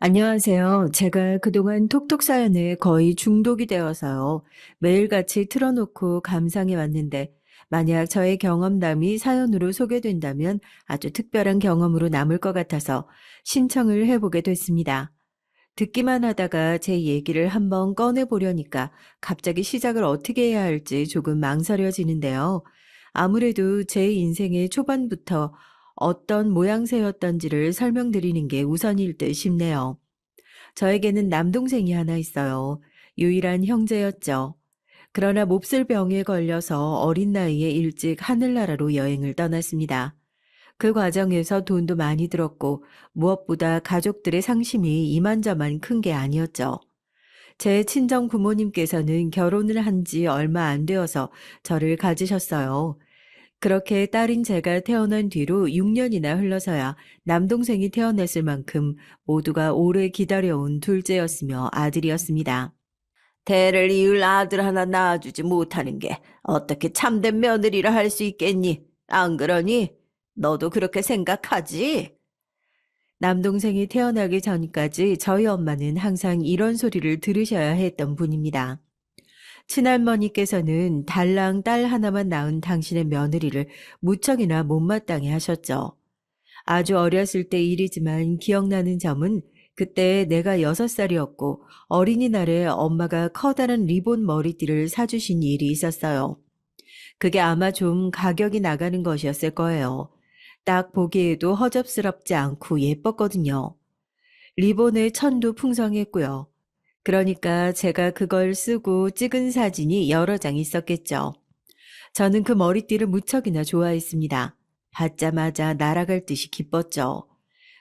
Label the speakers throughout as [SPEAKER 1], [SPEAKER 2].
[SPEAKER 1] 안녕하세요. 제가 그동안 톡톡 사연에 거의 중독이 되어서요. 매일같이 틀어놓고 감상해 왔는데, 만약 저의 경험담이 사연으로 소개된다면 아주 특별한 경험으로 남을 것 같아서 신청을 해보게 됐습니다. 듣기만 하다가 제 얘기를 한번 꺼내보려니까 갑자기 시작을 어떻게 해야 할지 조금 망설여지는데요. 아무래도 제 인생의 초반부터 어떤 모양새였던지를 설명드리는 게 우선일 듯 싶네요. 저에게는 남동생이 하나 있어요. 유일한 형제였죠. 그러나 몹쓸 병에 걸려서 어린 나이에 일찍 하늘나라로 여행을 떠났습니다. 그 과정에서 돈도 많이 들었고 무엇보다 가족들의 상심이 이만저만 큰 게 아니었죠. 제 친정 부모님께서는 결혼을 한 지 얼마 안 되어서 저를 가지셨어요. 그렇게 딸인 제가 태어난 뒤로 6년이나 흘러서야 남동생이 태어났을 만큼 모두가 오래 기다려온 둘째였으며 아들이었습니다. 대를 이을 아들 하나 낳아주지 못하는 게 어떻게 참된 며느리라 할 수 있겠니? 안 그러니? 너도 그렇게 생각하지? 남동생이 태어나기 전까지 저희 엄마는 항상 이런 소리를 들으셔야 했던 분입니다. 친할머니께서는 달랑 딸 하나만 낳은 당신의 며느리를 무척이나 못마땅해 하셨죠. 아주 어렸을 때 일이지만 기억나는 점은 그때 내가 6살이었고 어린이날에 엄마가 커다란 리본 머리띠를 사주신 일이 있었어요. 그게 아마 좀 가격이 나가는 것이었을 거예요. 딱 보기에도 허접스럽지 않고 예뻤거든요. 리본의 천도 풍성했고요. 그러니까 제가 그걸 쓰고 찍은 사진이 여러 장 있었겠죠. 저는 그 머리띠를 무척이나 좋아했습니다. 받자마자 날아갈 듯이 기뻤죠.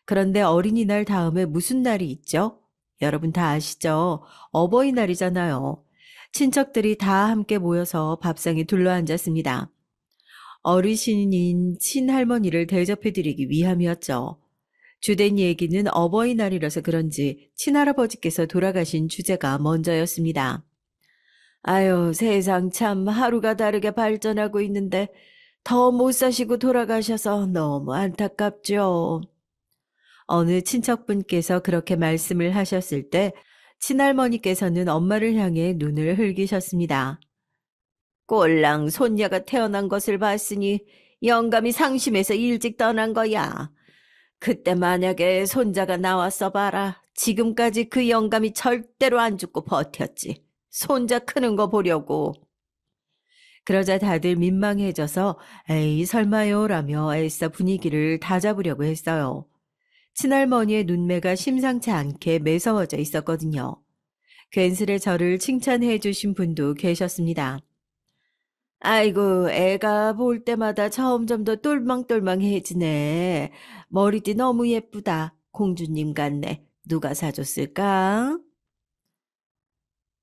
[SPEAKER 1] 그런데 어린이날 다음에 무슨 날이 있죠? 여러분 다 아시죠? 어버이날이잖아요. 친척들이 다 함께 모여서 밥상에 둘러앉았습니다. 어르신인 친할머니를 대접해드리기 위함이었죠. 주된 얘기는 어버이날이라서 그런지 친할아버지께서 돌아가신 주제가 먼저였습니다. 아유, 세상 참 하루가 다르게 발전하고 있는데 더 못 사시고 돌아가셔서 너무 안타깝죠. 어느 친척분께서 그렇게 말씀을 하셨을 때 친할머니께서는 엄마를 향해 눈을 흘기셨습니다. 꼴랑 손녀가 태어난 것을 봤으니 영감이 상심해서 일찍 떠난 거야. 그때 만약에 손자가 나왔어 봐라. 지금까지 그 영감이 절대로 안 죽고 버텼지. 손자 크는 거 보려고. 그러자 다들 민망해져서 에이 설마요라며 애써 분위기를 다잡으려고 했어요. 친할머니의 눈매가 심상치 않게 매서워져 있었거든요. 괜스레 저를 칭찬해 주신 분도 계셨습니다. 아이고, 애가 볼 때마다 점점 더 똘망똘망해지네. 머리띠 너무 예쁘다. 공주님 같네. 누가 사줬을까?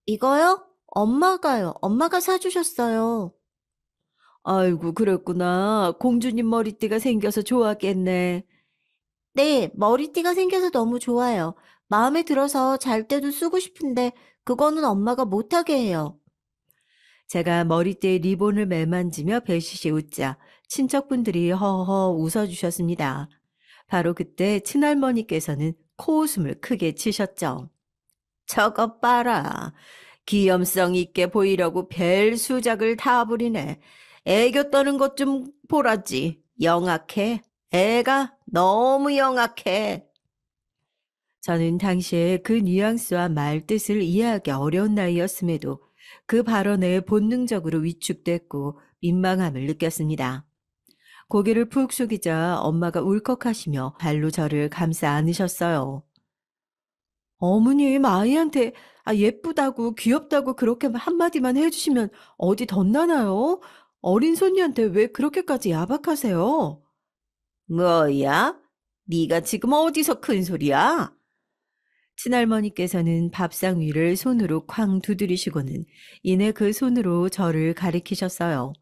[SPEAKER 2] 이거요? 엄마가요. 엄마가 사주셨어요.
[SPEAKER 1] 아이고, 그랬구나. 공주님 머리띠가 생겨서 좋았겠네.
[SPEAKER 2] 네, 머리띠가 생겨서 너무 좋아요. 마음에 들어서 잘 때도 쓰고 싶은데 그거는 엄마가 못하게 해요.
[SPEAKER 1] 제가 머리띠에 리본을 매만지며 배시시 웃자 친척분들이 허허 웃어주셨습니다. 바로 그때 친할머니께서는 코웃음을 크게 치셨죠. 저것 봐라. 기염성 있게 보이려고 별 수작을 다 부리네. 애교 떠는 것 좀 보라지. 영악해. 애가 너무 영악해. 저는 당시에 그 뉘앙스와 말뜻을 이해하기 어려운 나이였음에도 그 발언에 본능적으로 위축됐고 민망함을 느꼈습니다. 고개를 푹 숙이자 엄마가 울컥하시며 발로 저를 감싸 안으셨어요. 어머님, 아이한테 예쁘다고 귀엽다고 그렇게 한마디만 해주시면 어디 덧나나요? 어린 손녀한테 왜 그렇게까지 야박하세요? 뭐야? 네가 지금 어디서 큰 소리야? 친할머니께서는 밥상 위를 손으로 쾅 두드리시고는 이내 그 손으로 저를 가리키셨어요.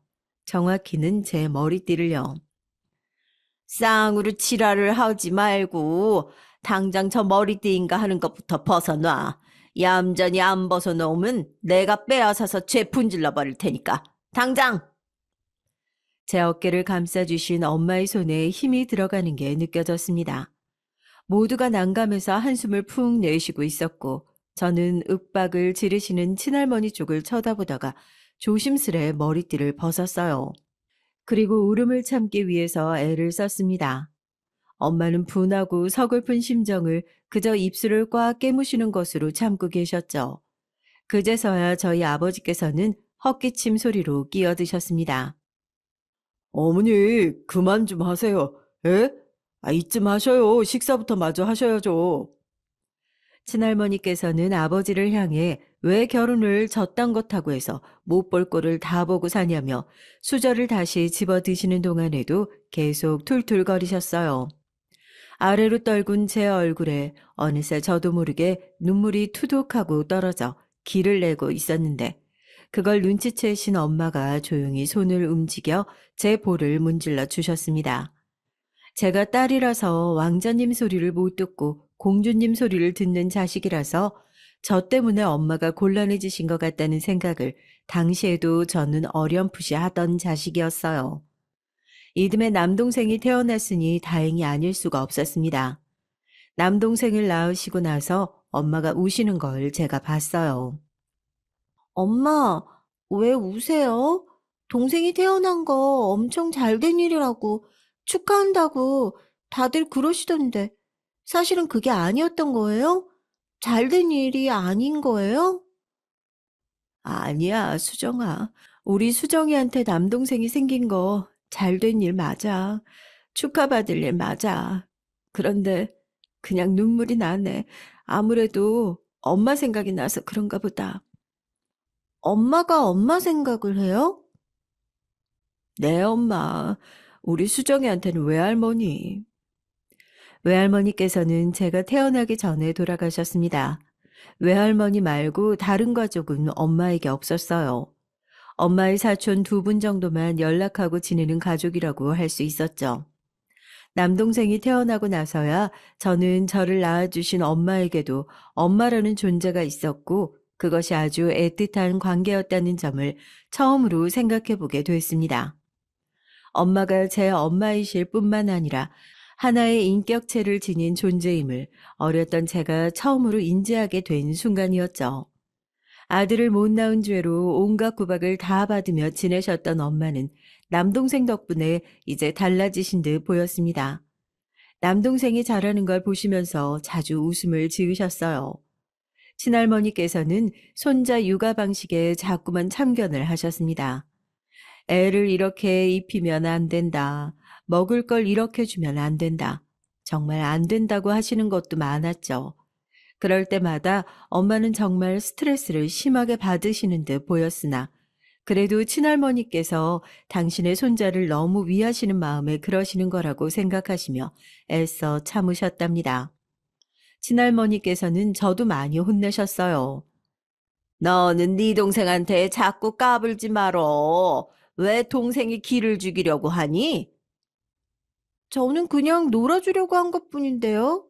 [SPEAKER 1] 정확히는 제 머리띠를요. 쌍으로 지랄을 하지 말고 당장 저 머리띠인가 하는 것부터 벗어놔. 얌전히 안 벗어놓으면 내가 빼앗아서 죄 분질러 버릴 테니까. 당장! 제 어깨를 감싸주신 엄마의 손에 힘이 들어가는 게 느껴졌습니다. 모두가 난감해서 한숨을 푹 내쉬고 있었고 저는 윽박을 지르시는 친할머니 쪽을 쳐다보다가 조심스레 머리띠를 벗었어요. 그리고 울음을 참기 위해서 애를 썼습니다. 엄마는 분하고 서글픈 심정을 그저 입술을 꽉 깨무시는 것으로 참고 계셨죠. 그제서야 저희 아버지께서는 헛기침 소리로 끼어드셨습니다. 어머니, 그만 좀 하세요. 에? 이쯤 하셔요. 식사부터 마저 하셔야죠. 친할머니께서는 아버지를 향해 왜 결혼을 저딴 것하고 해서 못 볼 꼴을 다 보고 사냐며 수저를 다시 집어 드시는 동안에도 계속 툴툴거리셨어요. 아래로 떨군 제 얼굴에 어느새 저도 모르게 눈물이 투둑하고 떨어져 기를 내고 있었는데 그걸 눈치채신 엄마가 조용히 손을 움직여 제 볼을 문질러 주셨습니다. 제가 딸이라서 왕자님 소리를 못 듣고 공주님 소리를 듣는 자식이라서 저 때문에 엄마가 곤란해지신 것 같다는 생각을 당시에도 저는 어렴풋이 하던 자식이었어요. 이듬해 남동생이 태어났으니 다행이 아닐 수가 없었습니다. 남동생을 낳으시고 나서 엄마가 우시는 걸 제가 봤어요.
[SPEAKER 2] 엄마, 왜 우세요? 동생이 태어난 거 엄청 잘 된 일이라고 축하한다고 다들 그러시던데 사실은 그게 아니었던 거예요? 잘 된 일이 아닌 거예요?
[SPEAKER 1] 아니야, 수정아. 우리 수정이한테 남동생이 생긴 거 잘 된 일 맞아. 축하받을 일 맞아. 그런데 그냥 눈물이 나네. 아무래도 엄마 생각이 나서 그런가 보다.
[SPEAKER 2] 엄마가 엄마 생각을 해요?
[SPEAKER 1] 내 엄마, 우리 수정이한테는 외할머니. 외할머니께서는 제가 태어나기 전에 돌아가셨습니다. 외할머니 말고 다른 가족은 엄마에게 없었어요. 엄마의 사촌 두 분 정도만 연락하고 지내는 가족이라고 할 수 있었죠. 남동생이 태어나고 나서야 저는 저를 낳아주신 엄마에게도 엄마라는 존재가 있었고 그것이 아주 애틋한 관계였다는 점을 처음으로 생각해 보게 됐습니다. 엄마가 제 엄마이실 뿐만 아니라 하나의 인격체를 지닌 존재임을 어렸던 제가 처음으로 인지하게 된 순간이었죠. 아들을 못 낳은 죄로 온갖 구박을 다 받으며 지내셨던 엄마는 남동생 덕분에 이제 달라지신 듯 보였습니다. 남동생이 잘하는 걸 보시면서 자주 웃음을 지으셨어요. 친할머니께서는 손자 육아 방식에 자꾸만 참견을 하셨습니다. 애를 이렇게 입히면 안 된다. 먹을 걸 이렇게 주면 안 된다. 정말 안 된다고 하시는 것도 많았죠. 그럴 때마다 엄마는 정말 스트레스를 심하게 받으시는 듯 보였으나 그래도 친할머니께서 당신의 손자를 너무 위하시는 마음에 그러시는 거라고 생각하시며 애써 참으셨답니다. 친할머니께서는 저도 많이 혼내셨어요. 너는 네 동생한테 자꾸 까불지 말어. 왜 동생이 기를 죽이려고 하니?
[SPEAKER 2] 저는 그냥 놀아주려고 한 것뿐인데요.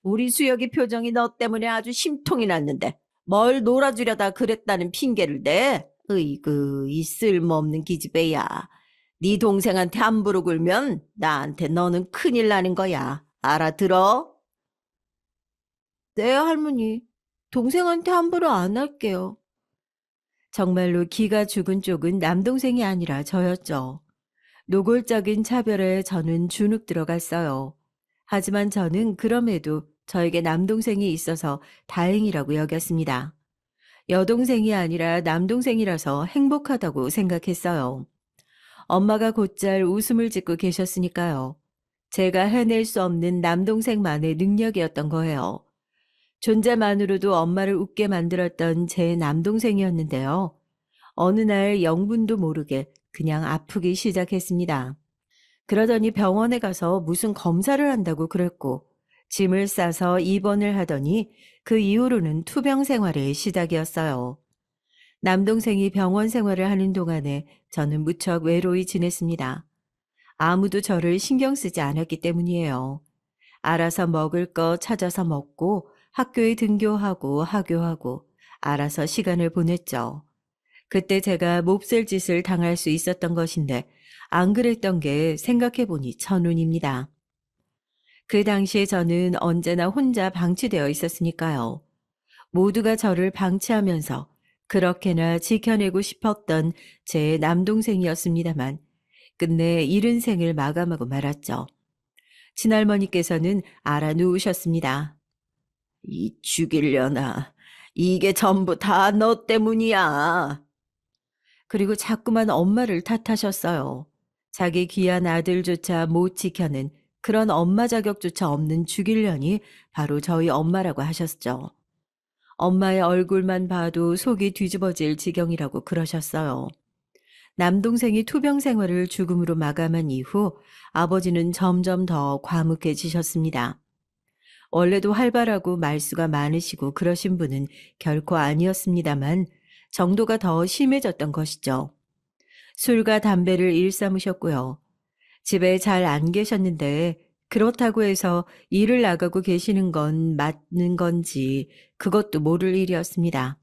[SPEAKER 1] 우리 수혁이 표정이 너 때문에 아주 심통이 났는데 뭘 놀아주려다 그랬다는 핑계를 대? 으이그 이 쓸모없는 기집애야. 네 동생한테 함부로 굴면 나한테 너는 큰일 나는 거야. 알아들어?
[SPEAKER 2] 네, 할머니. 동생한테 함부로 안 할게요.
[SPEAKER 1] 정말로 기가 죽은 쪽은 남동생이 아니라 저였죠. 노골적인 차별에 저는 주눅 들어갔어요. 하지만 저는 그럼에도 저에게 남동생이 있어서 다행이라고 여겼습니다. 여동생이 아니라 남동생이라서 행복하다고 생각했어요. 엄마가 곧잘 웃음을 짓고 계셨으니까요. 제가 해낼 수 없는 남동생만의 능력이었던 거예요. 존재만으로도 엄마를 웃게 만들었던 제 남동생이었는데요. 어느 날 영문도 모르게 그냥 아프기 시작했습니다. 그러더니 병원에 가서 무슨 검사를 한다고 그랬고 짐을 싸서 입원을 하더니 그 이후로는 투병 생활의 시작이었어요. 남동생이 병원 생활을 하는 동안에 저는 무척 외로이 지냈습니다. 아무도 저를 신경 쓰지 않았기 때문이에요. 알아서 먹을 거 찾아서 먹고 학교에 등교하고 하교하고 알아서 시간을 보냈죠. 그때 제가 몹쓸 짓을 당할 수 있었던 것인데 안 그랬던 게 생각해보니 천운입니다. 그 당시에 저는 언제나 혼자 방치되어 있었으니까요. 모두가 저를 방치하면서 그렇게나 지켜내고 싶었던 제 남동생이었습니다만 끝내 이른 생을 마감하고 말았죠. 친할머니께서는 알아누우셨습니다. 이 죽이려나. 이게 전부 다 너 때문이야. 그리고 자꾸만 엄마를 탓하셨어요. 자기 귀한 아들조차 못 지켜낸 그런 엄마 자격조차 없는 죽이려니 바로 저희 엄마라고 하셨죠. 엄마의 얼굴만 봐도 속이 뒤집어질 지경이라고 그러셨어요. 남동생이 투병 생활을 죽음으로 마감한 이후 아버지는 점점 더 과묵해지셨습니다. 원래도 활발하고 말수가 많으시고 그러신 분은 결코 아니었습니다만 정도가 더 심해졌던 것이죠. 술과 담배를 일삼으셨고요. 집에 잘 안 계셨는데 그렇다고 해서 일을 나가고 계시는 건 맞는 건지 그것도 모를 일이었습니다.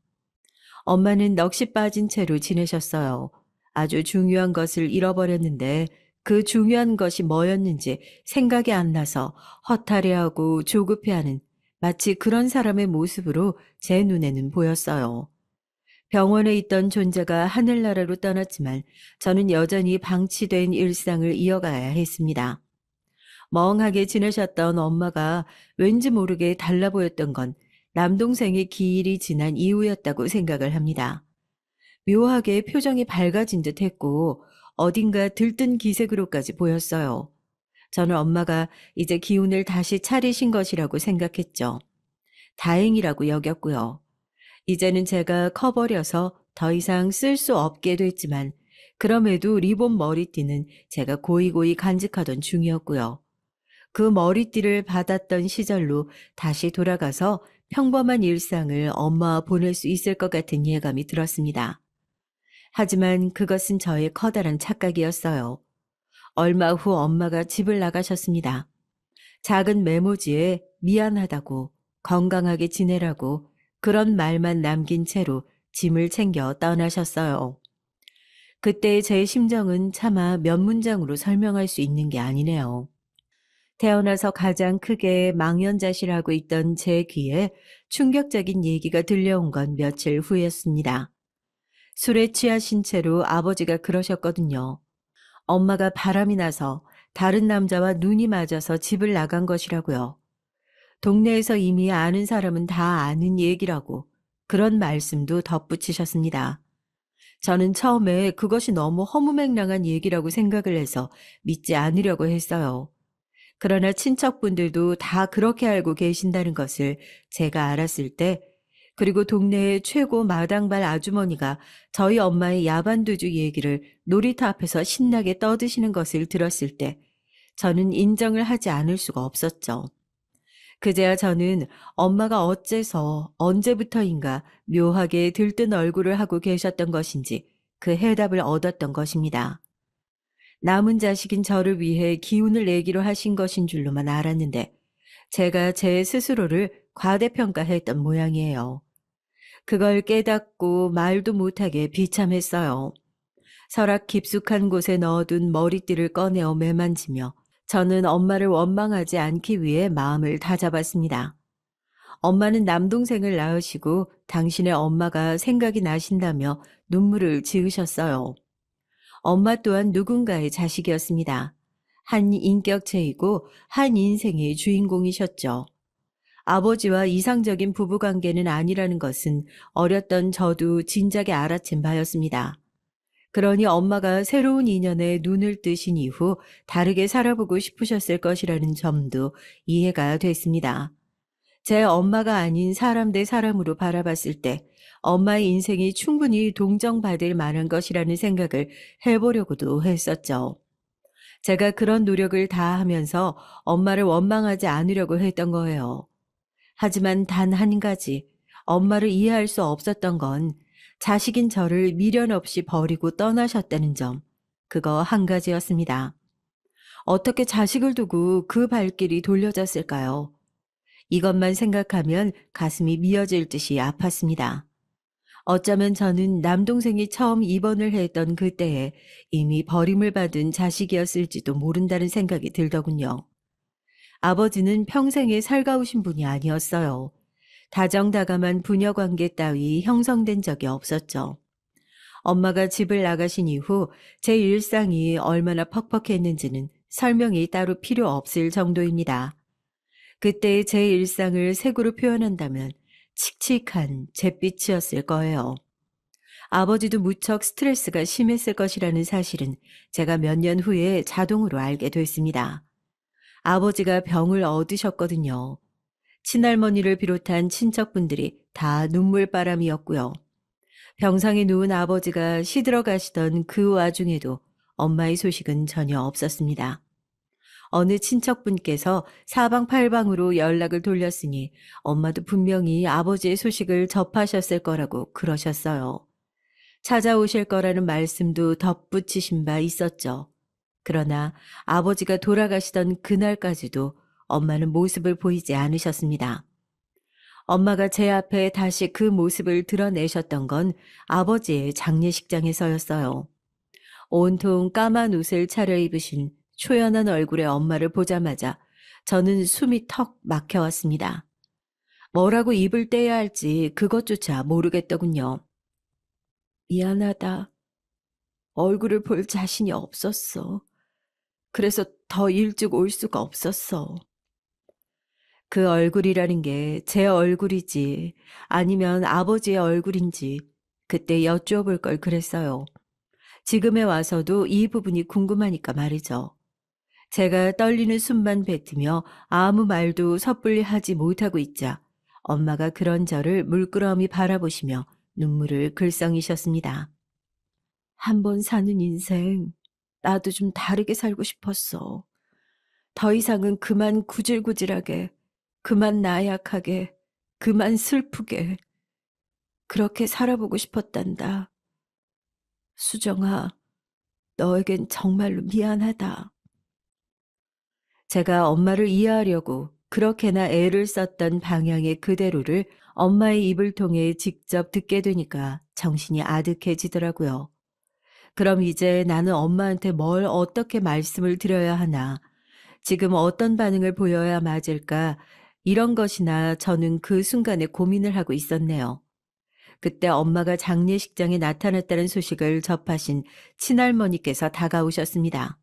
[SPEAKER 1] 엄마는 넋이 빠진 채로 지내셨어요. 아주 중요한 것을 잃어버렸는데 그 중요한 것이 뭐였는지 생각이 안 나서 허탈해하고 조급해하는 마치 그런 사람의 모습으로 제 눈에는 보였어요. 병원에 있던 존재가 하늘나라로 떠났지만 저는 여전히 방치된 일상을 이어가야 했습니다. 멍하게 지내셨던 엄마가 왠지 모르게 달라 보였던 건 남동생의 기일이 지난 이후였다고 생각을 합니다. 묘하게 표정이 밝아진 듯 했고 어딘가 들뜬 기색으로까지 보였어요. 저는 엄마가 이제 기운을 다시 차리신 것이라고 생각했죠. 다행이라고 여겼고요. 이제는 제가 커버려서 더 이상 쓸 수 없게 됐지만 그럼에도 리본 머리띠는 제가 고이고이 간직하던 중이었고요. 그 머리띠를 받았던 시절로 다시 돌아가서 평범한 일상을 엄마와 보낼 수 있을 것 같은 예감이 들었습니다. 하지만 그것은 저의 커다란 착각이었어요. 얼마 후 엄마가 집을 나가셨습니다. 작은 메모지에 미안하다고 건강하게 지내라고 그런 말만 남긴 채로 짐을 챙겨 떠나셨어요. 그때의 제 심정은 차마 몇 문장으로 설명할 수 있는 게 아니네요. 태어나서 가장 크게 망연자실하고 있던 제 귀에 충격적인 얘기가 들려온 건 며칠 후였습니다. 술에 취하신 채로 아버지가 그러셨거든요. 엄마가 바람이 나서 다른 남자와 눈이 맞아서 집을 나간 것이라고요. 동네에서 이미 아는 사람은 다 아는 얘기라고 그런 말씀도 덧붙이셨습니다. 저는 처음에 그것이 너무 허무맹랑한 얘기라고 생각을 해서 믿지 않으려고 했어요. 그러나 친척분들도 다 그렇게 알고 계신다는 것을 제가 알았을 때, 그리고 동네의 최고 마당발 아주머니가 저희 엄마의 야반두주 얘기를 놀이터 앞에서 신나게 떠드시는 것을 들었을 때, 저는 인정을 하지 않을 수가 없었죠. 그제야 저는 엄마가 어째서 언제부터인가 묘하게 들뜬 얼굴을 하고 계셨던 것인지 그 해답을 얻었던 것입니다. 남은 자식인 저를 위해 기운을 내기로 하신 것인 줄로만 알았는데 제가 제 스스로를 과대평가했던 모양이에요. 그걸 깨닫고 말도 못하게 비참했어요. 서랍 깊숙한 곳에 넣어둔 머리띠를 꺼내어 매만지며 저는 엄마를 원망하지 않기 위해 마음을 다잡았습니다. 엄마는 남동생을 낳으시고 당신의 엄마가 생각이 나신다며 눈물을 지으셨어요. 엄마 또한 누군가의 자식이었습니다. 한 인격체이고 한 인생의 주인공이셨죠. 아버지와 이상적인 부부관계는 아니라는 것은 어렸던 저도 진작에 알아챈 바였습니다. 그러니 엄마가 새로운 인연에 눈을 뜨신 이후 다르게 살아보고 싶으셨을 것이라는 점도 이해가 됐습니다. 제 엄마가 아닌 사람 대 사람으로 바라봤을 때 엄마의 인생이 충분히 동정받을 만한 것이라는 생각을 해보려고도 했었죠. 제가 그런 노력을 다하면서 엄마를 원망하지 않으려고 했던 거예요. 하지만 단 한 가지, 엄마를 이해할 수 없었던 건 자식인 저를 미련 없이 버리고 떠나셨다는 점, 그거 한 가지였습니다. 어떻게 자식을 두고 그 발길이 돌려졌을까요? 이것만 생각하면 가슴이 미어질 듯이 아팠습니다. 어쩌면 저는 남동생이 처음 입원을 했던 그때에 이미 버림을 받은 자식이었을지도 모른다는 생각이 들더군요. 아버지는 평생에 살가우신 분이 아니었어요. 다정다감한 부녀 관계 따위 형성된 적이 없었죠. 엄마가 집을 나가신 이후 제 일상이 얼마나 퍽퍽했는지는 설명이 따로 필요 없을 정도입니다. 그때의 제 일상을 색으로 표현한다면 칙칙한 잿빛이었을 거예요. 아버지도 무척 스트레스가 심했을 것이라는 사실은 제가 몇 년 후에 자동으로 알게 됐습니다. 아버지가 병을 얻으셨거든요. 친할머니를 비롯한 친척분들이 다 눈물바람이었고요. 병상에 누운 아버지가 시들어 가시던 그 와중에도 엄마의 소식은 전혀 없었습니다. 어느 친척분께서 사방팔방으로 연락을 돌렸으니 엄마도 분명히 아버지의 소식을 접하셨을 거라고 그러셨어요. 찾아오실 거라는 말씀도 덧붙이신 바 있었죠. 그러나 아버지가 돌아가시던 그날까지도 엄마는 모습을 보이지 않으셨습니다. 엄마가 제 앞에 다시 그 모습을 드러내셨던 건 아버지의 장례식장에서였어요. 온통 까만 옷을 차려입으신 초연한 얼굴의 엄마를 보자마자 저는 숨이 턱 막혀왔습니다. 뭐라고 입을 떼야 할지 그것조차 모르겠더군요. 미안하다. 얼굴을 볼 자신이 없었어. 그래서 더 일찍 올 수가 없었어. 그 얼굴이라는 게 제 얼굴이지 아니면 아버지의 얼굴인지 그때 여쭈어볼 걸 그랬어요. 지금에 와서도 이 부분이 궁금하니까 말이죠. 제가 떨리는 숨만 뱉으며 아무 말도 섣불리 하지 못하고 있자 엄마가 그런 저를 물끄러미 바라보시며 눈물을 글썽이셨습니다. 한 번 사는 인생 나도 좀 다르게 살고 싶었어. 더 이상은 그만 구질구질하게, 그만 나약하게, 그만 슬프게 그렇게 살아보고 싶었단다. 수정아, 너에겐 정말로 미안하다. 제가 엄마를 이해하려고 그렇게나 애를 썼던 방향의 그대로를 엄마의 입을 통해 직접 듣게 되니까 정신이 아득해지더라고요. 그럼 이제 나는 엄마한테 뭘 어떻게 말씀을 드려야 하나, 지금 어떤 반응을 보여야 맞을까, 이런 것이나 저는 그 순간에 고민을 하고 있었네요. 그때 엄마가 장례식장에 나타났다는 소식을 접하신 친할머니께서 다가오셨습니다.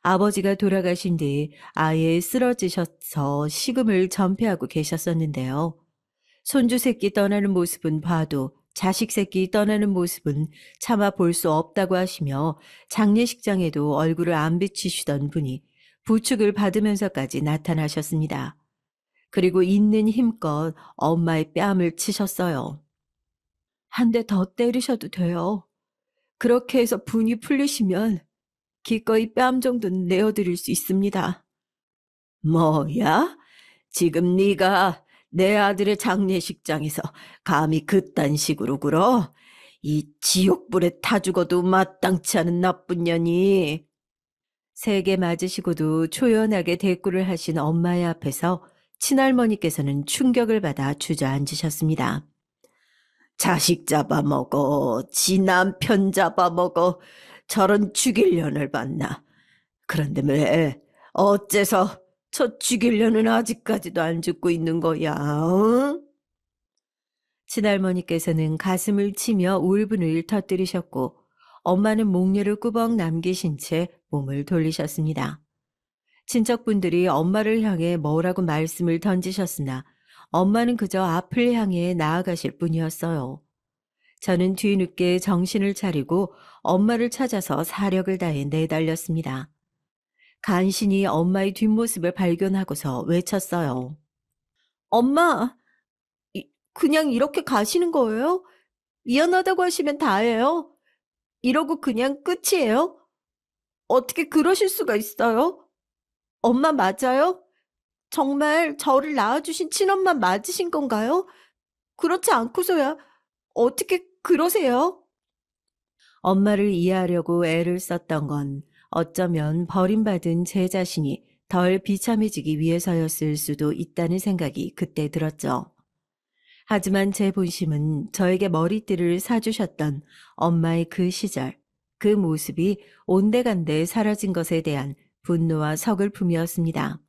[SPEAKER 1] 아버지가 돌아가신 뒤 아예 쓰러지셔서 식음을 전폐하고 계셨었는데요. 손주 새끼 떠나는 모습은 봐도 자식 새끼 떠나는 모습은 차마 볼 수 없다고 하시며 장례식장에도 얼굴을 안 비치시던 분이 부축을 받으면서까지 나타나셨습니다. 그리고 있는 힘껏 엄마의 뺨을 치셨어요. 한 대 더 때리셔도 돼요. 그렇게 해서 분이 풀리시면 기꺼이 뺨 정도는 내어드릴 수 있습니다. 뭐야? 지금 네가 내 아들의 장례식장에서 감히 그딴 식으로 굴어? 이 지옥불에 타 죽어도 마땅치 않은 나쁜 년이. 세게 맞으시고도 초연하게 대꾸를 하신 엄마의 앞에서 친할머니께서는 충격을 받아 주저앉으셨습니다. 자식 잡아먹어, 지 남편 잡아먹어, 저런 죽일 년을 봤나. 그런데 왜, 어째서 저 죽일 년은 아직까지도 안 죽고 있는 거야, 응? 친할머니께서는 가슴을 치며 울분을 터뜨리셨고 엄마는 목례를 꾸벅 남기신 채 몸을 돌리셨습니다. 친척분들이 엄마를 향해 뭐라고 말씀을 던지셨으나 엄마는 그저 앞을 향해 나아가실 뿐이었어요. 저는 뒤늦게 정신을 차리고 엄마를 찾아서 사력을 다해 내달렸습니다. 간신히 엄마의 뒷모습을 발견하고서 외쳤어요. 엄마, 그냥 이렇게 가시는 거예요? 미안하다고 하시면 다예요. 이러고 그냥 끝이에요? 어떻게 그러실 수가 있어요? 엄마 맞아요? 정말 저를 낳아주신 친엄마 맞으신 건가요? 그렇지 않고서야 어떻게 그러세요? 엄마를 이해하려고 애를 썼던 건 어쩌면 버림받은 제 자신이 덜 비참해지기 위해서였을 수도 있다는 생각이 그때 들었죠. 하지만 제 본심은 저에게 머리띠를 사주셨던 엄마의 그 시절, 그 모습이 온데간데 사라진 것에 대한 분노와 서글픔이었습니다.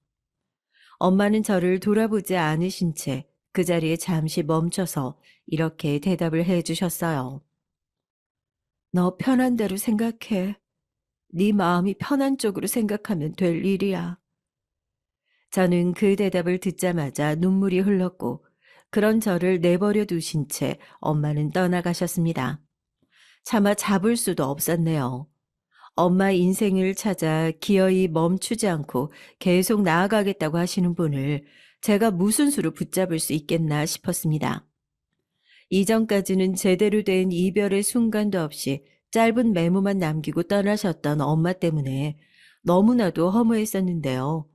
[SPEAKER 1] 엄마는 저를 돌아보지 않으신 채 그 자리에 잠시 멈춰서 이렇게 대답을 해 주셨어요. 너 편한 대로 생각해. 네 마음이 편한 쪽으로 생각하면 될 일이야. 저는 그 대답을 듣자마자 눈물이 흘렀고 그런 저를 내버려 두신 채 엄마는 떠나가셨습니다. 차마 잡을 수도 없었네요. 엄마 인생을 찾아 기어이 멈추지 않고 계속 나아가겠다고 하시는 분을 제가 무슨 수로 붙잡을 수 있겠나 싶었습니다. 이전까지는 제대로 된 이별의 순간도 없이 짧은 메모만 남기고 떠나셨던 엄마 때문에 너무나도 허무했었는데요.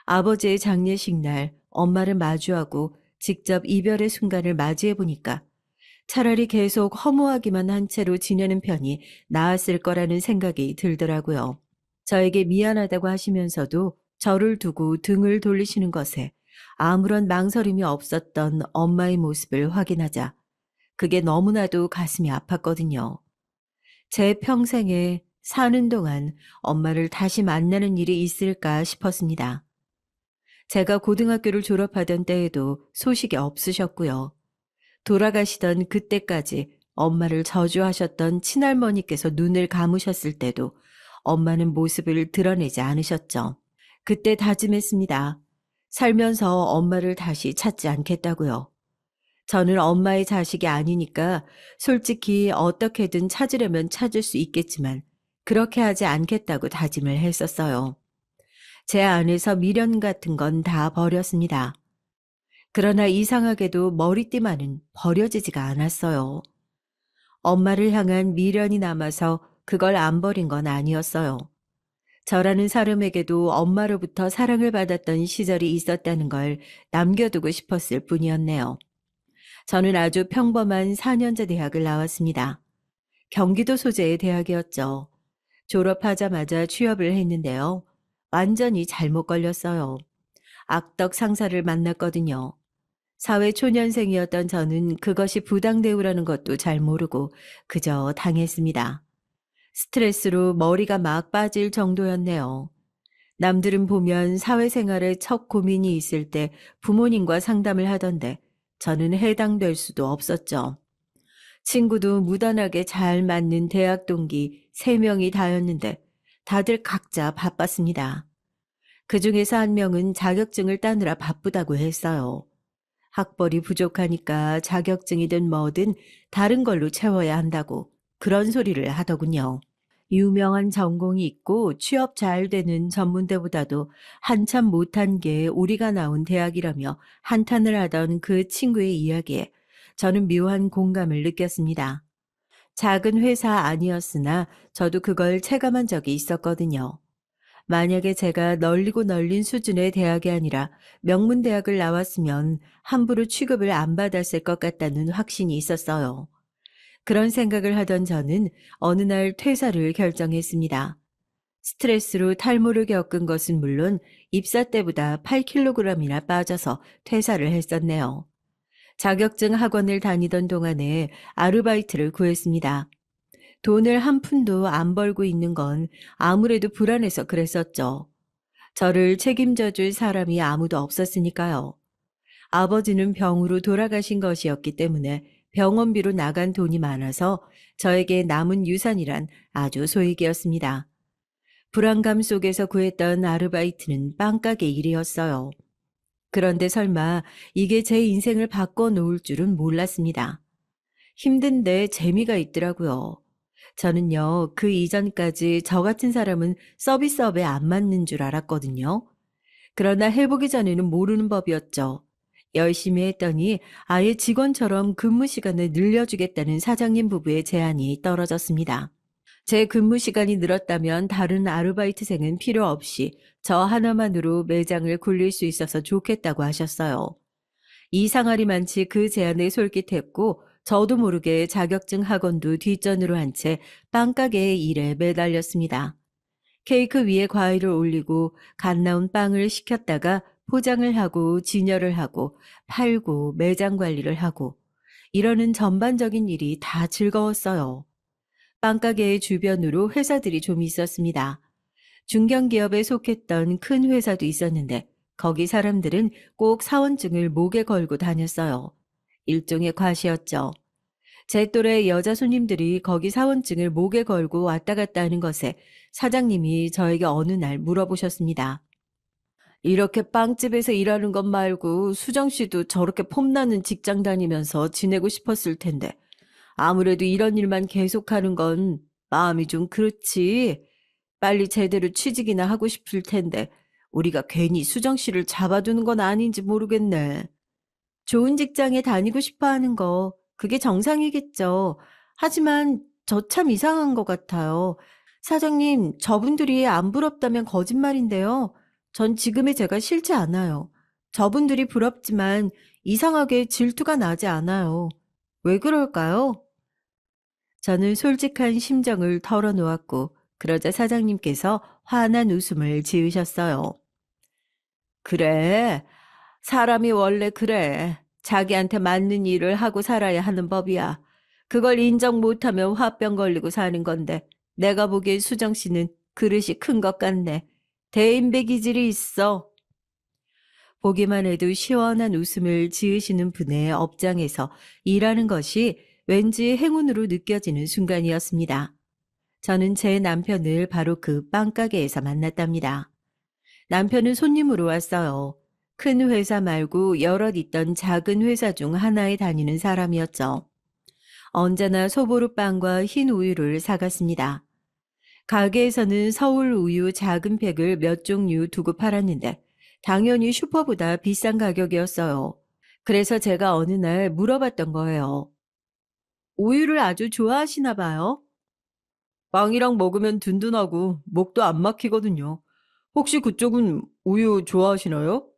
[SPEAKER 1] 아버지의 장례식 날 엄마를 마주하고 직접 이별의 순간을 맞이해 보니까 차라리 계속 허무하기만 한 채로 지내는 편이 나았을 거라는 생각이 들더라고요. 저에게 미안하다고 하시면서도 저를 두고 등을 돌리시는 것에 아무런 망설임이 없었던 엄마의 모습을 확인하자 그게 너무나도 가슴이 아팠거든요. 제 평생에 사는 동안 엄마를 다시 만나는 일이 있을까 싶었습니다. 제가 고등학교를 졸업하던 때에도 소식이 없으셨고요. 돌아가시던 그때까지 엄마를 저주하셨던 친할머니께서 눈을 감으셨을 때도 엄마는 모습을 드러내지 않으셨죠. 그때 다짐했습니다. 살면서 엄마를 다시 찾지 않겠다고요. 저는 엄마의 자식이 아니니까 솔직히 어떻게든 찾으려면 찾을 수 있겠지만 그렇게 하지 않겠다고 다짐을 했었어요. 제 안에서 미련 같은 건 다 버렸습니다. 그러나 이상하게도 머리띠만은 버려지지가 않았어요. 엄마를 향한 미련이 남아서 그걸 안 버린 건 아니었어요. 저라는 사람에게도 엄마로부터 사랑을 받았던 시절이 있었다는 걸 남겨두고 싶었을 뿐이었네요. 저는 아주 평범한 4년제 대학을 나왔습니다. 경기도 소재의 대학이었죠. 졸업하자마자 취업을 했는데요. 완전히 잘못 걸렸어요. 악덕 상사를 만났거든요. 사회 초년생이었던 저는 그것이 부당대우라는 것도 잘 모르고 그저 당했습니다. 스트레스로 머리가 막 빠질 정도였네요. 남들은 보면 사회생활에 첫 고민이 있을 때 부모님과 상담을 하던데 저는 해당될 수도 없었죠. 친구도 무던하게 잘 맞는 대학 동기 3명이 다였는데 다들 각자 바빴습니다. 그 중에서 한 명은 자격증을 따느라 바쁘다고 했어요. 학벌이 부족하니까 자격증이든 뭐든 다른 걸로 채워야 한다고 그런 소리를 하더군요. 유명한 전공이 있고 취업 잘 되는 전문대보다도 한참 못한 게 우리가 나온 대학이라며 한탄을 하던 그 친구의 이야기에 저는 묘한 공감을 느꼈습니다. 작은 회사 아니었으나 저도 그걸 체감한 적이 있었거든요. 만약에 제가 널리고 널린 수준의 대학이 아니라 명문대학을 나왔으면 함부로 취급을 안 받았을 것 같다는 확신이 있었어요. 그런 생각을 하던 저는 어느 날 퇴사를 결정했습니다. 스트레스로 탈모를 겪은 것은 물론 입사 때보다 8kg이나 빠져서 퇴사를 했었네요. 자격증 학원을 다니던 동안에 아르바이트를 구했습니다. 돈을 한 푼도 안 벌고 있는 건 아무래도 불안해서 그랬었죠. 저를 책임져 줄 사람이 아무도 없었으니까요. 아버지는 병으로 돌아가신 것이었기 때문에 병원비로 나간 돈이 많아서 저에게 남은 유산이란 아주 소액이었습니다. 불안감 속에서 구했던 아르바이트는 빵가게 일이었어요. 그런데 설마 이게 제 인생을 바꿔놓을 줄은 몰랐습니다. 힘든데 재미가 있더라고요. 저는요, 그 이전까지 저 같은 사람은 서비스업에 안 맞는 줄 알았거든요. 그러나 해보기 전에는 모르는 법이었죠. 열심히 했더니 아예 직원처럼 근무 시간을 늘려주겠다는 사장님 부부의 제안이 떨어졌습니다. 제 근무 시간이 늘었다면 다른 아르바이트생은 필요 없이 저 하나만으로 매장을 굴릴 수 있어서 좋겠다고 하셨어요. 이상하리만치 그 제안에 솔깃했고 저도 모르게 자격증 학원도 뒷전으로 한 채 빵가게의 일에 매달렸습니다. 케이크 위에 과일을 올리고 갓 나온 빵을 식혔다가 포장을 하고 진열을 하고 팔고 매장 관리를 하고 이러는 전반적인 일이 다 즐거웠어요. 빵가게의 주변으로 회사들이 좀 있었습니다. 중견기업에 속했던 큰 회사도 있었는데 거기 사람들은 꼭 사원증을 목에 걸고 다녔어요. 일종의 과시였죠. 제 또래 여자 손님들이 거기 사원증을 목에 걸고 왔다 갔다 하는 것에 사장님이 저에게 어느 날 물어보셨습니다. 이렇게 빵집에서 일하는 것 말고 수정 씨도 저렇게 폼나는 직장 다니면서 지내고 싶었을 텐데 아무래도 이런 일만 계속하는 건 마음이 좀 그렇지. 빨리 제대로 취직이나 하고 싶을 텐데 우리가 괜히 수정 씨를 잡아두는 건 아닌지 모르겠네. 좋은 직장에 다니고 싶어 하는 거 그게 정상이겠죠. 하지만 저 참 이상한 것 같아요. 사장님, 저분들이 안 부럽다면 거짓말인데요. 전 지금의 제가 싫지 않아요. 저분들이 부럽지만 이상하게 질투가 나지 않아요. 왜 그럴까요? 저는 솔직한 심정을 털어놓았고, 그러자 사장님께서 환한 웃음을 지으셨어요. 그래, 사람이 원래 그래. 자기한테 맞는 일을 하고 살아야 하는 법이야. 그걸 인정 못하면 화병 걸리고 사는 건데, 내가 보기엔 수정 씨는 그릇이 큰 것 같네. 대인배 기질이 있어. 보기만 해도 시원한 웃음을 지으시는 분의 업장에서 일하는 것이 왠지 행운으로 느껴지는 순간이었습니다. 저는 제 남편을 바로 그 빵가게에서 만났답니다. 남편은 손님으로 왔어요. 큰 회사 말고 여럿 있던 작은 회사 중 하나에 다니는 사람이었죠. 언제나 소보루빵과 흰 우유를 사갔습니다. 가게에서는 서울 우유 작은 팩을 몇 종류 두고 팔았는데 당연히 슈퍼보다 비싼 가격이었어요. 그래서 제가 어느 날 물어봤던 거예요. 우유를 아주 좋아하시나 봐요. 빵이랑 먹으면 든든하고 목도 안 막히거든요. 혹시 그쪽은 우유 좋아하시나요?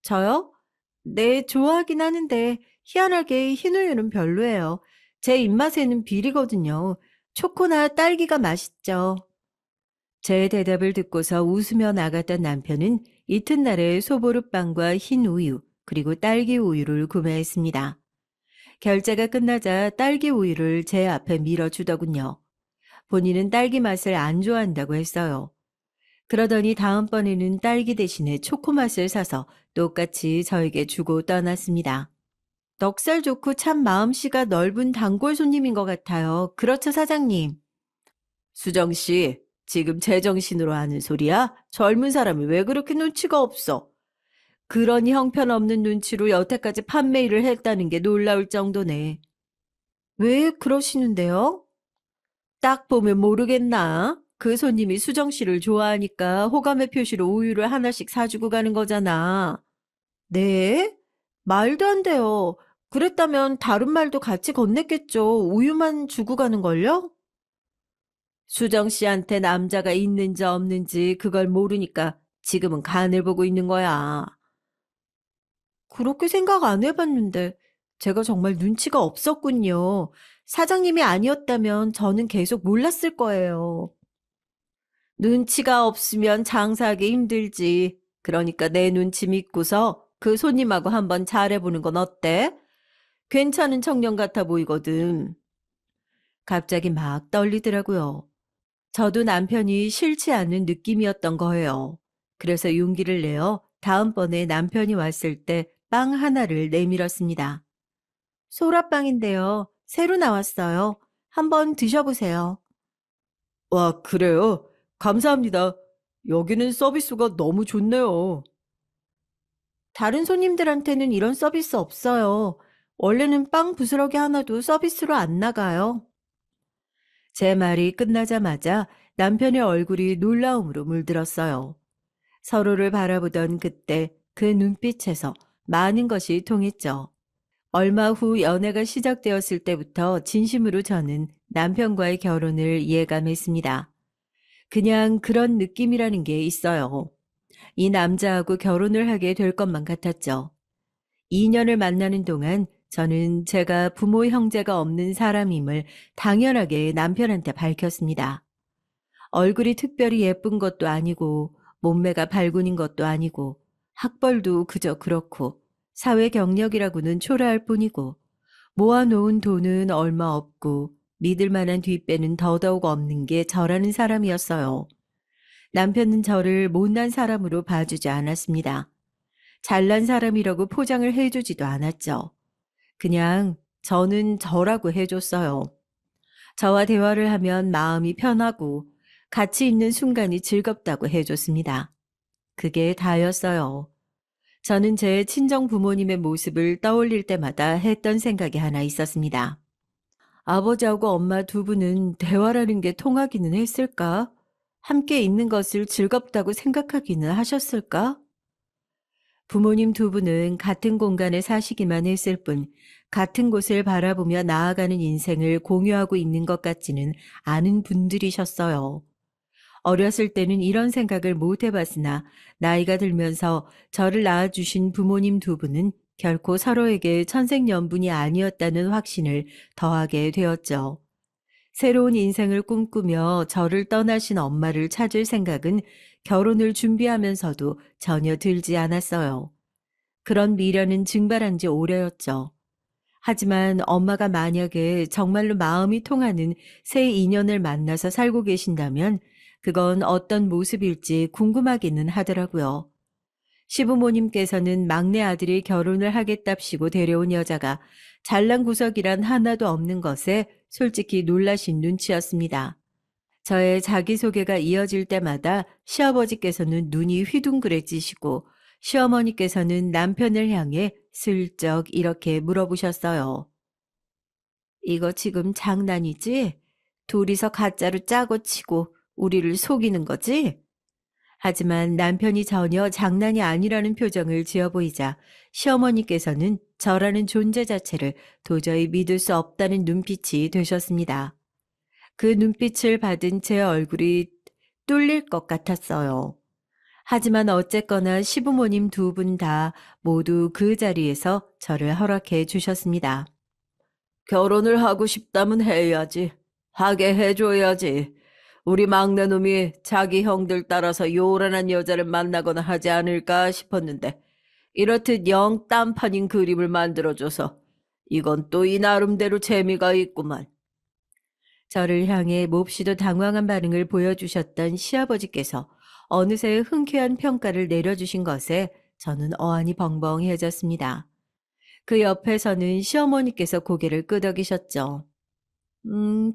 [SPEAKER 1] 저요? 네, 좋아하긴 하는데 희한하게 흰우유는 별로예요. 제 입맛에는 비리거든요. 초코나 딸기가 맛있죠. 제 대답을 듣고서 웃으며 나갔던 남편은 이튿날에 소보루빵과 흰 우유, 그리고 딸기 우유를 구매했습니다. 결제가 끝나자 딸기 우유를 제 앞에 밀어주더군요. 본인은 딸기 맛을 안 좋아한다고 했어요. 그러더니 다음번에는 딸기 대신에 초코 맛을 사서 똑같이 저에게 주고 떠났습니다. 넉살 좋고 참 마음씨가 넓은 단골 손님인 것 같아요. 그렇죠, 사장님? 수정 씨, 지금 제정신으로 하는 소리야? 젊은 사람이 왜 그렇게 눈치가 없어? 그런 형편없는 눈치로 여태까지 판매 일을 했다는 게 놀라울 정도네. 왜 그러시는데요? 딱 보면 모르겠나? 그 손님이 수정 씨를 좋아하니까 호감의 표시로 우유를 하나씩 사주고 가는 거잖아. 네? 말도 안 돼요. 그랬다면 다른 말도 같이 건넸겠죠. 우유만 주고 가는 걸요? 수정 씨한테 남자가 있는지 없는지 그걸 모르니까 지금은 간을 보고 있는 거야. 그렇게 생각 안 해봤는데 제가 정말 눈치가 없었군요. 사장님이 아니었다면 저는 계속 몰랐을 거예요. 눈치가 없으면 장사하기 힘들지. 그러니까 내 눈치 믿고서 그 손님하고 한번 잘해보는 건 어때? 괜찮은 청년 같아 보이거든. 갑자기 막 떨리더라고요. 저도 남편이 싫지 않은 느낌이었던 거예요. 그래서 용기를 내어 다음번에 남편이 왔을 때 빵 하나를 내밀었습니다. 소라빵인데요. 새로 나왔어요. 한번 드셔보세요. 와, 그래요? 감사합니다. 여기는 서비스가 너무 좋네요. 다른 손님들한테는 이런 서비스 없어요. 원래는 빵 부스러기 하나도 서비스로 안 나가요. 제 말이 끝나자마자 남편의 얼굴이 놀라움으로 물들었어요. 서로를 바라보던 그때 그 눈빛에서 많은 것이 통했죠. 얼마 후 연애가 시작되었을 때부터 진심으로 저는 남편과의 결혼을 예감했습니다. 그냥 그런 느낌이라는 게 있어요. 이 남자하고 결혼을 하게 될 것만 같았죠. 2년을 만나는 동안 저는 제가 부모 형제가 없는 사람임을 당연하게 남편한테 밝혔습니다. 얼굴이 특별히 예쁜 것도 아니고 몸매가 발군인 것도 아니고 학벌도 그저 그렇고 사회 경력이라고는 초라할 뿐이고 모아놓은 돈은 얼마 없고 믿을 만한 뒷배는 더더욱 없는 게 저라는 사람이었어요. 남편은 저를 못난 사람으로 봐주지 않았습니다. 잘난 사람이라고 포장을 해주지도 않았죠. 그냥 저는 저라고 해줬어요. 저와 대화를 하면 마음이 편하고 같이 있는 순간이 즐겁다고 해줬습니다. 그게 다였어요. 저는 제 친정 부모님의 모습을 떠올릴 때마다 했던 생각이 하나 있었습니다. 아버지하고 엄마 두 분은 대화라는 게 통하기는 했을까? 함께 있는 것을 즐겁다고 생각하기는 하셨을까? 부모님 두 분은 같은 공간에 사시기만 했을 뿐 같은 곳을 바라보며 나아가는 인생을 공유하고 있는 것 같지는 않은 분들이셨어요. 어렸을 때는 이런 생각을 못 해봤으나 나이가 들면서 저를 낳아주신 부모님 두 분은 결코 서로에게 천생연분이 아니었다는 확신을 더하게 되었죠. 새로운 인생을 꿈꾸며 저를 떠나신 엄마를 찾을 생각은 결혼을 준비하면서도 전혀 들지 않았어요. 그런 미련은 증발한 지 오래였죠. 하지만 엄마가 만약에 정말로 마음이 통하는 새 인연을 만나서 살고 계신다면 그건 어떤 모습일지 궁금하기는 하더라고요. 시부모님께서는 막내 아들이 결혼을 하겠답시고 데려온 여자가 잘난 구석이란 하나도 없는 것에 솔직히 놀라신 눈치였습니다. 저의 자기소개가 이어질 때마다 시아버지께서는 눈이 휘둥그레지시고 시어머니께서는 남편을 향해 슬쩍 이렇게 물어보셨어요. 이거 지금 장난이지? 둘이서 가짜로 짜고 치고 우리를 속이는 거지? 하지만 남편이 전혀 장난이 아니라는 표정을 지어 보이자 시어머니께서는 저라는 존재 자체를 도저히 믿을 수 없다는 눈빛이 되셨습니다. 그 눈빛을 받은 제 얼굴이 뚫릴 것 같았어요. 하지만 어쨌거나 시부모님 두 분 다 모두 그 자리에서 저를 허락해 주셨습니다. 결혼을 하고 싶다면 해야지. 하게 해줘야지. 우리 막내놈이 자기 형들 따라서 요란한 여자를 만나거나 하지 않을까 싶었는데 이렇듯 영 딴판인 그림을 만들어줘서 이건 또 이 나름대로 재미가 있구만. 저를 향해 몹시도 당황한 반응을 보여주셨던 시아버지께서 어느새 흔쾌한 평가를 내려주신 것에 저는 어안이 벙벙해졌습니다. 그 옆에서는 시어머니께서 고개를 끄덕이셨죠.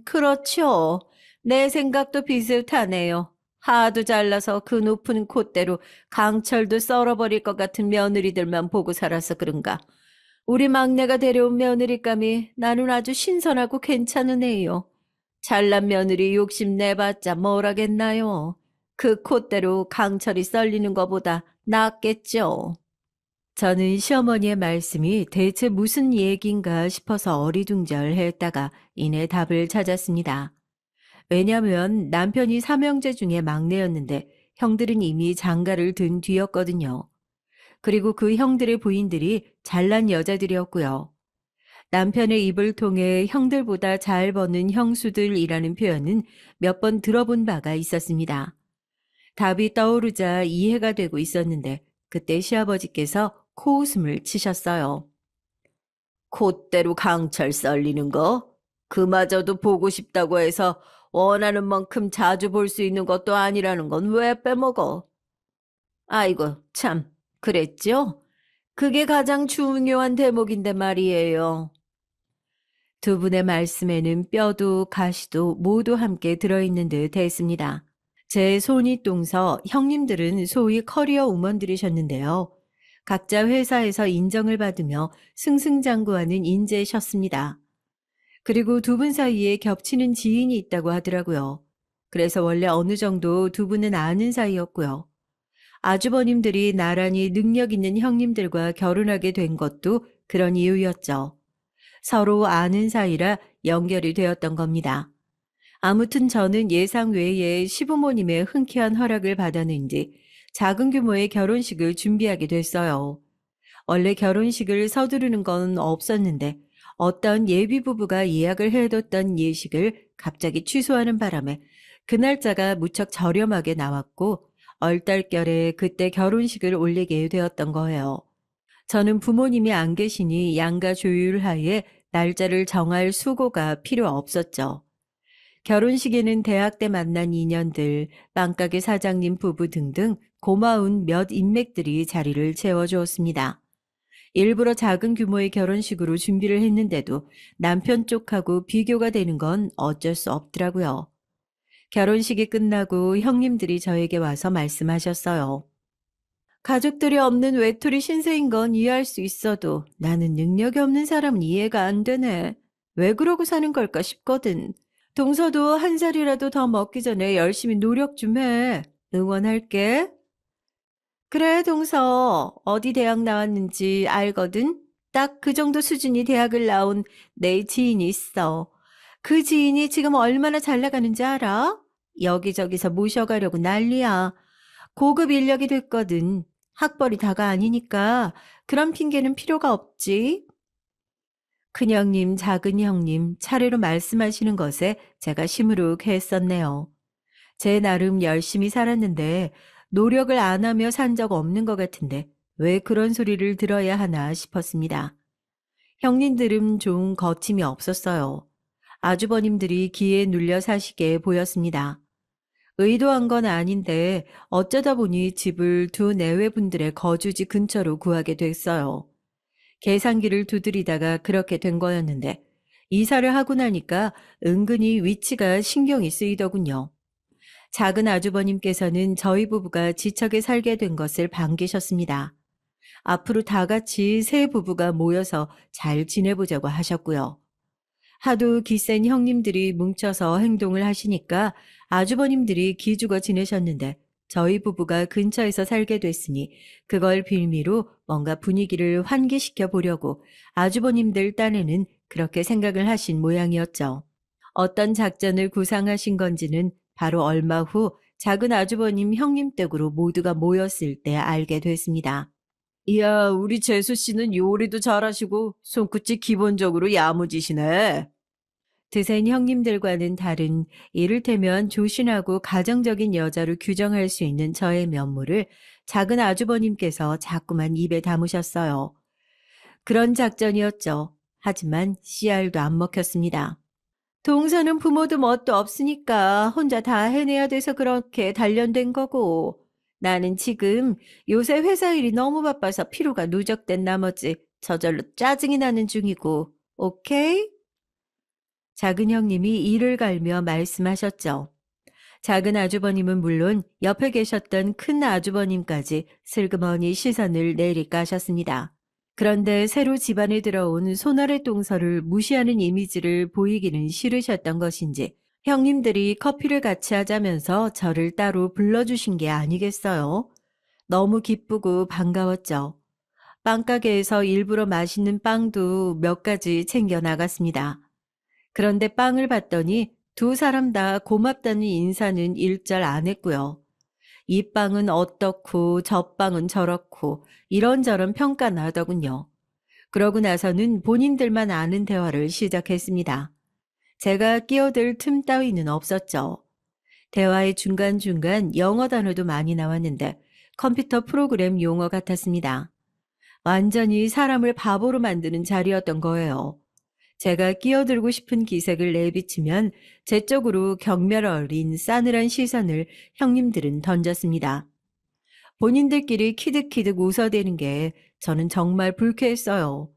[SPEAKER 1] 그렇죠. 내 생각도 비슷하네요. 하도 잘나서 그 높은 콧대로 강철도 썰어버릴 것 같은 며느리들만 보고 살아서 그런가. 우리 막내가 데려온 며느리감이 나는 아주 신선하고 괜찮은 애요. 잘난 며느리 욕심내봤자 뭘 하겠나요. 그 콧대로 강철이 썰리는 것보다 낫겠죠. 저는 시어머니의 말씀이 대체 무슨 얘기인가 싶어서 어리둥절했다가 이내 답을 찾았습니다. 왜냐하면 남편이 삼형제 중에 막내였는데 형들은 이미 장가를 든 뒤였거든요. 그리고 그 형들의 부인들이 잘난 여자들이었고요. 남편의 입을 통해 형들보다 잘 버는 형수들이라는 표현은 몇 번 들어본 바가 있었습니다. 답이 떠오르자 이해가 되고 있었는데 그때 시아버지께서 코웃음을 치셨어요. 콧대로 강철 썰리는 거? 그마저도 보고 싶다고 해서 원하는 만큼 자주 볼 수 있는 것도 아니라는 건 왜 빼먹어? 아이고, 참, 그랬죠? 그게 가장 중요한 대목인데 말이에요. 두 분의 말씀에는 뼈도 가시도 모두 함께 들어있는 듯 했습니다. 제 손이 똥서 형님들은 소위 커리어 우먼들이셨는데요. 각자 회사에서 인정을 받으며 승승장구하는 인재셨습니다. 그리고 두 분 사이에 겹치는 지인이 있다고 하더라고요. 그래서 원래 어느 정도 두 분은 아는 사이였고요. 아주버님들이 나란히 능력 있는 형님들과 결혼하게 된 것도 그런 이유였죠. 서로 아는 사이라 연결이 되었던 겁니다. 아무튼 저는 예상 외에 시부모님의 흔쾌한 허락을 받았는지 작은 규모의 결혼식을 준비하게 됐어요. 원래 결혼식을 서두르는 건 없었는데 어떤 예비부부가 예약을 해뒀던 예식을 갑자기 취소하는 바람에 그 날짜가 무척 저렴하게 나왔고 얼떨결에 그때 결혼식을 올리게 되었던 거예요. 저는 부모님이 안 계시니 양가 조율하에 날짜를 정할 수고가 필요 없었죠. 결혼식에는 대학 때 만난 인연들, 빵가게 사장님 부부 등등 고마운 몇 인맥들이 자리를 채워주었습니다. 일부러 작은 규모의 결혼식으로 준비를 했는데도 남편 쪽하고 비교가 되는 건 어쩔 수 없더라고요. 결혼식이 끝나고 형님들이 저에게 와서 말씀하셨어요. 가족들이 없는 외톨이 신세인 건 이해할 수 있어도 나는 능력이 없는 사람은 이해가 안 되네. 왜 그러고 사는 걸까 싶거든. 동서도 한 살이라도 더 먹기 전에 열심히 노력 좀 해. 응원할게. 그래, 동서. 어디 대학 나왔는지 알거든? 딱 그 정도 수준이 대학을 나온 내 지인이 있어. 그 지인이 지금 얼마나 잘 나가는지 알아? 여기저기서 모셔가려고 난리야. 고급 인력이 됐거든. 학벌이 다가 아니니까 그런 핑계는 필요가 없지. 큰형님, 작은형님 차례로 말씀하시는 것에 제가 시무룩했었네요. 제 나름 열심히 살았는데 노력을 안 하며 산 적 없는 것 같은데 왜 그런 소리를 들어야 하나 싶었습니다. 형님들은 좀 거침이 없었어요. 아주버님들이 기에 눌려 사시게 보였습니다. 의도한 건 아닌데 어쩌다 보니 집을 두 내외분들의 거주지 근처로 구하게 됐어요. 계산기를 두드리다가 그렇게 된 거였는데 이사를 하고 나니까 은근히 위치가 신경이 쓰이더군요. 작은 아주버님께서는 저희 부부가 지척에 살게 된 것을 반기셨습니다. 앞으로 다 같이 세 부부가 모여서 잘 지내보자고 하셨고요. 하도 기센 형님들이 뭉쳐서 행동을 하시니까 아주버님들이 기죽어 지내셨는데 저희 부부가 근처에서 살게 됐으니 그걸 빌미로 뭔가 분위기를 환기시켜 보려고 아주버님들 딴에는 그렇게 생각을 하신 모양이었죠. 어떤 작전을 구상하신 건지는 바로 얼마 후 작은 아주버님 형님 댁으로 모두가 모였을 때 알게 됐습니다. 이야, 우리 재수 씨는 요리도 잘하시고 손끝이 기본적으로 야무지시네. 드센 형님들과는 다른 이를테면 조신하고 가정적인 여자로 규정할 수 있는 저의 면모를 작은 아주버님께서 자꾸만 입에 담으셨어요. 그런 작전이었죠. 하지만 씨알도 안 먹혔습니다. 동서는 부모도 뭣도 없으니까 혼자 다 해내야 돼서 그렇게 단련된 거고 나는 지금 요새 회사 일이 너무 바빠서 피로가 누적된 나머지 저절로 짜증이 나는 중이고 오케이? 작은 형님이 이를 갈며 말씀하셨죠. 작은 아주버님은 물론 옆에 계셨던 큰 아주버님까지 슬그머니 시선을 내리까셨습니다. 그런데 새로 집안에 들어온 손아래 동서를 무시하는 이미지를 보이기는 싫으셨던 것인지 형님들이 커피를 같이 하자면서 저를 따로 불러주신 게 아니겠어요? 너무 기쁘고 반가웠죠. 빵가게에서 일부러 맛있는 빵도 몇 가지 챙겨 나갔습니다. 그런데 빵을 봤더니 두 사람 다 고맙다는 인사는 일절 안 했고요. 이 빵은 어떻고 저 빵은 저렇고 이런저런 평가나 하더군요. 그러고 나서는 본인들만 아는 대화를 시작했습니다. 제가 끼어들 틈 따위는 없었죠. 대화의 중간중간 영어 단어도 많이 나왔는데 컴퓨터 프로그램 용어 같았습니다. 완전히 사람을 바보로 만드는 자리였던 거예요. 제가 끼어들고 싶은 기색을 내비치면 제 쪽으로 경멸 어린 싸늘한 시선을 형님들은 던졌습니다. 본인들끼리 키득키득 웃어대는 게 저는 정말 불쾌했어요.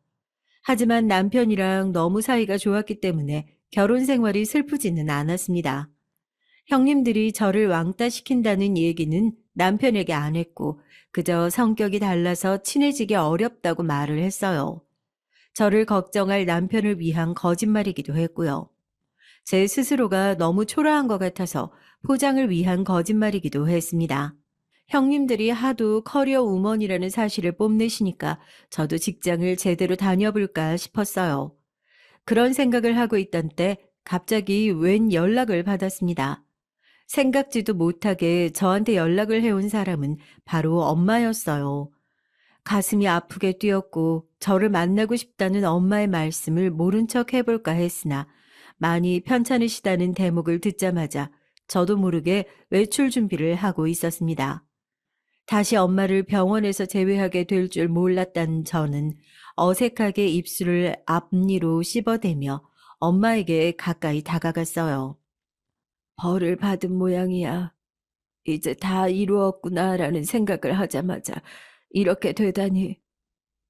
[SPEAKER 1] 하지만 남편이랑 너무 사이가 좋았기 때문에 결혼 생활이 슬프지는 않았습니다. 형님들이 저를 왕따시킨다는 얘기는 남편에게 안 했고 그저 성격이 달라서 친해지기 어렵다고 말을 했어요. 저를 걱정할 남편을 위한 거짓말이기도 했고요. 제 스스로가 너무 초라한 것 같아서 포장을 위한 거짓말이기도 했습니다. 형님들이 하도 커리어 우먼이라는 사실을 뽐내시니까 저도 직장을 제대로 다녀볼까 싶었어요. 그런 생각을 하고 있던 때 갑자기 웬 연락을 받았습니다. 생각지도 못하게 저한테 연락을 해온 사람은 바로 엄마였어요. 가슴이 아프게 뛰었고 저를 만나고 싶다는 엄마의 말씀을 모른 척 해볼까 했으나 많이 편찮으시다는 대목을 듣자마자 저도 모르게 외출 준비를 하고 있었습니다. 다시 엄마를 병원에서 제외하게 될 줄 몰랐다는 저는 어색하게 입술을 앞니로 씹어대며 엄마에게 가까이 다가갔어요. 벌을 받은 모양이야. 이제 다 이루었구나라는 생각을 하자마자 이렇게 되다니.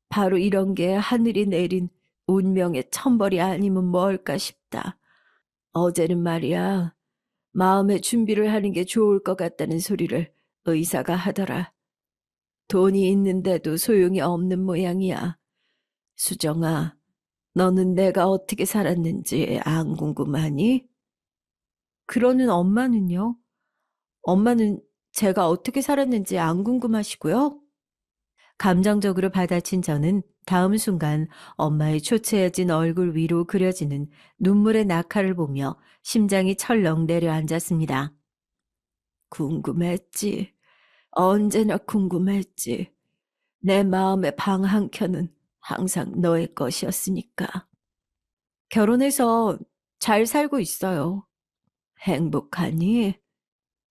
[SPEAKER 1] 바로 이런 게 하늘이 내린 운명의 천벌이 아니면 뭘까 싶다. 어제는 말이야, 마음의 준비를 하는 게 좋을 것 같다는 소리를 의사가 하더라. 돈이 있는데도 소용이 없는 모양이야. 수정아, 너는 내가 어떻게 살았는지 안 궁금하니? 그러는 엄마는요? 엄마는 제가 어떻게 살았는지 안 궁금하시고요? 감정적으로 받아친 저는 다음 순간 엄마의 초췌해진 얼굴 위로 그려지는 눈물의 낙하를 보며 심장이 철렁 내려앉았습니다. 궁금했지. 언제나 궁금했지. 내 마음의 방 한켠은 항상 너의 것이었으니까. 결혼해서 잘 살고 있어요. 행복하니?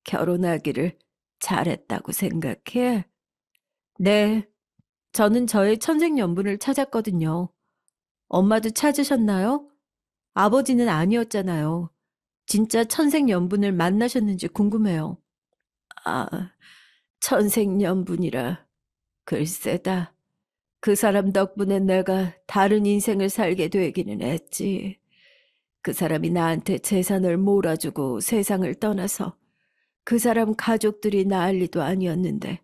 [SPEAKER 1] 결혼하기를 잘했다고 생각해? 네, 저는 저의 천생연분을 찾았거든요. 엄마도 찾으셨나요? 아버지는 아니었잖아요. 진짜 천생연분을 만나셨는지 궁금해요. 아, 천생연분이라. 글쎄다. 그 사람 덕분에 내가 다른 인생을 살게 되기는 했지. 그 사람이 나한테 재산을 몰아주고 세상을 떠나서 그 사람 가족들이 난리도 아니었는데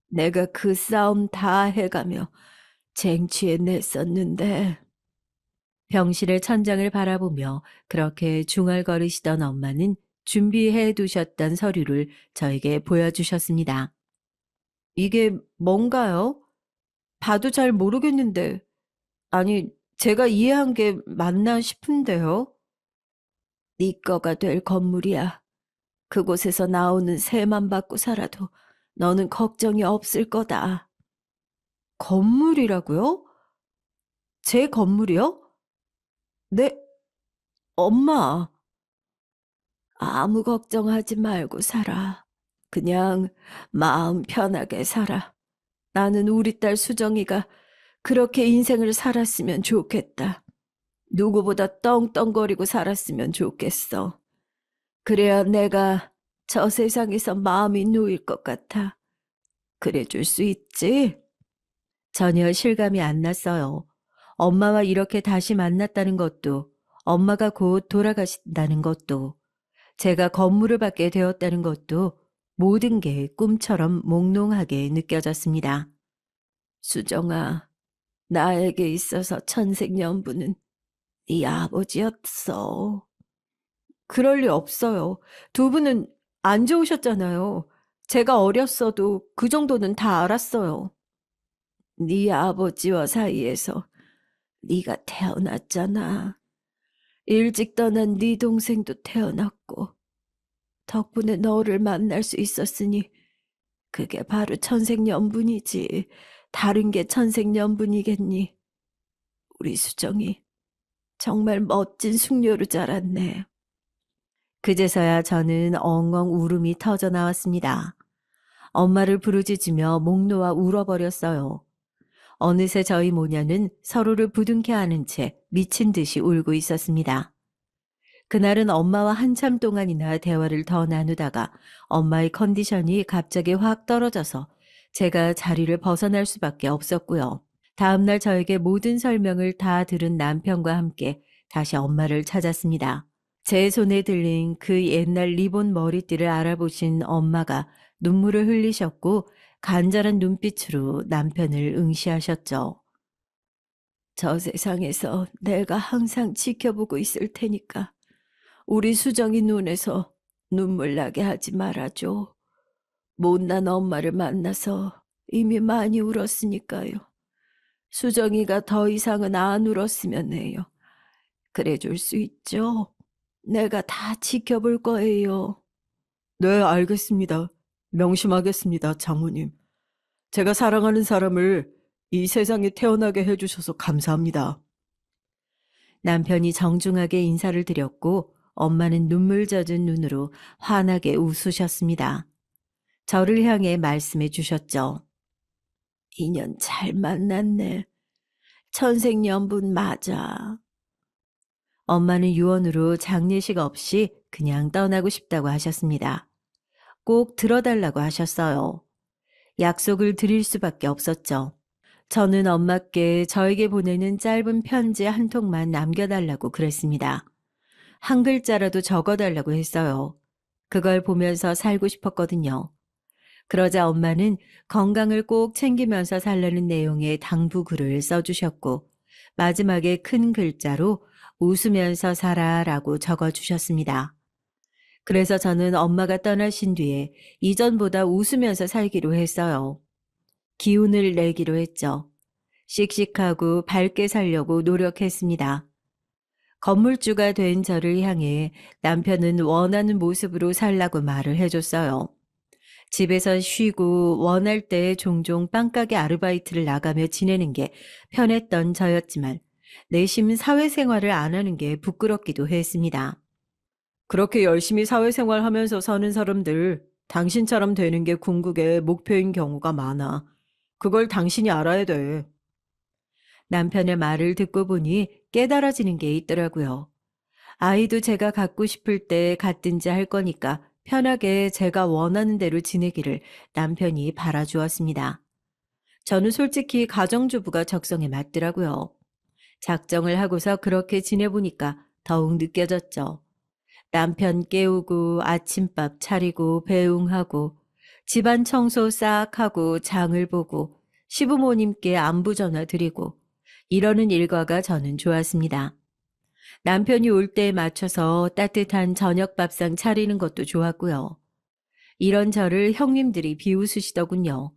[SPEAKER 1] 내가 그 싸움 다 해가며 쟁취해냈었는데. 병실의 천장을 바라보며 그렇게 중얼거리시던 엄마는 준비해 두셨던 서류를 저에게 보여주셨습니다. 이게 뭔가요? 봐도 잘 모르겠는데. 아니, 제가 이해한 게 맞나 싶은데요. 네 거가 될 건물이야. 그곳에서 나오는 세만 받고 살아도 너는 걱정이 없을 거다. 건물이라고요? 제 건물이요? 네, 엄마. 아무 걱정하지 말고 살아. 그냥 마음 편하게 살아. 나는 우리 딸 수정이가 그렇게 인생을 살았으면 좋겠다. 누구보다 떵떵거리고 살았으면 좋겠어. 그래야 내가 저 세상에서 마음이 놓일 것 같아. 그래 줄 수 있지? 전혀 실감이 안 났어요. 엄마와 이렇게 다시 만났다는 것도, 엄마가 곧 돌아가신다는 것도, 제가 건물을 받게 되었다는 것도 모든 게 꿈처럼 몽롱하게 느껴졌습니다. 수정아, 나에게 있어서 천생연분은 네 아버지였어. 그럴 리 없어요. 두 분은 안 좋으셨잖아요. 제가 어렸어도 그 정도는 다 알았어요. 네 아버지와 사이에서 네가 태어났잖아. 일찍 떠난 네 동생도 태어났고 덕분에 너를 만날 수 있었으니 그게 바로 천생연분이지. 다른 게 천생연분이겠니? 우리 수정이 정말 멋진 숙녀로 자랐네. 그제서야 저는 엉엉 울음이 터져 나왔습니다. 엄마를 부르짖으며 목 놓아 울어버렸어요. 어느새 저희 모녀는 서로를 부둥켜 안은 채 미친 듯이 울고 있었습니다. 그날은 엄마와 한참 동안이나 대화를 더 나누다가 엄마의 컨디션이 갑자기 확 떨어져서 제가 자리를 벗어날 수밖에 없었고요. 다음날 저에게 모든 설명을 다 들은 남편과 함께 다시 엄마를 찾았습니다. 제 손에 들린 그 옛날 리본 머리띠를 알아보신 엄마가 눈물을 흘리셨고 간절한 눈빛으로 남편을 응시하셨죠. 저 세상에서 내가 항상 지켜보고 있을 테니까 우리 수정이 눈에서 눈물 나게 하지 말아줘. 못난 엄마를 만나서 이미 많이 울었으니까요. 수정이가 더 이상은 안 울었으면 해요. 그래 줄 수 있죠? 내가 다 지켜볼 거예요. 네, 알겠습니다. 명심하겠습니다, 장모님. 제가 사랑하는 사람을 이 세상에 태어나게 해주셔서 감사합니다. 남편이 정중하게 인사를 드렸고 엄마는 눈물 젖은 눈으로 환하게 웃으셨습니다. 저를 향해 말씀해 주셨죠. 인연 잘 만났네. 천생연분 맞아. 엄마는 유언으로 장례식 없이 그냥 떠나고 싶다고 하셨습니다. 꼭 들어달라고 하셨어요. 약속을 드릴 수밖에 없었죠. 저는 엄마께 저에게 보내는 짧은 편지 한 통만 남겨달라고 그랬습니다. 한 글자라도 적어달라고 했어요. 그걸 보면서 살고 싶었거든요. 그러자 엄마는 건강을 꼭 챙기면서 살라는 내용의 당부글을 써주셨고, 마지막에 큰 글자로 웃으면서 살아라고 적어주셨습니다. 그래서 저는 엄마가 떠나신 뒤에 이전보다 웃으면서 살기로 했어요. 기운을 내기로 했죠. 씩씩하고 밝게 살려고 노력했습니다. 건물주가 된 저를 향해 남편은 원하는 모습으로 살라고 말을 해줬어요. 집에서 쉬고 원할 때 종종 빵가게 아르바이트를 나가며 지내는 게 편했던 저였지만 내심 사회생활을 안 하는 게 부끄럽기도 했습니다. 그렇게 열심히 사회생활 하면서 사는 사람들, 당신처럼 되는 게 궁극의 목표인 경우가 많아. 그걸 당신이 알아야 돼. 남편의 말을 듣고 보니 깨달아지는 게 있더라고요. 아이도 제가 갖고 싶을 때 갖든지 할 거니까 편하게 제가 원하는 대로 지내기를 남편이 바라주었습니다. 저는 솔직히 가정주부가 적성에 맞더라고요. 작정을 하고서 그렇게 지내보니까 더욱 느껴졌죠. 남편 깨우고 아침밥 차리고 배웅하고 집안 청소 싹 하고 장을 보고 시부모님께 안부 전화 드리고 이러는 일과가 저는 좋았습니다. 남편이 올 때에 맞춰서 따뜻한 저녁 밥상 차리는 것도 좋았고요. 이런 저를 형님들이 비웃으시더군요.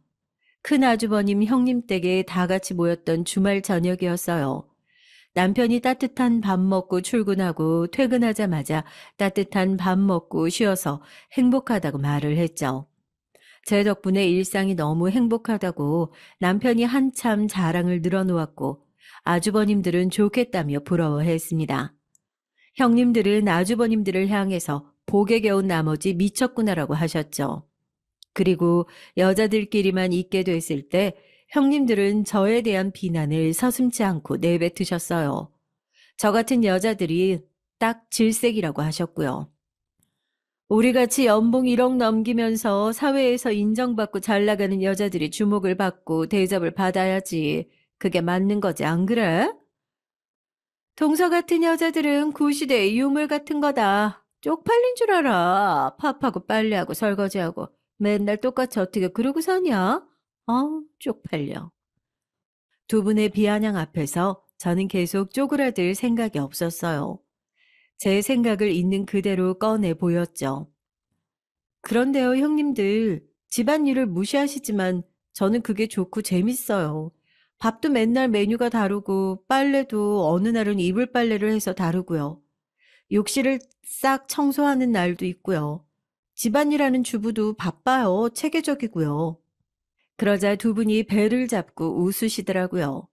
[SPEAKER 1] 큰 아주버님 형님 댁에 다 같이 모였던 주말 저녁이었어요. 남편이 따뜻한 밥 먹고 출근하고 퇴근하자마자 따뜻한 밥 먹고 쉬어서 행복하다고 말을 했죠. 제 덕분에 일상이 너무 행복하다고 남편이 한참 자랑을 늘어놓았고 아주버님들은 좋겠다며 부러워했습니다. 형님들은 아주버님들을 향해서 복에 겨운 나머지 미쳤구나라고 하셨죠. 그리고 여자들끼리만 있게 됐을 때 형님들은 저에 대한 비난을 서슴지 않고 내뱉으셨어요. 저 같은 여자들이 딱 질색이라고 하셨고요. 우리같이 연봉 1억 넘기면서 사회에서 인정받고 잘 나가는 여자들이 주목을 받고 대접을 받아야지. 그게 맞는 거지, 안 그래? 동서 같은 여자들은 구시대의 유물 같은 거다. 쪽팔린 줄 알아. 밥하고 빨래하고 설거지하고 맨날 똑같이 어떻게 그러고 사냐? 쪽팔려. 두 분의 비아냥 앞에서 저는 계속 쪼그라들 생각이 없었어요. 제 생각을 있는 그대로 꺼내 보였죠. 그런데요, 형님들. 집안일을 무시하시지만 저는 그게 좋고 재밌어요. 밥도 맨날 메뉴가 다르고 빨래도 어느 날은 이불 빨래를 해서 다르고요. 욕실을 싹 청소하는 날도 있고요. 집안일하는 주부도 바빠요. 체계적이고요. 그러자 두 분이 배를 잡고 웃으시더라고요.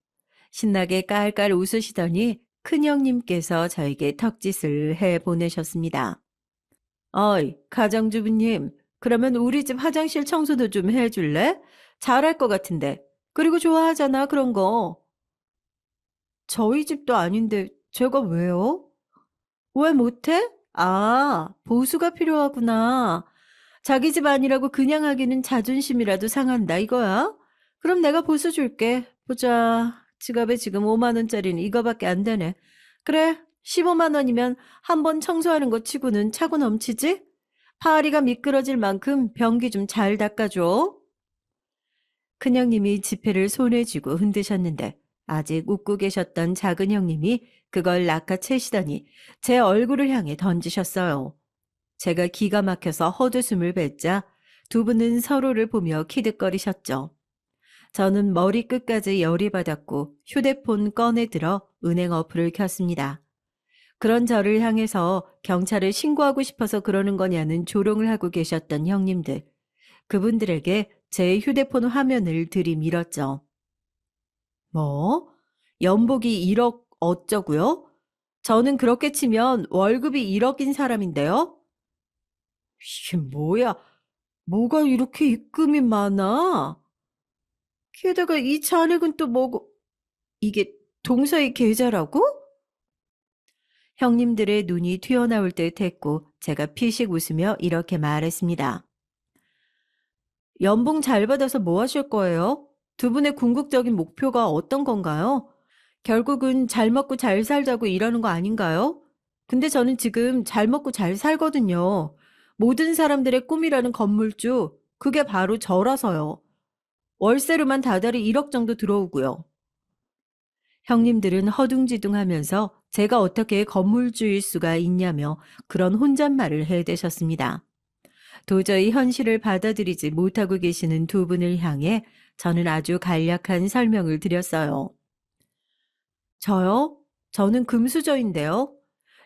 [SPEAKER 1] 신나게 깔깔 웃으시더니 큰형님께서 저에게 턱짓을 해 보내셨습니다. 어이, 가정주부님, 그러면 우리 집 화장실 청소도 좀 해줄래? 잘할 것 같은데. 그리고 좋아하잖아, 그런 거. 저희 집도 아닌데 제가 왜요? 왜 못해? 보수가 필요하구나. 자기 집 아니라고 그냥 하기는 자존심이라도 상한다, 이거야? 그럼 내가 보수 줄게. 보자. 지갑에 지금 5만 원짜리는 이거밖에 안 되네. 그래, 15만 원이면 한 번 청소하는 거 치고는 차고 넘치지? 파리가 미끄러질 만큼 변기 좀 잘 닦아줘. 큰형님이 지폐를 손에 쥐고 흔드셨는데 아직 웃고 계셨던 작은 형님이 그걸 낚아채시더니 제 얼굴을 향해 던지셨어요. 제가 기가 막혀서 헛웃음을 뱉자 두 분은 서로를 보며 키득거리셨죠. 저는 머리끝까지 열이 받았고 휴대폰 꺼내 들어 은행 어플을 켰습니다. 그런 저를 향해서 경찰에 신고하고 싶어서 그러는 거냐는 조롱을 하고 계셨던 형님들. 그분들에게 제 휴대폰 화면을 들이밀었죠. 뭐? 연봉이 1억 어쩌고요? 저는 그렇게 치면 월급이 1억인 사람인데요? 이게 뭐야? 뭐가 이렇게 입금이 많아? 게다가 이 잔액은 또 뭐고, 이게 동서의 계좌라고? 형님들의 눈이 튀어나올 듯 했고 제가 피식 웃으며 이렇게 말했습니다. 연봉 잘 받아서 뭐 하실 거예요? 두 분의 궁극적인 목표가 어떤 건가요? 결국은 잘 먹고 잘 살자고 일하는 거 아닌가요? 근데 저는 지금 잘 먹고 잘 살거든요. 모든 사람들의 꿈이라는 건물주, 그게 바로 저라서요. 월세로만 다달이 1억 정도 들어오고요. 형님들은 허둥지둥하면서 제가 어떻게 건물주일 수가 있냐며 그런 혼잣말을 해대셨습니다. 도저히 현실을 받아들이지 못하고 계시는 두 분을 향해 저는 아주 간략한 설명을 드렸어요. 저요? 저는 금수저인데요.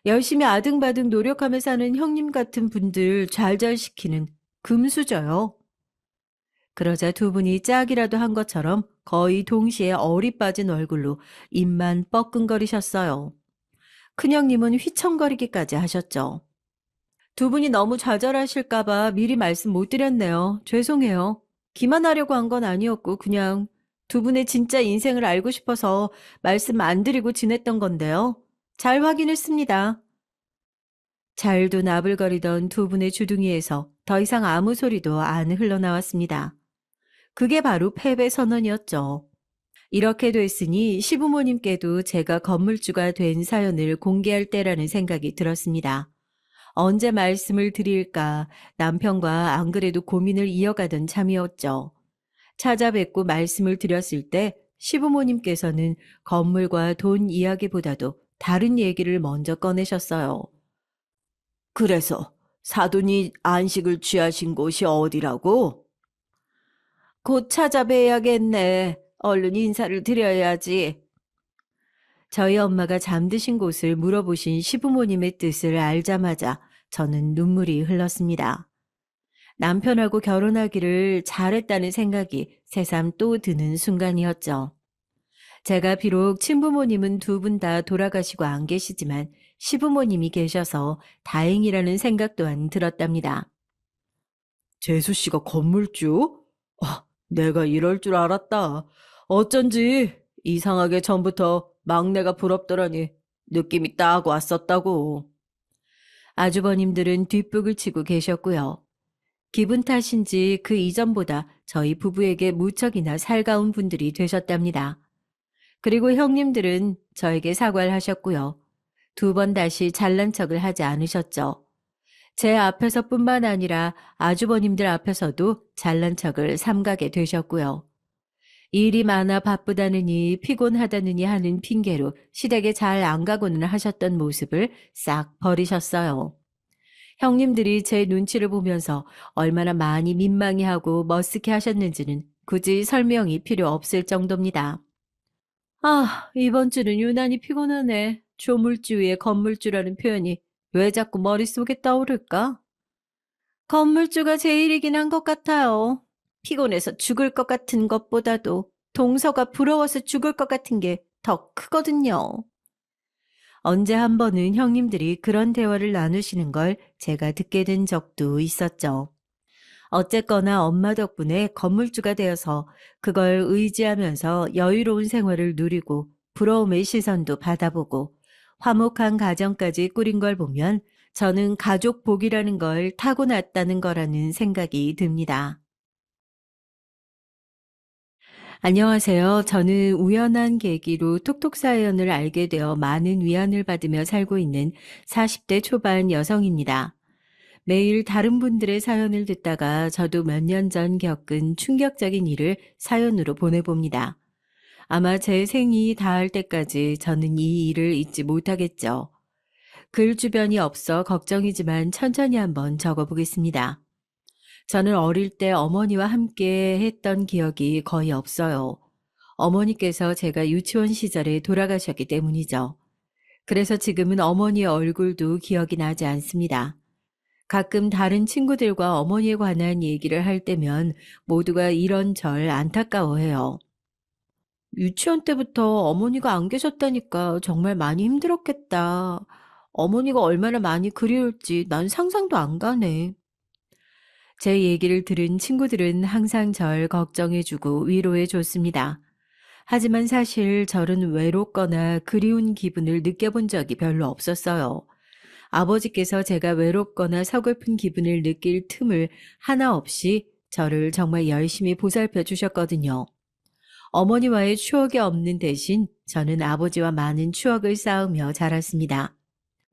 [SPEAKER 1] 열심히 아등바등 노력하며 사는 형님 같은 분들 잘잘시키는 금수저요. 그러자 두 분이 짝이라도 한 것처럼 거의 동시에 얼이 빠진 얼굴로 입만 뻐끔거리셨어요. 큰형님은 휘청거리기까지 하셨죠. 두 분이 너무 좌절하실까봐 미리 말씀 못 드렸네요. 죄송해요. 기만하려고 한 건 아니었고 그냥 두 분의 진짜 인생을 알고 싶어서 말씀 안 드리고 지냈던 건데요. 잘 확인했습니다. 잘도 나불거리던 두 분의 주둥이에서 더 이상 아무 소리도 안 흘러나왔습니다. 그게 바로 패배 선언이었죠. 이렇게 됐으니 시부모님께도 제가 건물주가 된 사연을 공개할 때라는 생각이 들었습니다. 언제 말씀을 드릴까 남편과 안 그래도 고민을 이어가던 참이었죠. 찾아뵙고 말씀을 드렸을 때 시부모님께서는 건물과 돈 이야기보다도 다른 얘기를 먼저 꺼내셨어요. 그래서 사돈이 안식을 취하신 곳이 어디라고? 곧 찾아뵈야겠네. 얼른 인사를 드려야지. 저희 엄마가 잠드신 곳을 물어보신 시부모님의 뜻을 알자마자 저는 눈물이 흘렀습니다. 남편하고 결혼하기를 잘했다는 생각이 새삼 또 드는 순간이었죠. 제가 비록 친부모님은 두 분 다 돌아가시고 안 계시지만 시부모님이 계셔서 다행이라는 생각 또한 들었답니다. 재수 씨가 건물주? 내가 이럴 줄 알았다. 어쩐지 이상하게 전부터 막내가 부럽더라니 느낌이 딱 왔었다고. 아주버님들은 뒷북을 치고 계셨고요. 기분 탓인지 그 이전보다 저희 부부에게 무척이나 살가운 분들이 되셨답니다. 그리고 형님들은 저에게 사과를 하셨고요. 두 번 다시 잘난 척을 하지 않으셨죠. 제 앞에서뿐만 아니라 아주버님들 앞에서도 잘난 척을 삼가게 되셨고요. 일이 많아 바쁘다느니 피곤하다느니 하는 핑계로 시댁에 잘 안 가고는 하셨던 모습을 싹 버리셨어요. 형님들이 제 눈치를 보면서 얼마나 많이 민망해하고 머쓱해 하셨는지는 굳이 설명이 필요 없을 정도입니다. 이번 주는 유난히 피곤하네. 조물주 위에 건물주라는 표현이 왜 자꾸 머릿속에 떠오를까? 건물주가 제일이긴 한 것 같아요. 피곤해서 죽을 것 같은 것보다도 동서가 부러워서 죽을 것 같은 게 더 크거든요. 언제 한 번은 형님들이 그런 대화를 나누시는 걸 제가 듣게 된 적도 있었죠. 어쨌거나 엄마 덕분에 건물주가 되어서 그걸 의지하면서 여유로운 생활을 누리고 부러움의 시선도 받아보고 화목한 가정까지 꾸린 걸 보면 저는 가족 복이라는 걸 타고났다는 거라는 생각이 듭니다. 안녕하세요. 저는 우연한 계기로 톡톡 사연을 알게 되어 많은 위안을 받으며 살고 있는 40대 초반 여성입니다. 매일 다른 분들의 사연을 듣다가 저도 몇 년 전 겪은 충격적인 일을 사연으로 보내봅니다. 아마 제 생이 닿을 때까지 저는 이 일을 잊지 못하겠죠. 글 주변이 없어 걱정이지만 천천히 한번 적어보겠습니다. 저는 어릴 때 어머니와 함께 했던 기억이 거의 없어요. 어머니께서 제가 유치원 시절에 돌아가셨기 때문이죠. 그래서 지금은 어머니의 얼굴도 기억이 나지 않습니다. 가끔 다른 친구들과 어머니에 관한 얘기를 할 때면 모두가 이런절 안타까워해요. 유치원 때부터 어머니가 안 계셨다니까 정말 많이 힘들었겠다. 어머니가 얼마나 많이 그리울지 난 상상도 안 가네. 제 얘기를 들은 친구들은 항상 절 걱정해주고 위로해줬습니다. 하지만 사실 저는 외롭거나 그리운 기분을 느껴본 적이 별로 없었어요. 아버지께서 제가 외롭거나 서글픈 기분을 느낄 틈을 하나 없이 저를 정말 열심히 보살펴 주셨거든요. 어머니와의 추억이 없는 대신 저는 아버지와 많은 추억을 쌓으며 자랐습니다.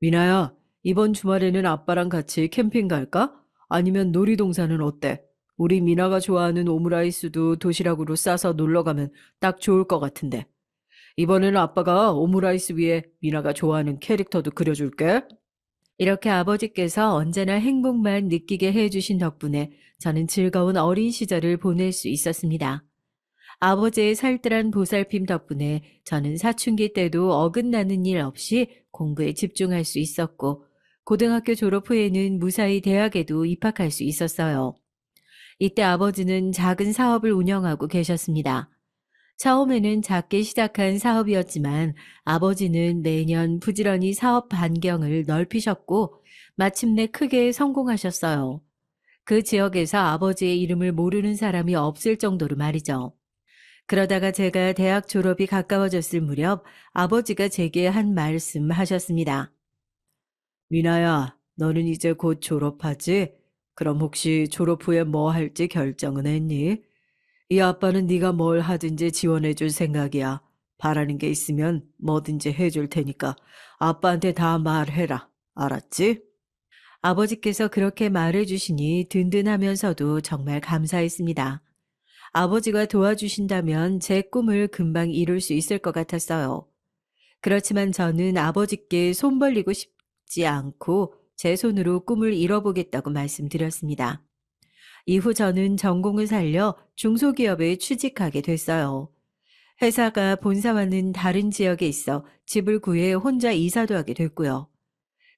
[SPEAKER 1] 미나야, 이번 주말에는 아빠랑 같이 캠핑 갈까? 아니면 놀이동산은 어때? 우리 미나가 좋아하는 오므라이스도 도시락으로 싸서 놀러 가면 딱 좋을 것 같은데. 이번에는 아빠가 오므라이스 위에 미나가 좋아하는 캐릭터도 그려줄게. 이렇게 아버지께서 언제나 행복만 느끼게 해주신 덕분에 저는 즐거운 어린 시절을 보낼 수 있었습니다. 아버지의 살뜰한 보살핌 덕분에 저는 사춘기 때도 어긋나는 일 없이 공부에 집중할 수 있었고, 고등학교 졸업 후에는 무사히 대학에도 입학할 수 있었어요. 이때 아버지는 작은 사업을 운영하고 계셨습니다. 처음에는 작게 시작한 사업이었지만 아버지는 매년 부지런히 사업 반경을 넓히셨고 마침내 크게 성공하셨어요. 그 지역에서 아버지의 이름을 모르는 사람이 없을 정도로 말이죠. 그러다가 제가 대학 졸업이 가까워졌을 무렵 아버지가 제게 한 말씀 하셨습니다. 미나야, 너는 이제 곧 졸업하지? 그럼 혹시 졸업 후에 뭐 할지 결정은 했니? 이 아빠는 네가 뭘 하든지 지원해 줄 생각이야. 바라는 게 있으면 뭐든지 해줄 테니까 아빠한테 다 말해라. 알았지? 아버지께서 그렇게 말해 주시니 든든하면서도 정말 감사했습니다. 아버지가 도와주신다면 제 꿈을 금방 이룰 수 있을 것 같았어요. 그렇지만 저는 아버지께 손 벌리고 싶지 않고 제 손으로 꿈을 이뤄보겠다고 말씀드렸습니다. 이후 저는 전공을 살려 중소기업에 취직하게 됐어요. 회사가 본사와는 다른 지역에 있어 집을 구해 혼자 이사도 하게 됐고요.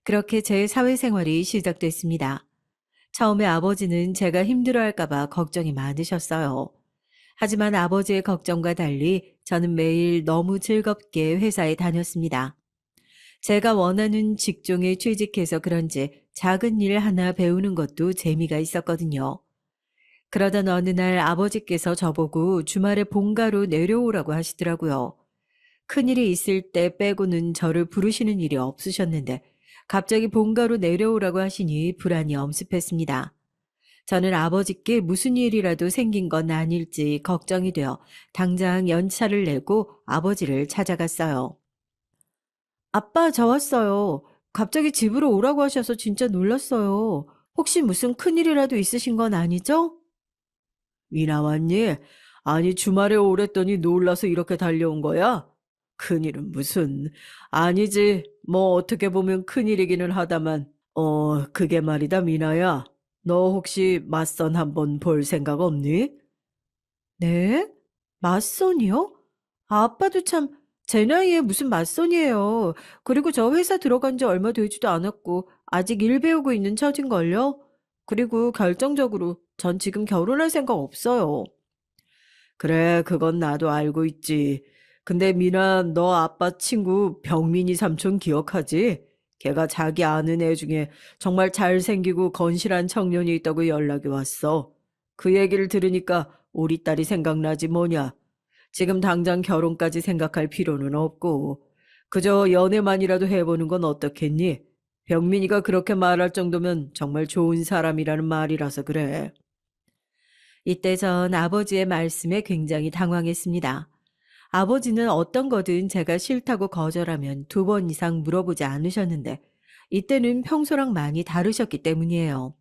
[SPEAKER 1] 그렇게 제 사회생활이 시작됐습니다. 처음에 아버지는 제가 힘들어할까봐 걱정이 많으셨어요. 하지만 아버지의 걱정과 달리 저는 매일 너무 즐겁게 회사에 다녔습니다. 제가 원하는 직종에 취직해서 그런지 작은 일 하나 배우는 것도 재미가 있었거든요. 그러던 어느 날 아버지께서 저보고 주말에 본가로 내려오라고 하시더라고요. 큰일이 있을 때 빼고는 저를 부르시는 일이 없으셨는데 갑자기 본가로 내려오라고 하시니 불안이 엄습했습니다. 저는 아버지께 무슨 일이라도 생긴 건 아닐지 걱정이 되어 당장 연차를 내고 아버지를 찾아갔어요. 아빠, 저 왔어요. 갑자기 집으로 오라고 하셔서 진짜 놀랐어요. 혹시 무슨 큰일이라도 있으신 건 아니죠? 미나 왔니? 아니, 주말에 오랬더니 놀라서 이렇게 달려온 거야? 큰일은 무슨. 아니지. 뭐 어떻게 보면 큰일이기는 하다만. 그게 말이다, 미나야. 너 혹시 맞선 한번 볼 생각 없니? 네? 맞선이요? 아빠도 참, 제 나이에 무슨 맞선이에요. 그리고 저 회사 들어간 지 얼마 되지도 않았고, 아직 일 배우고 있는 처진걸요? 그리고 결정적으로 전 지금 결혼할 생각 없어요. 그래, 그건 나도 알고 있지. 근데 미나, 너 아빠 친구 병민이 삼촌 기억하지? 걔가 자기 아는 애 중에 정말 잘생기고 건실한 청년이 있다고 연락이 왔어. 그 얘기를 들으니까 우리 딸이 생각나지 뭐냐. 지금 당장 결혼까지 생각할 필요는 없고, 그저 연애만이라도 해보는 건 어떻겠니? 병민이가 그렇게 말할 정도면 정말 좋은 사람이라는 말이라서 그래. 이때 전 아버지의 말씀에 굉장히 당황했습니다. 아버지는 어떤 거든 제가 싫다고 거절하면 2번 이상 물어보지 않으셨는데, 이때는 평소랑 많이 다르셨기 때문이에요.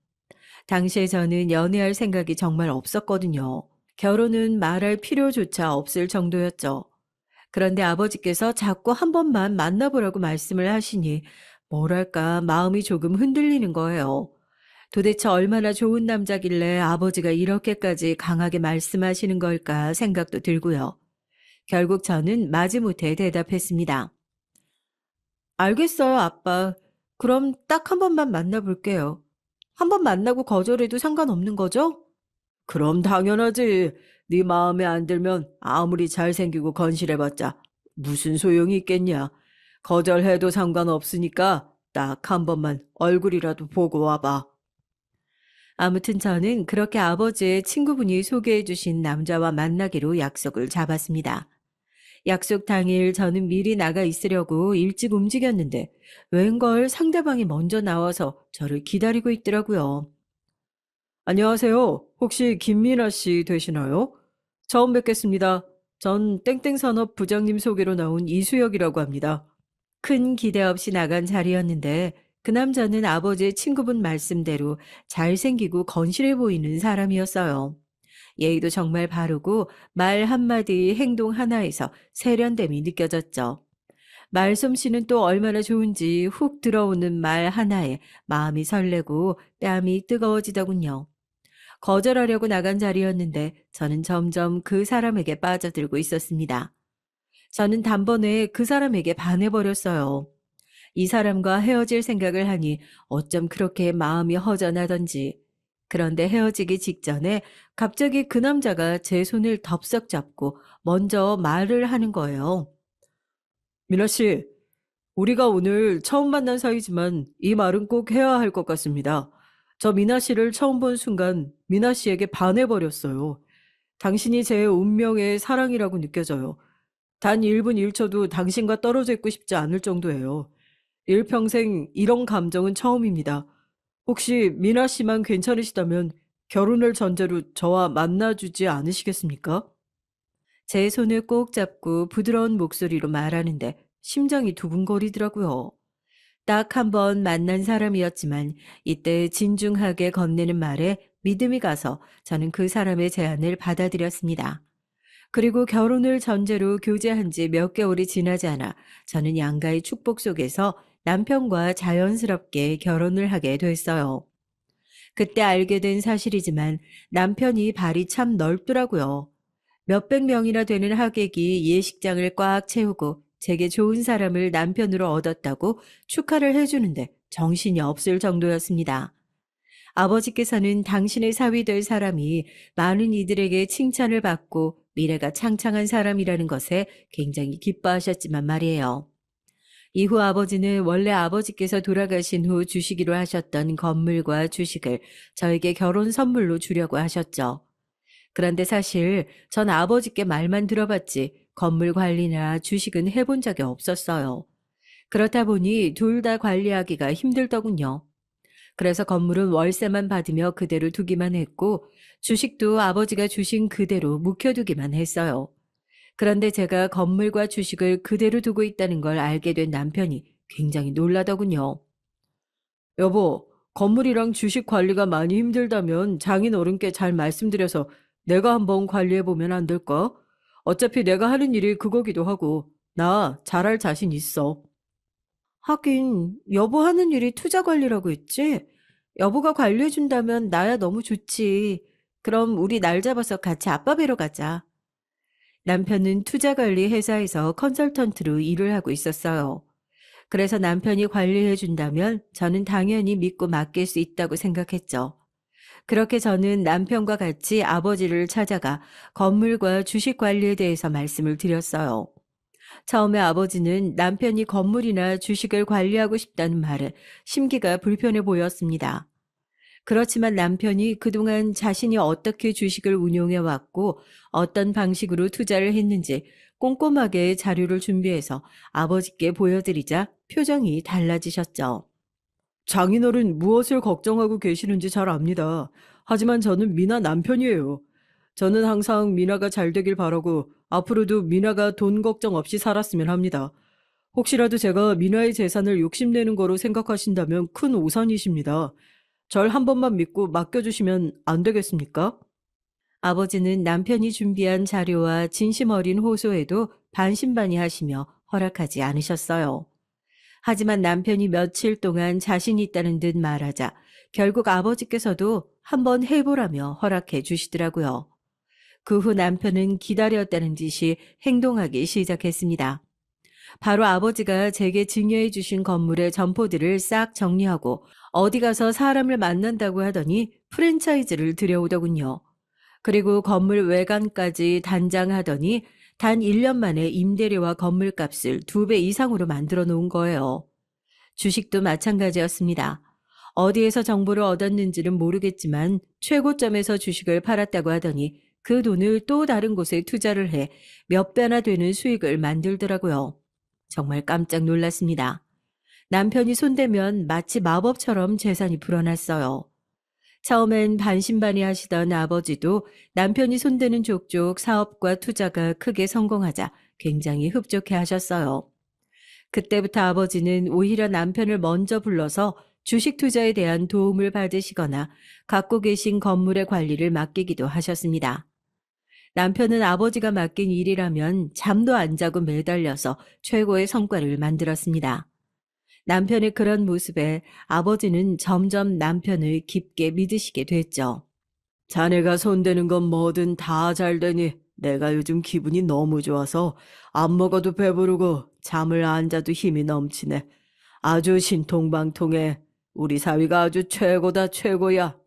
[SPEAKER 1] 당시에 저는 연애할 생각이 정말 없었거든요. 결혼은 말할 필요조차 없을 정도였죠. 그런데 아버지께서 자꾸 한 번만 만나보라고 말씀을 하시니 뭐랄까 마음이 조금 흔들리는 거예요. 도대체 얼마나 좋은 남자길래 아버지가 이렇게까지 강하게 말씀하시는 걸까 생각도 들고요. 결국 저는 마지못해 대답했습니다. 알겠어요, 아빠. 그럼 딱 한 번만 만나볼게요. 한 번 만나고 거절해도 상관없는 거죠? 그럼 당연하지. 네 마음에 안 들면 아무리 잘생기고 건실해봤자 무슨 소용이 있겠냐. 거절해도 상관없으니까 딱 한 번만 얼굴이라도 보고 와봐. 아무튼 저는 그렇게 아버지의 친구분이 소개해 주신 남자와 만나기로 약속을 잡았습니다. 약속 당일 저는 미리 나가 있으려고 일찍 움직였는데 웬걸 상대방이 먼저 나와서 저를 기다리고 있더라고요. 안녕하세요. 혹시 김민아 씨 되시나요? 처음 뵙겠습니다. 전 땡땡산업 부장님 소개로 나온 이수혁이라고 합니다. 큰 기대 없이 나간 자리였는데 그 남자는 아버지의 친구분 말씀대로 잘생기고 건실해 보이는 사람이었어요. 예의도 정말 바르고 말 한마디 행동 하나에서 세련됨이 느껴졌죠. 말솜씨는 또 얼마나 좋은지 훅 들어오는 말 하나에 마음이 설레고 뺨이 뜨거워지더군요. 거절하려고 나간 자리였는데 저는 점점 그 사람에게 빠져들고 있었습니다. 저는 단번에 그 사람에게 반해버렸어요. 이 사람과 헤어질 생각을 하니 어쩜 그렇게 마음이 허전하던지. 그런데 헤어지기 직전에 갑자기 그 남자가 제 손을 덥석 잡고 먼저 말을 하는 거예요. 미나 씨, 우리가 오늘 처음 만난 사이지만 이 말은 꼭 해야 할 것 같습니다. 저 미나 씨를 처음 본 순간 미나 씨에게 반해버렸어요. 당신이 제 운명의 사랑이라고 느껴져요. 단 1분 1초도 당신과 떨어져 있고 싶지 않을 정도예요. 일평생 이런 감정은 처음입니다. 혹시 미나 씨만 괜찮으시다면 결혼을 전제로 저와 만나주지 않으시겠습니까? 제 손을 꼭 잡고 부드러운 목소리로 말하는데 심장이 두근거리더라고요. 딱 한 번 만난 사람이었지만 이때 진중하게 건네는 말에 믿음이 가서 저는 그 사람의 제안을 받아들였습니다. 그리고 결혼을 전제로 교제한 지 몇 개월이 지나지 않아 저는 양가의 축복 속에서 남편과 자연스럽게 결혼을 하게 됐어요. 그때 알게 된 사실이지만 남편이 발이 참 넓더라고요. 몇백 명이나 되는 하객이 예식장을 꽉 채우고 제게 좋은 사람을 남편으로 얻었다고 축하를 해주는데 정신이 없을 정도였습니다. 아버지께서는 당신의 사위 될 사람이 많은 이들에게 칭찬을 받고 미래가 창창한 사람이라는 것에 굉장히 기뻐하셨지만 말이에요. 이후 아버지는 원래 아버지께서 돌아가신 후 주시기로 하셨던 건물과 주식을 저에게 결혼 선물로 주려고 하셨죠. 그런데 사실 전 아버지께 말만 들어봤지 건물 관리나 주식은 해본 적이 없었어요. 그렇다 보니 둘 다 관리하기가 힘들더군요. 그래서 건물은 월세만 받으며 그대로 두기만 했고 주식도 아버지가 주신 그대로 묵혀두기만 했어요. 그런데 제가 건물과 주식을 그대로 두고 있다는 걸 알게 된 남편이 굉장히 놀라더군요. 여보, 건물이랑 주식 관리가 많이 힘들다면 장인 어른께 잘 말씀드려서 내가 한번 관리해보면 안 될까? 어차피 내가 하는 일이 그거기도 하고 나 잘할 자신 있어. 하긴 여보 하는 일이 투자 관리라고 했지? 여보가 관리해준다면 나야 너무 좋지. 그럼 우리 날 잡아서 같이 아빠 뵈러 가자. 남편은 투자 관리 회사에서 컨설턴트로 일을 하고 있었어요. 그래서 남편이 관리해준다면 저는 당연히 믿고 맡길 수 있다고 생각했죠. 그렇게 저는 남편과 같이 아버지를 찾아가 건물과 주식 관리에 대해서 말씀을 드렸어요. 처음에 아버지는 남편이 건물이나 주식을 관리하고 싶다는 말에 심기가 불편해 보였습니다. 그렇지만 남편이 그동안 자신이 어떻게 주식을 운용해 왔고 어떤 방식으로 투자를 했는지 꼼꼼하게 자료를 준비해서 아버지께 보여드리자 표정이 달라지셨죠. 장인어른 무엇을 걱정하고 계시는지 잘 압니다. 하지만 저는 미나 남편이에요. 저는 항상 미나가 잘 되길 바라고 앞으로도 미나가 돈 걱정 없이 살았으면 합니다. 혹시라도 제가 미나의 재산을 욕심내는 거로 생각하신다면 큰 오산이십니다. 절 한 번만 믿고 맡겨주시면 안 되겠습니까? 아버지는 남편이 준비한 자료와 진심 어린 호소에도 반신반의하시며 허락하지 않으셨어요. 하지만 남편이 며칠 동안 자신 있다는 듯 말하자 결국 아버지께서도 한번 해보라며 허락해 주시더라고요. 그 후 남편은 기다렸다는 듯이 행동하기 시작했습니다. 바로 아버지가 제게 증여해 주신 건물의 점포들을 싹 정리하고 어디 가서 사람을 만난다고 하더니 프랜차이즈를 들여오더군요. 그리고 건물 외관까지 단장하더니 단 1년 만에 임대료와 건물값을 2배 이상으로 만들어 놓은 거예요. 주식도 마찬가지였습니다. 어디에서 정보를 얻었는지는 모르겠지만 최고점에서 주식을 팔았다고 하더니 그 돈을 또 다른 곳에 투자를 해 몇 배나 되는 수익을 만들더라고요. 정말 깜짝 놀랐습니다. 남편이 손대면 마치 마법처럼 재산이 불어났어요. 처음엔 반신반의하시던 아버지도 남편이 손대는 족족 사업과 투자가 크게 성공하자 굉장히 흡족해 하셨어요. 그때부터 아버지는 오히려 남편을 먼저 불러서 주식 투자에 대한 도움을 받으시거나 갖고 계신 건물의 관리를 맡기기도 하셨습니다. 남편은 아버지가 맡긴 일이라면 잠도 안 자고 매달려서 최고의 성과를 만들었습니다. 남편의 그런 모습에 아버지는 점점 남편을 깊게 믿으시게 됐죠. 자네가 손대는 건 뭐든 다 잘 되니 내가 요즘 기분이 너무 좋아서 안 먹어도 배부르고 잠을 안 자도 힘이 넘치네. 아주 신통방통해. 우리 사위가 아주 최고다 최고야.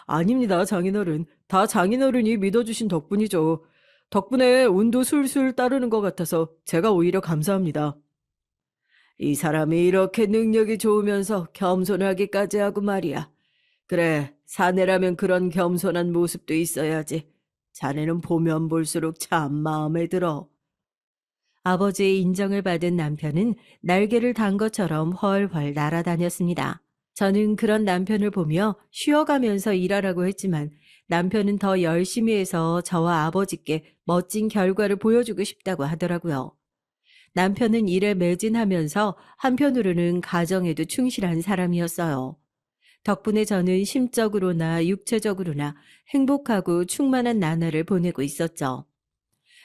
[SPEAKER 1] 아닙니다, 장인어른. 다 장인어른이 믿어주신 덕분이죠. 덕분에 운도 술술 따르는 것 같아서 제가 오히려 감사합니다. 이 사람이 이렇게 능력이 좋으면서 겸손하기까지 하고 말이야. 그래, 사내라면 그런 겸손한 모습도 있어야지. 자네는 보면 볼수록 참 마음에 들어. 아버지의 인정을 받은 남편은 날개를 단 것처럼 훨훨 날아다녔습니다. 저는 그런 남편을 보며 쉬어가면서 일하라고 했지만 남편은 더 열심히 해서 저와 아버지께 멋진 결과를 보여주고 싶다고 하더라고요. 남편은 일에 매진하면서 한편으로는 가정에도 충실한 사람이었어요. 덕분에 저는 심적으로나 육체적으로나 행복하고 충만한 나날을 보내고 있었죠.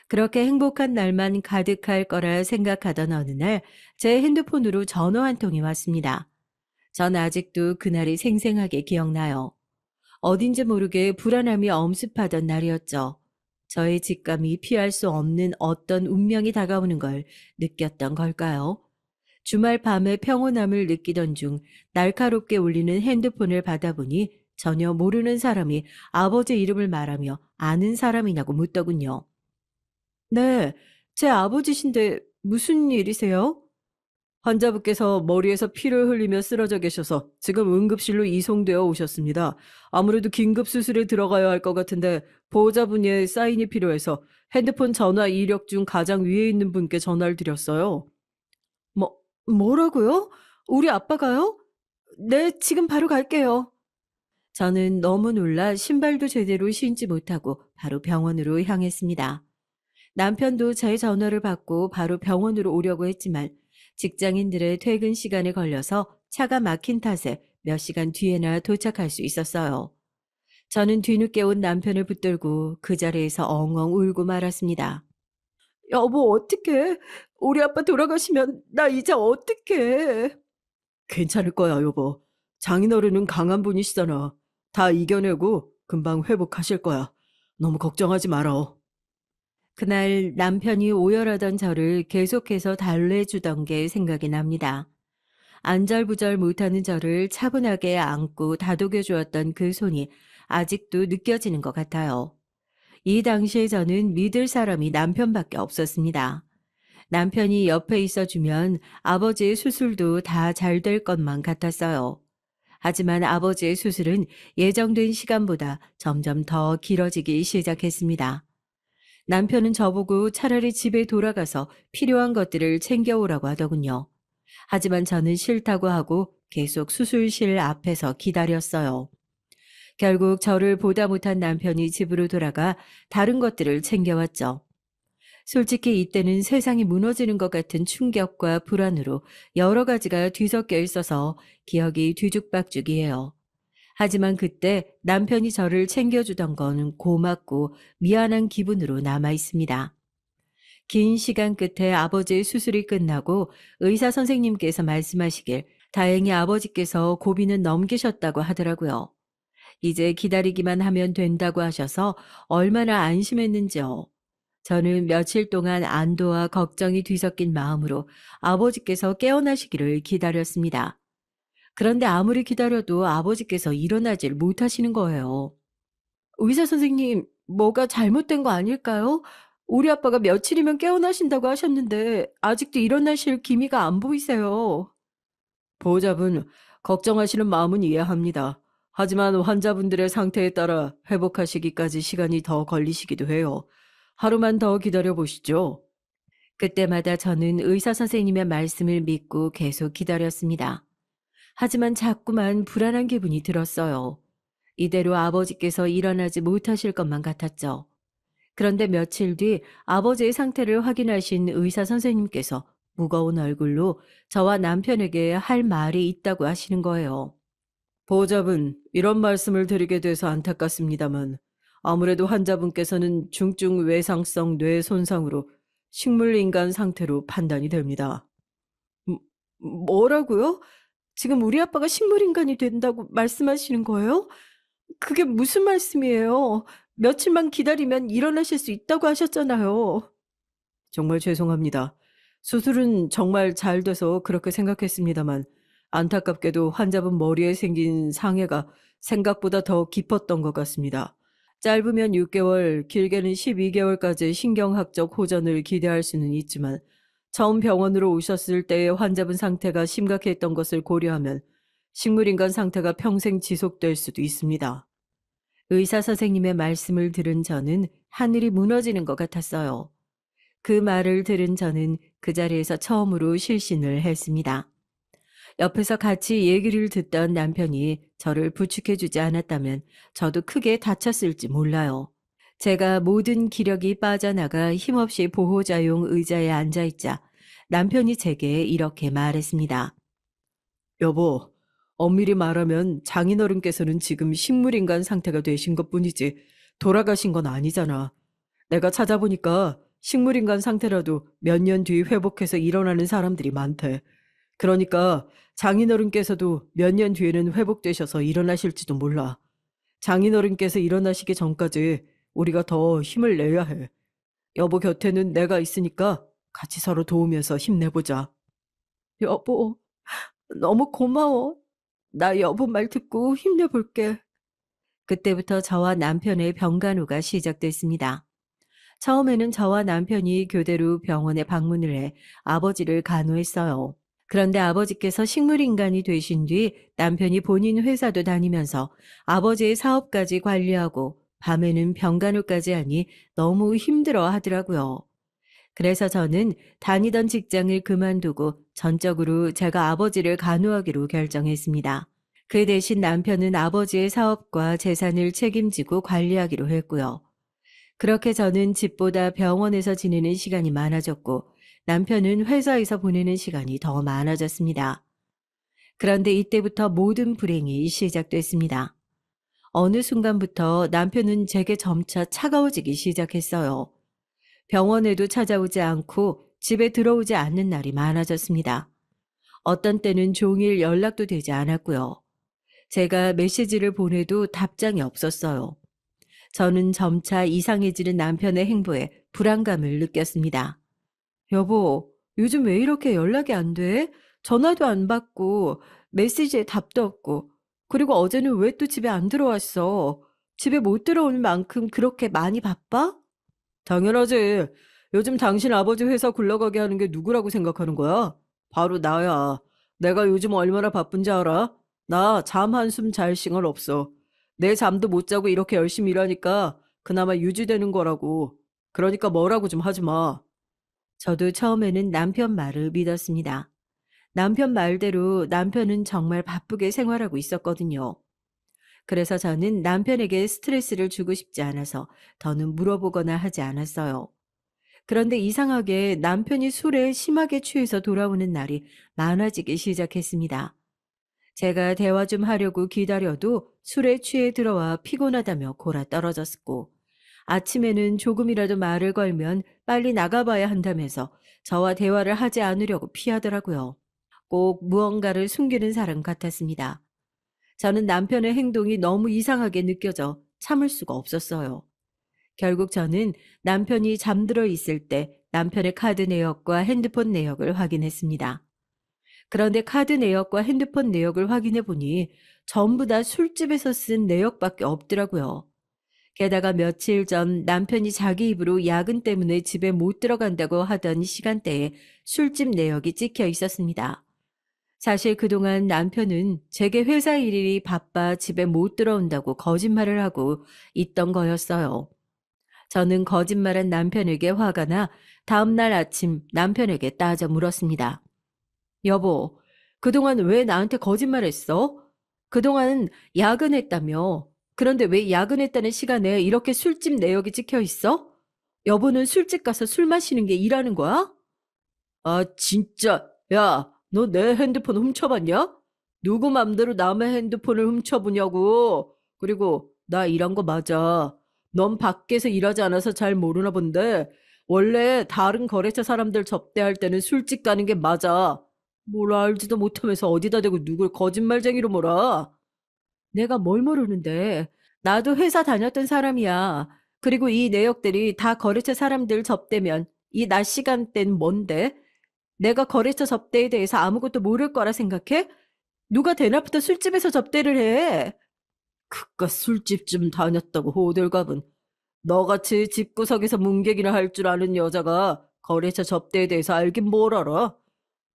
[SPEAKER 1] 그렇게 행복한 날만 가득할 거라 생각하던 어느 날 제 핸드폰으로 전화 한 통이 왔습니다. 전 아직도 그날이 생생하게 기억나요. 어딘지 모르게 불안함이 엄습하던 날이었죠. 저의 직감이 피할 수 없는 어떤 운명이 다가오는 걸 느꼈던 걸까요? 주말 밤에 평온함을 느끼던 중 날카롭게 울리는 핸드폰을 받아보니 전혀 모르는 사람이 아버지 이름을 말하며 아는 사람이냐고 묻더군요. 네, 제 아버지신데 무슨 일이세요? 환자분께서 머리에서 피를 흘리며 쓰러져 계셔서 지금 응급실로 이송되어 오셨습니다. 아무래도 긴급 수술에 들어가야 할 것 같은데 보호자분의 사인이 필요해서 핸드폰 전화 이력 중 가장 위에 있는 분께 전화를 드렸어요. 뭐라고요? 우리 아빠가요? 네, 지금 바로 갈게요. 저는 너무 놀라 신발도 제대로 신지 못하고 바로 병원으로 향했습니다. 남편도 제 전화를 받고 바로 병원으로 오려고 했지만 직장인들의 퇴근 시간에 걸려서 차가 막힌 탓에 몇 시간 뒤에나 도착할 수 있었어요. 저는 뒤늦게 온 남편을 붙들고 그 자리에서 엉엉 울고 말았습니다. 여보, 어떡해? 우리 아빠 돌아가시면 나 이제 어떡해? 괜찮을 거야, 여보. 장인어른은 강한 분이시잖아. 다 이겨내고 금방 회복하실 거야. 너무 걱정하지 말어. 그날 남편이 오열하던 저를 계속해서 달래주던 게 생각이 납니다. 안절부절 못하는 저를 차분하게 안고 다독여 주었던 그 손이 아직도 느껴지는 것 같아요. 이 당시에 저는 믿을 사람이 남편밖에 없었습니다. 남편이 옆에 있어주면 아버지의 수술도 다 잘 될 것만 같았어요. 하지만 아버지의 수술은 예정된 시간보다 점점 더 길어지기 시작했습니다. 남편은 저보고 차라리 집에 돌아가서 필요한 것들을 챙겨오라고 하더군요. 하지만 저는 싫다고 하고 계속 수술실 앞에서 기다렸어요. 결국 저를 보다 못한 남편이 집으로 돌아가 다른 것들을 챙겨왔죠. 솔직히 이때는 세상이 무너지는 것 같은 충격과 불안으로 여러 가지가 뒤섞여 있어서 기억이 뒤죽박죽이에요. 하지만 그때 남편이 저를 챙겨주던 건 고맙고 미안한 기분으로 남아 있습니다. 긴 시간 끝에 아버지의 수술이 끝나고 의사 선생님께서 말씀하시길 다행히 아버지께서 고비는 넘기셨다고 하더라고요. 이제 기다리기만 하면 된다고 하셔서 얼마나 안심했는지요. 저는 며칠 동안 안도와 걱정이 뒤섞인 마음으로 아버지께서 깨어나시기를 기다렸습니다. 그런데 아무리 기다려도 아버지께서 일어나질 못하시는 거예요. 의사 선생님, 뭐가 잘못된 거 아닐까요? 우리 아빠가 며칠이면 깨어나신다고 하셨는데 아직도 일어나실 기미가 안 보이세요. 보호자분, 걱정하시는 마음은 이해합니다. 하지만 환자분들의 상태에 따라 회복하시기까지 시간이 더 걸리시기도 해요. 하루만 더 기다려 보시죠. 그때마다 저는 의사 선생님의 말씀을 믿고 계속 기다렸습니다. 하지만 자꾸만 불안한 기분이 들었어요. 이대로 아버지께서 일어나지 못하실 것만 같았죠. 그런데 며칠 뒤 아버지의 상태를 확인하신 의사 선생님께서 무거운 얼굴로 저와 남편에게 할 말이 있다고 하시는 거예요. 보호자분, 이런 말씀을 드리게 돼서 안타깝습니다만 아무래도 환자분께서는 중증 외상성 뇌 손상으로 식물인간 상태로 판단이 됩니다. 음, 뭐라고요? 지금 우리 아빠가 식물인간이 된다고 말씀하시는 거예요? 그게 무슨 말씀이에요? 며칠만 기다리면 일어나실 수 있다고 하셨잖아요. 정말 죄송합니다. 수술은 정말 잘 돼서 그렇게 생각했습니다만 안타깝게도 환자분 머리에 생긴 상해가 생각보다 더 깊었던 것 같습니다. 짧으면 6개월, 길게는 12개월까지 신경학적 호전을 기대할 수는 있지만 처음 병원으로 오셨을 때의 환자분 상태가 심각했던 것을 고려하면 식물인간 상태가 평생 지속될 수도 있습니다. 의사 선생님의 말씀을 들은 저는 하늘이 무너지는 것 같았어요. 그 말을 들은 저는 그 자리에서 처음으로 실신을 했습니다. 옆에서 같이 얘기를 듣던 남편이 저를 부축해주지 않았다면 저도 크게 다쳤을지 몰라요. 제가 모든 기력이 빠져나가 힘없이 보호자용 의자에 앉아있자 남편이 제게 이렇게 말했습니다. 여보, 엄밀히 말하면 장인어른께서는 지금 식물인간 상태가 되신 것뿐이지 돌아가신 건 아니잖아. 내가 찾아보니까 식물인간 상태라도 몇 년 뒤 회복해서 일어나는 사람들이 많대. 그러니까 장인어른께서도 몇 년 뒤에는 회복되셔서 일어나실지도 몰라. 장인어른께서 일어나시기 전까지 우리가 더 힘을 내야 해. 여보 곁에는 내가 있으니까 같이 서로 도우면서 힘내보자. 여보, 너무 고마워. 나 여보 말 듣고 힘내볼게. 그때부터 저와 남편의 병간호가 시작됐습니다. 처음에는 저와 남편이 교대로 병원에 방문을 해 아버지를 간호했어요. 그런데 아버지께서 식물인간이 되신 뒤 남편이 본인 회사도 다니면서 아버지의 사업까지 관리하고 밤에는 병간호까지 하니 너무 힘들어 하더라고요. 그래서 저는 다니던 직장을 그만두고 전적으로 제가 아버지를 간호하기로 결정했습니다. 그 대신 남편은 아버지의 사업과 재산을 책임지고 관리하기로 했고요. 그렇게 저는 집보다 병원에서 지내는 시간이 많아졌고 남편은 회사에서 보내는 시간이 더 많아졌습니다. 그런데 이때부터 모든 불행이 시작됐습니다. 어느 순간부터 남편은 제게 점차 차가워지기 시작했어요. 병원에도 찾아오지 않고 집에 들어오지 않는 날이 많아졌습니다. 어떤 때는 종일 연락도 되지 않았고요. 제가 메시지를 보내도 답장이 없었어요. 저는 점차 이상해지는 남편의 행보에 불안감을 느꼈습니다. 여보, 요즘 왜 이렇게 연락이 안 돼? 전화도 안 받고, 메시지에 답도 없고, 그리고 어제는 왜 또 집에 안 들어왔어? 집에 못 들어올 만큼 그렇게 많이 바빠? 당연하지. 요즘 당신 아버지 회사 굴러가게 하는 게 누구라고 생각하는 거야? 바로 나야. 내가 요즘 얼마나 바쁜지 알아? 나 잠 한숨 잘 시간 없어. 내 잠도 못 자고 이렇게 열심히 일하니까 그나마 유지되는 거라고. 그러니까 뭐라고 좀 하지 마. 저도 처음에는 남편 말을 믿었습니다. 남편 말대로 남편은 정말 바쁘게 생활하고 있었거든요. 그래서 저는 남편에게 스트레스를 주고 싶지 않아서 더는 물어보거나 하지 않았어요. 그런데 이상하게 남편이 술에 심하게 취해서 돌아오는 날이 많아지기 시작했습니다. 제가 대화 좀 하려고 기다려도 술에 취해 들어와 피곤하다며 골아 떨어졌고, 아침에는 조금이라도 말을 걸면 빨리 나가봐야 한다면서 저와 대화를 하지 않으려고 피하더라고요. 꼭 무언가를 숨기는 사람 같았습니다. 저는 남편의 행동이 너무 이상하게 느껴져 참을 수가 없었어요. 결국 저는 남편이 잠들어 있을 때 남편의 카드 내역과 핸드폰 내역을 확인했습니다. 그런데 카드 내역과 핸드폰 내역을 확인해 보니 전부 다 술집에서 쓴 내역밖에 없더라고요. 게다가 며칠 전 남편이 자기 입으로 야근 때문에 집에 못 들어간다고 하던 시간대에 술집 내역이 찍혀 있었습니다. 사실 그동안 남편은 제게 회사 일이 바빠 집에 못 들어온다고 거짓말을 하고 있던 거였어요. 저는 거짓말한 남편에게 화가 나 다음날 아침 남편에게 따져 물었습니다. 여보, 그동안 왜 나한테 거짓말했어? 그동안 야근했다며. 그런데 왜 야근했다는 시간에 이렇게 술집 내역이 찍혀 있어? 여보는 술집 가서 술 마시는 게 일하는 거야? 아, 진짜. 야, 너 내 핸드폰 훔쳐봤냐? 누구 맘대로 남의 핸드폰을 훔쳐보냐고. 그리고 나 일한 거 맞아. 넌 밖에서 일하지 않아서 잘 모르나 본데 원래 다른 거래처 사람들 접대할 때는 술집 가는 게 맞아. 뭘 알지도 못하면서 어디다 대고 누굴 거짓말쟁이로 몰아. 내가 뭘 모르는데. 나도 회사 다녔던 사람이야. 그리고 이 내역들이 다 거래처 사람들 접대면 이 낮 시간대는 뭔데? 내가 거래처 접대에 대해서 아무것도 모를 거라 생각해? 누가 대낮부터 술집에서 접대를 해? 그깟 술집 좀 다녔다고 호들갑은. 너같이 집구석에서 문객이나 할 줄 아는 여자가 거래처 접대에 대해서 알긴 뭘 알아?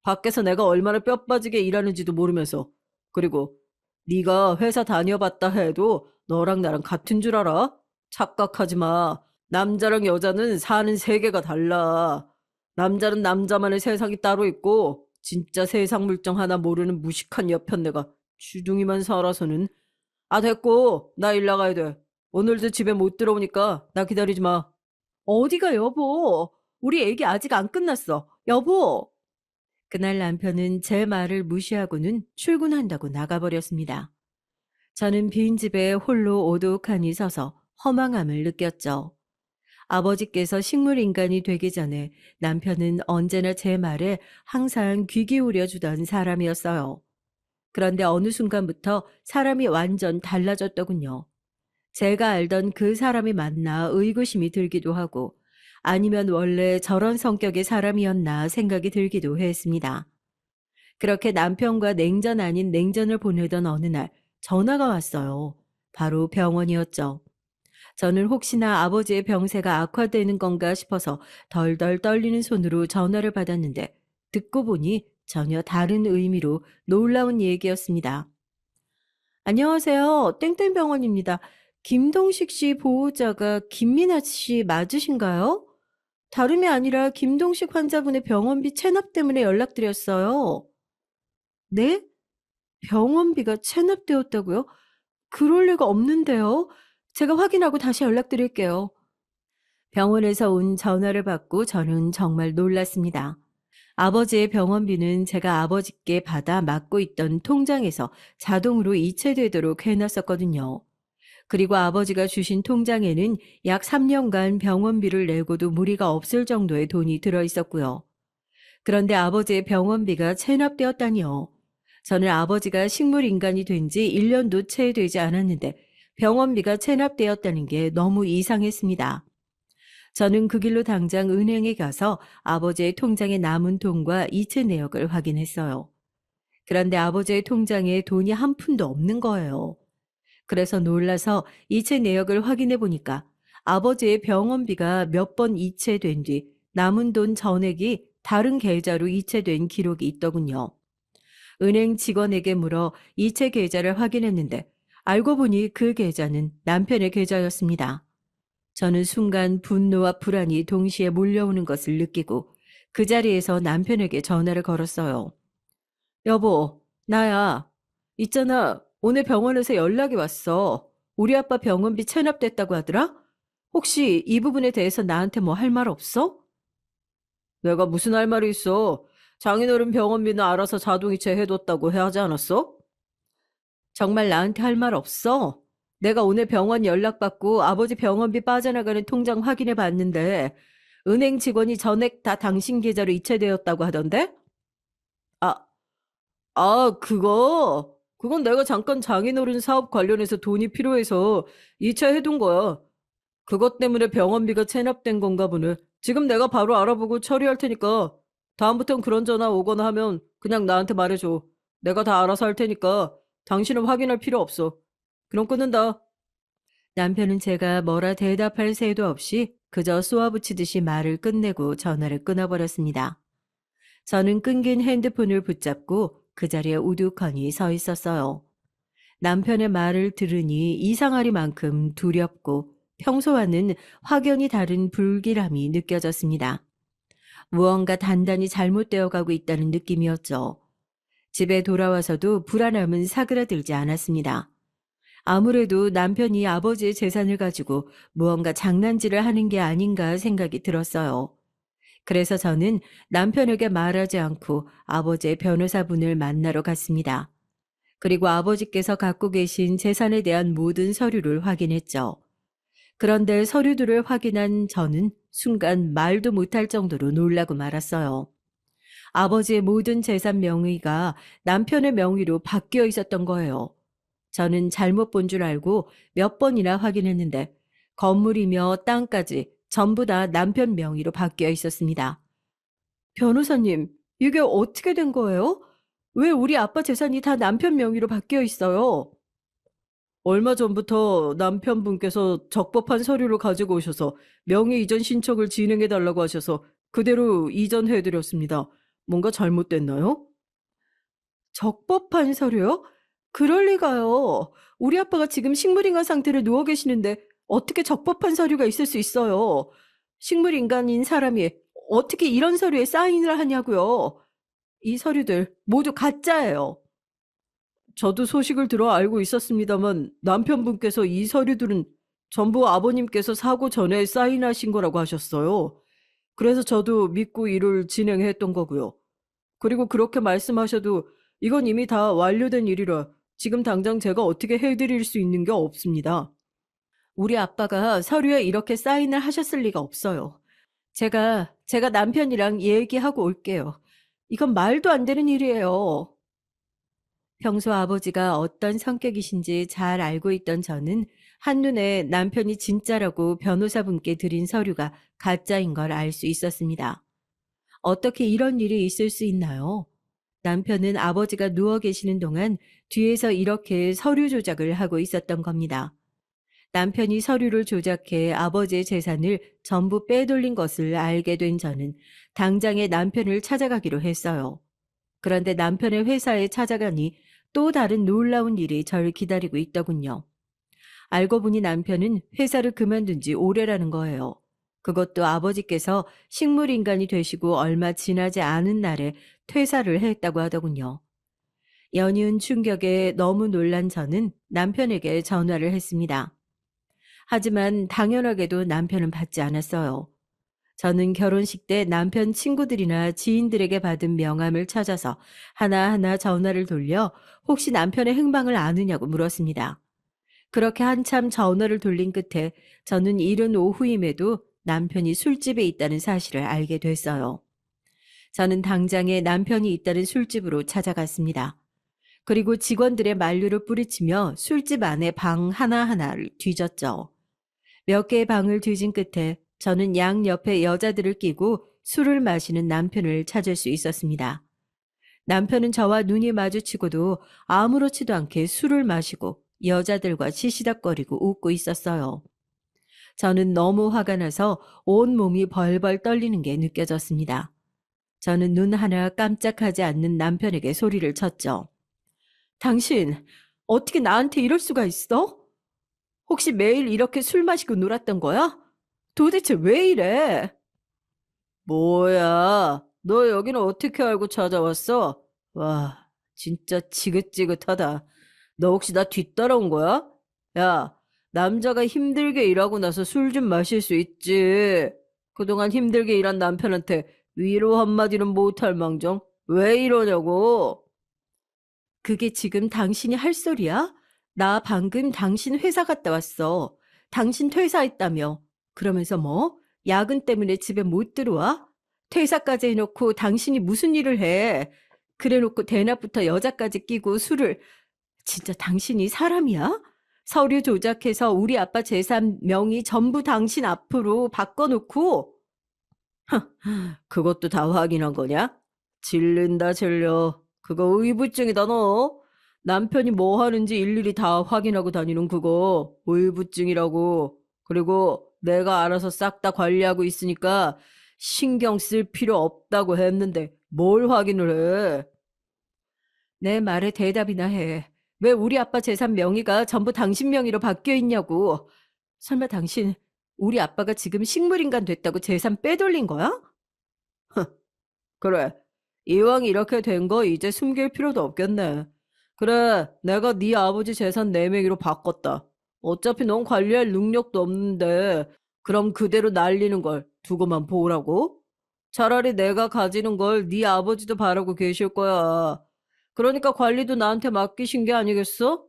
[SPEAKER 1] 밖에서 내가 얼마나 뼈 빠지게 일하는지도 모르면서. 그리고 네가 회사 다녀봤다 해도 너랑 나랑 같은 줄 알아? 착각하지 마. 남자랑 여자는 사는 세계가 달라. 남자는 남자만의 세상이 따로 있고 진짜 세상 물정 하나 모르는 무식한 여편네가 주둥이만 살아서는. 아, 됐고 나 일 나가야 돼. 오늘도 집에 못 들어오니까 나 기다리지 마. 어디가 여보? 우리 얘기 아직 안 끝났어. 여보! 그날 남편은 제 말을 무시하고는 출근한다고 나가버렸습니다. 저는 빈집에 홀로 오독하니 서서 허망함을 느꼈죠. 아버지께서 식물인간이 되기 전에 남편은 언제나 제 말에 항상 귀 기울여 주던 사람이었어요. 그런데 어느 순간부터 사람이 완전 달라졌더군요. 제가 알던 그 사람이 맞나 의구심이 들기도 하고 아니면 원래 저런 성격의 사람이었나 생각이 들기도 했습니다. 그렇게 남편과 냉전 아닌 냉전을 보내던 어느 날 전화가 왔어요. 바로 병원이었죠. 저는 혹시나 아버지의 병세가 악화되는 건가 싶어서 덜덜 떨리는 손으로 전화를 받았는데 듣고 보니 전혀 다른 의미로 놀라운 얘기였습니다. 안녕하세요. 땡땡병원입니다. 김동식 씨 보호자가 김민아 씨 맞으신가요? 다름이 아니라 김동식 환자분의 병원비 체납 때문에 연락드렸어요. 네? 병원비가 체납되었다고요? 그럴 리가 없는데요. 제가 확인하고 다시 연락드릴게요. 병원에서 온 전화를 받고 저는 정말 놀랐습니다. 아버지의 병원비는 제가 아버지께 받아 맡고 있던 통장에서 자동으로 이체되도록 해놨었거든요. 그리고 아버지가 주신 통장에는 약 3년간 병원비를 내고도 무리가 없을 정도의 돈이 들어 있었고요. 그런데 아버지의 병원비가 체납되었다니요. 저는 아버지가 식물인간이 된 지 1년도 채 되지 않았는데 병원비가 체납되었다는 게 너무 이상했습니다. 저는 그 길로 당장 은행에 가서 아버지의 통장에 남은 돈과 이체 내역을 확인했어요. 그런데 아버지의 통장에 돈이 한 푼도 없는 거예요. 그래서 놀라서 이체 내역을 확인해 보니까 아버지의 병원비가 몇 번 이체된 뒤 남은 돈 전액이 다른 계좌로 이체된 기록이 있더군요. 은행 직원에게 물어 이체 계좌를 확인했는데 알고 보니 그 계좌는 남편의 계좌였습니다. 저는 순간 분노와 불안이 동시에 몰려오는 것을 느끼고 그 자리에서 남편에게 전화를 걸었어요. 여보, 나야. 있잖아. 오늘 병원에서 연락이 왔어. 우리 아빠 병원비 체납됐다고 하더라? 혹시 이 부분에 대해서 나한테 뭐 할 말 없어? 내가 무슨 할 말이 있어? 장인어른 병원비는 알아서 자동이체 해뒀다고 하지 않았어? 정말 나한테 할 말 없어? 내가 오늘 병원 연락받고 아버지 병원비 빠져나가는 통장 확인해 봤는데 은행 직원이 전액 다 당신 계좌로 이체되었다고 하던데? 아, 그건 내가 잠깐 장인어른 사업 관련해서 돈이 필요해서 이체해둔 거야. 그것 때문에 병원비가 체납된 건가 보네. 지금 내가 바로 알아보고 처리할 테니까 다음부턴 그런 전화 오거나 하면 그냥 나한테 말해줘. 내가 다 알아서 할 테니까 당신은 확인할 필요 없어. 그럼 끊는다. 남편은 제가 뭐라 대답할 새도 없이 그저 쏘아붙이듯이 말을 끝내고 전화를 끊어버렸습니다. 저는 끊긴 핸드폰을 붙잡고 그 자리에 우두커니 서 있었어요. 남편의 말을 들으니 이상하리만큼 두렵고 평소와는 확연히 다른 불길함이 느껴졌습니다. 무언가 단단히 잘못되어 가고 있다는 느낌이었죠. 집에 돌아와서도 불안함은 사그라들지 않았습니다. 아무래도 남편이 아버지의 재산을 가지고 무언가 장난질을 하는 게 아닌가 생각이 들었어요. 그래서 저는 남편에게 말하지 않고 아버지의 변호사분을 만나러 갔습니다. 그리고 아버지께서 갖고 계신 재산에 대한 모든 서류를 확인했죠. 그런데 서류들을 확인한 저는 순간 말도 못할 정도로 놀라고 말았어요. 아버지의 모든 재산 명의가 남편의 명의로 바뀌어 있었던 거예요. 저는 잘못 본 줄 알고 몇 번이나 확인했는데 건물이며 땅까지 전부 다 남편 명의로 바뀌어 있었습니다. 변호사님, 이게 어떻게 된 거예요? 왜 우리 아빠 재산이 다 남편 명의로 바뀌어 있어요? 얼마 전부터 남편분께서 적법한 서류를 가지고 오셔서 명의 이전 신청을 진행해 달라고 하셔서 그대로 이전해 드렸습니다. 뭔가 잘못됐나요? 적법한 서류요? 그럴 리가요. 우리 아빠가 지금 식물인간 상태로 누워 계시는데 어떻게 적법한 서류가 있을 수 있어요? 식물인간인 사람이 어떻게 이런 서류에 사인을 하냐고요. 이 서류들 모두 가짜예요. 저도 소식을 들어 알고 있었습니다만 남편분께서 이 서류들은 전부 아버님께서 사고 전에 사인하신 거라고 하셨어요. 그래서 저도 믿고 일을 진행했던 거고요. 그리고 그렇게 말씀하셔도 이건 이미 다 완료된 일이라 지금 당장 제가 어떻게 해드릴 수 있는 게 없습니다. 우리 아빠가 서류에 이렇게 사인을 하셨을 리가 없어요. 제가 남편이랑 얘기하고 올게요. 이건 말도 안 되는 일이에요. 평소 아버지가 어떤 성격이신지 잘 알고 있던 저는 한눈에 남편이 진짜라고 변호사분께 드린 서류가 가짜인 걸 알 수 있었습니다. 어떻게 이런 일이 있을 수 있나요? 남편은 아버지가 누워 계시는 동안 뒤에서 이렇게 서류 조작을 하고 있었던 겁니다. 남편이 서류를 조작해 아버지의 재산을 전부 빼돌린 것을 알게 된 저는 당장에 남편을 찾아가기로 했어요. 그런데 남편의 회사에 찾아가니 또 다른 놀라운 일이 저를 기다리고 있더군요. 알고 보니 남편은 회사를 그만둔 지 오래라는 거예요. 그것도 아버지께서 식물인간이 되시고 얼마 지나지 않은 날에 퇴사를 했다고 하더군요. 연이은 충격에 너무 놀란 저는 남편에게 전화를 했습니다. 하지만 당연하게도 남편은 받지 않았어요. 저는 결혼식 때 남편 친구들이나 지인들에게 받은 명함을 찾아서 하나하나 전화를 돌려 혹시 남편의 행방을 아느냐고 물었습니다. 그렇게 한참 전화를 돌린 끝에 저는 이른 오후임에도 남편이 술집에 있다는 사실을 알게 됐어요. 저는 당장에 남편이 있다는 술집으로 찾아갔습니다. 그리고 직원들의 만류를 뿌리치며 술집 안에 방 하나하나를 뒤졌죠. 몇 개의 방을 뒤진 끝에 저는 양 옆에 여자들을 끼고 술을 마시는 남편을 찾을 수 있었습니다. 남편은 저와 눈이 마주치고도 아무렇지도 않게 술을 마시고 여자들과 시시닥거리고 웃고 있었어요. 저는 너무 화가 나서 온몸이 벌벌 떨리는 게 느껴졌습니다. 저는 눈 하나 깜짝하지 않는 남편에게 소리를 쳤죠. 당신, 어떻게 나한테 이럴 수가 있어? 혹시 매일 이렇게 술 마시고 놀았던 거야? 도대체 왜 이래? 뭐야, 너 여기는 어떻게 알고 찾아왔어? 와, 진짜 지긋지긋하다. 너 혹시 나 뒤따라온 거야? 야, 남자가 힘들게 일하고 나서 술 좀 마실 수 있지. 그동안 힘들게 일한 남편한테 위로 한마디는 못할 망정? 왜 이러냐고? 그게 지금 당신이 할 소리야? 나 방금 당신 회사 갔다 왔어. 당신 퇴사했다며. 그러면서 뭐? 야근 때문에 집에 못 들어와? 퇴사까지 해놓고 당신이 무슨 일을 해? 그래놓고 대낮부터 여자까지 끼고 술을. 진짜 당신이 사람이야? 서류 조작해서 우리 아빠 재산 명의 전부 당신 앞으로 바꿔놓고. 그것도 다 확인한 거냐? 질린다 질려. 그거 의부증이다 너. 남편이 뭐 하는지 일일이 다 확인하고 다니는 그거 의부증이라고. 그리고 내가 알아서 싹 다 관리하고 있으니까 신경 쓸 필요 없다고 했는데 뭘 확인을 해? 내 말에 대답이나 해. 왜 우리 아빠 재산 명의가 전부 당신 명의로 바뀌어 있냐고. 설마 당신 우리 아빠가 지금 식물인간 됐다고 재산 빼돌린 거야? 그래. 이왕 이렇게 된 거 이제 숨길 필요도 없겠네. 그래, 내가 네 아버지 재산 내매기로 바꿨다. 어차피 넌 관리할 능력도 없는데 그럼 그대로 날리는 걸 두고만 보라고? 차라리 내가 가지는 걸 네 아버지도 바라고 계실 거야. 그러니까 관리도 나한테 맡기신 게 아니겠어?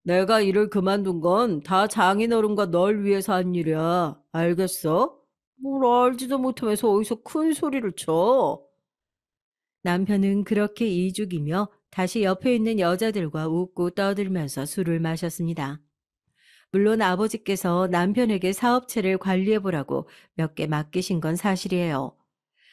[SPEAKER 1] 내가 일을 그만둔 건 다 장인어른과 널 위해서 한 일이야. 알겠어? 뭘 알지도 못하면서 어디서 큰 소리를 쳐? 남편은 그렇게 이죽이며 다시 옆에 있는 여자들과 웃고 떠들면서 술을 마셨습니다. 물론 아버지께서 남편에게 사업체를 관리해보라고 몇 개 맡기신 건 사실이에요.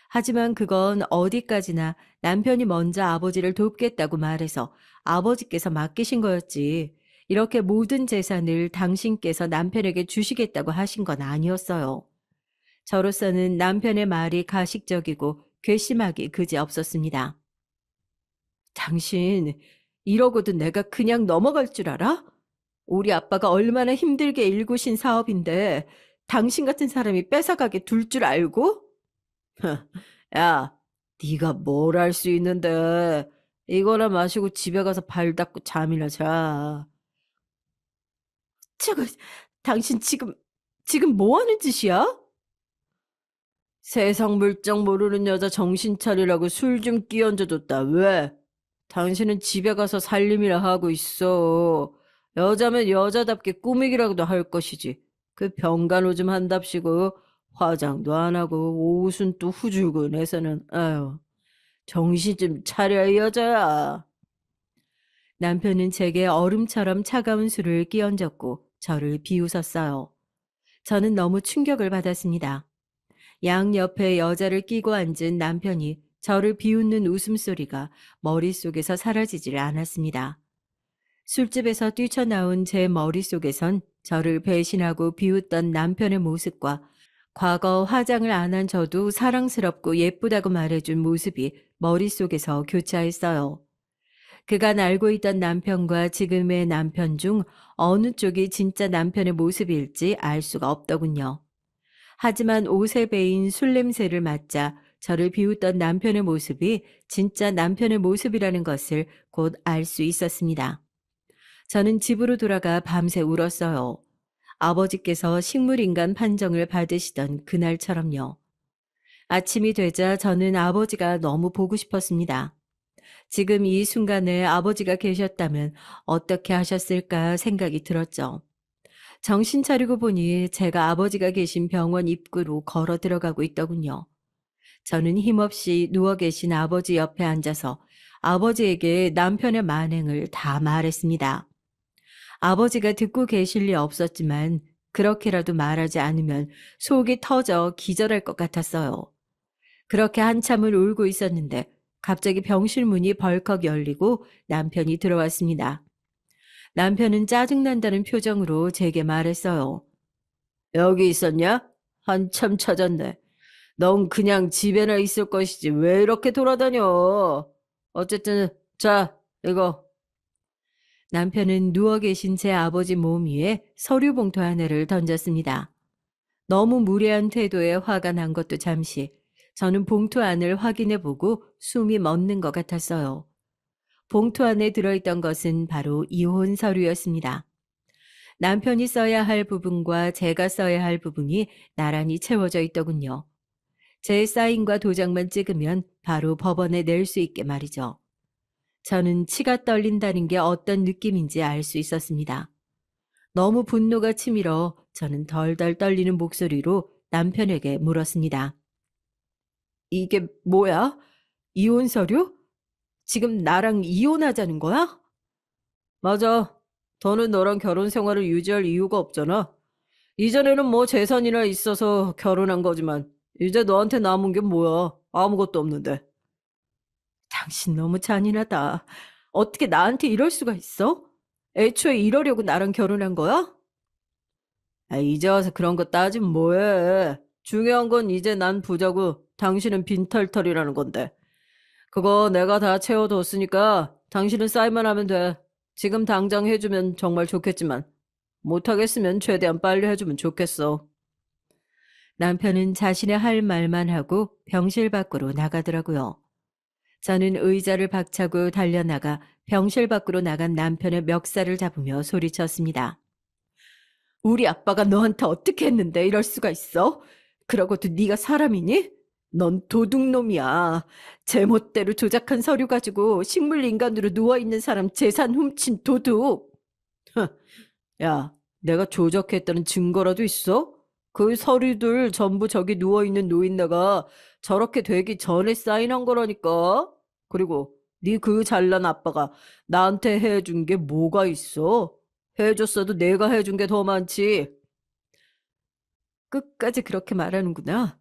[SPEAKER 1] 하지만 그건 어디까지나 남편이 먼저 아버지를 돕겠다고 말해서 아버지께서 맡기신 거였지. 이렇게 모든 재산을 당신께서 남편에게 주시겠다고 하신 건 아니었어요. 저로서는 남편의 말이 가식적이고 괘씸하기 그지없었습니다. 당신, 이러고도 내가 그냥 넘어갈 줄 알아? 우리 아빠가 얼마나 힘들게 일구신 사업인데 당신 같은 사람이 뺏어가게 둘 줄 알고? 야, 네가 뭘 할 수 있는데 이거나 마시고 집에 가서 발 닦고 잠이나 자. 저거, 당신 지금 뭐 하는 짓이야? 세상 물정 모르는 여자 정신 차리라고 술 좀 끼얹어 줬다. 왜? 당신은 집에 가서 살림이나 하고 있어. 여자면 여자답게 꾸미기라도 할 것이지. 그 병간호 좀 한답시고 화장도 안 하고 옷은 또 후줄근해서는 아유 정신 좀 차려 이 여자야. 남편은 제게 얼음처럼 차가운 술을 끼얹었고 저를 비웃었어요. 저는 너무 충격을 받았습니다. 양 옆에 여자를 끼고 앉은 남편이 저를 비웃는 웃음소리가 머릿속에서 사라지질 않았습니다. 술집에서 뛰쳐나온 제 머릿속에선 저를 배신하고 비웃던 남편의 모습과 과거 화장을 안 한 저도 사랑스럽고 예쁘다고 말해준 모습이 머릿속에서 교차했어요. 그간 알고 있던 남편과 지금의 남편 중 어느 쪽이 진짜 남편의 모습일지 알 수가 없더군요. 하지만 옷에 배인 술 냄새를 맡자 저를 비웃던 남편의 모습이 진짜 남편의 모습이라는 것을 곧 알 수 있었습니다. 저는 집으로 돌아가 밤새 울었어요. 아버지께서 식물인간 판정을 받으시던 그날처럼요. 아침이 되자 저는 아버지가 너무 보고 싶었습니다. 지금 이 순간에 아버지가 계셨다면 어떻게 하셨을까 생각이 들었죠. 정신 차리고 보니 제가 아버지가 계신 병원 입구로 걸어 들어가고 있더군요. 저는 힘없이 누워 계신 아버지 옆에 앉아서 아버지에게 남편의 만행을 다 말했습니다. 아버지가 듣고 계실 리 없었지만 그렇게라도 말하지 않으면 속이 터져 기절할 것 같았어요. 그렇게 한참을 울고 있었는데 갑자기 병실 문이 벌컥 열리고 남편이 들어왔습니다. 남편은 짜증난다는 표정으로 제게 말했어요. 여기 있었냐? 한참 찾았네. 넌 그냥 집에나 있을 것이지 왜 이렇게 돌아다녀? 어쨌든 자, 이거. 남편은 누워 계신 제 아버지 몸 위에 서류 봉투 하나를 던졌습니다. 너무 무례한 태도에 화가 난 것도 잠시 저는 봉투 안을 확인해 보고 숨이 멎는 것 같았어요. 봉투 안에 들어있던 것은 바로 이혼 서류였습니다. 남편이 써야 할 부분과 제가 써야 할 부분이 나란히 채워져 있더군요. 제 사인과 도장만 찍으면 바로 법원에 낼 수 있게 말이죠. 저는 치가 떨린다는 게 어떤 느낌인지 알 수 있었습니다. 너무 분노가 치밀어 저는 덜덜 떨리는 목소리로 남편에게 물었습니다. 이게 뭐야? 이혼 서류? 지금 나랑 이혼하자는 거야? 맞아. 더는 너랑 결혼 생활을 유지할 이유가 없잖아. 이전에는 뭐 재산이나 있어서 결혼한 거지만 이제 너한테 남은 게 뭐야? 아무것도 없는데. 당신 너무 잔인하다. 어떻게 나한테 이럴 수가 있어? 애초에 이러려고 나랑 결혼한 거야? 아, 이제 와서 그런 거 따지면 뭐해. 중요한 건 이제 난 부자고 당신은 빈털털이라는 건데. 그거 내가 다 채워뒀으니까 당신은 사인만 하면 돼. 지금 당장 해주면 정말 좋겠지만 못하겠으면 최대한 빨리 해주면 좋겠어. 남편은 자신의 할 말만 하고 병실 밖으로 나가더라고요. 저는 의자를 박차고 달려나가 병실 밖으로 나간 남편의 멱살을 잡으며 소리쳤습니다. 우리 아빠가 너한테 어떻게 했는데 이럴 수가 있어? 그러고도 네가 사람이니? 넌 도둑놈이야. 제멋대로 조작한 서류 가지고 식물인간으로 누워있는 사람 재산 훔친 도둑. 야, 내가 조작했다는 증거라도 있어? 그 서류들 전부 저기 누워있는 노인네가 저렇게 되기 전에 사인한 거라니까. 그리고 네 그 잘난 아빠가 나한테 해준 게 뭐가 있어? 해줬어도 내가 해준 게 더 많지. 끝까지 그렇게 말하는구나.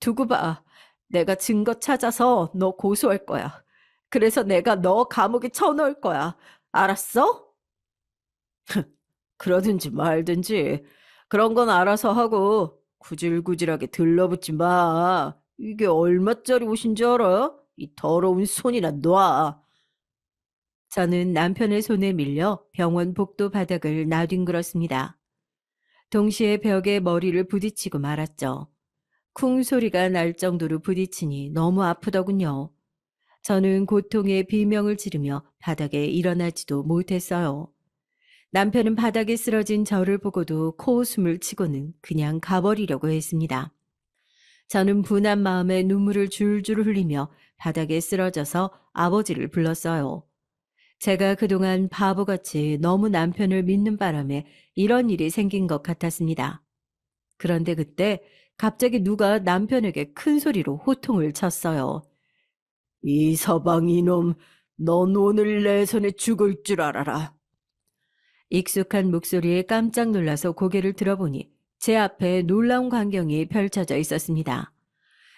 [SPEAKER 1] 두고 봐. 내가 증거 찾아서 너 고소할 거야. 그래서 내가 너 감옥에 쳐넣을 거야. 알았어? 그러든지 말든지. 그런 건 알아서 하고 구질구질하게 들러붙지 마. 이게 얼마짜리 옷인 줄 알아? 이 더러운 손이나 놔. 저는 남편의 손에 밀려 병원 복도 바닥을 나뒹굴었습니다. 동시에 벽에 머리를 부딪히고 말았죠. 쿵 소리가 날 정도로 부딪히니 너무 아프더군요. 저는 고통에 비명을 지르며 바닥에 일어나지도 못했어요. 남편은 바닥에 쓰러진 저를 보고도 코웃음을 치고는 그냥 가버리려고 했습니다. 저는 분한 마음에 눈물을 줄줄 흘리며 바닥에 쓰러져서 아버지를 불렀어요. 제가 그동안 바보같이 너무 남편을 믿는 바람에 이런 일이 생긴 것 같았습니다. 그런데 그때 갑자기 누가 남편에게 큰 소리로 호통을 쳤어요. 이 서방 이놈, 넌 오늘 내 손에 죽을 줄 알아라. 익숙한 목소리에 깜짝 놀라서 고개를 들어보니 제 앞에 놀라운 광경이 펼쳐져 있었습니다.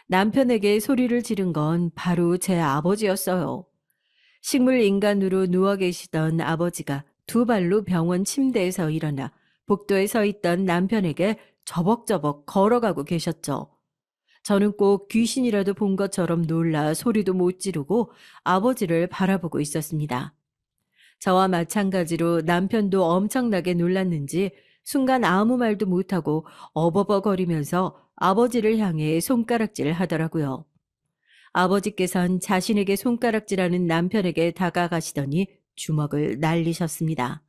[SPEAKER 1] 남편에게 소리를 지른 건 바로 제 아버지였어요. 식물 인간으로 누워 계시던 아버지가 두 발로 병원 침대에서 일어나 복도에 서 있던 남편에게 저벅저벅 걸어가고 계셨죠. 저는 꼭 귀신이라도 본 것처럼 놀라 소리도 못 지르고 아버지를 바라보고 있었습니다. 저와 마찬가지로 남편도 엄청나게 놀랐는지 순간 아무 말도 못하고 어버버거리면서 아버지를 향해 손가락질 하더라고요. 아버지께선 자신에게 손가락질하는 남편에게 다가가시더니 주먹을 날리셨습니다.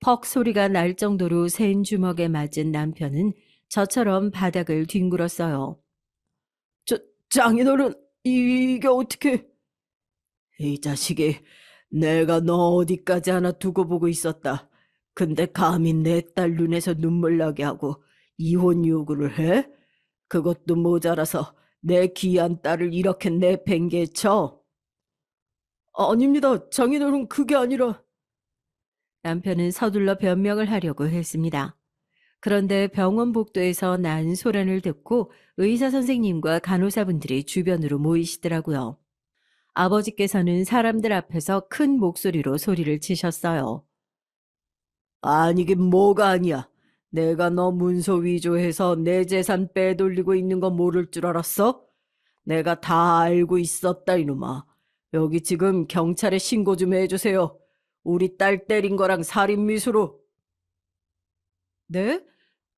[SPEAKER 1] 퍽 소리가 날 정도로 센 주먹에 맞은 남편은 저처럼 바닥을 뒹굴었어요. 장인어른, 이게 어떻게... 이 자식이 내가 너 어디까지 하나 두고 보고 있었다. 근데 감히 내 딸 눈에서 눈물 나게 하고 이혼 요구를 해? 그것도 모자라서 내 귀한 딸을 이렇게 내팽개쳐? 아닙니다. 장인어른 그게 아니라... 남편은 서둘러 변명을 하려고 했습니다. 그런데 병원 복도에서 난 소란을 듣고 의사 선생님과 간호사분들이 주변으로 모이시더라고요. 아버지께서는 사람들 앞에서 큰 목소리로 소리를 치셨어요. 아니긴 뭐가 아니야. 내가 너 문서 위조해서 내 재산 빼돌리고 있는 거 모를 줄 알았어? 내가 다 알고 있었다 이놈아. 여기 지금 경찰에 신고 좀 해주세요. 우리 딸 때린 거랑 살인미수로. 네?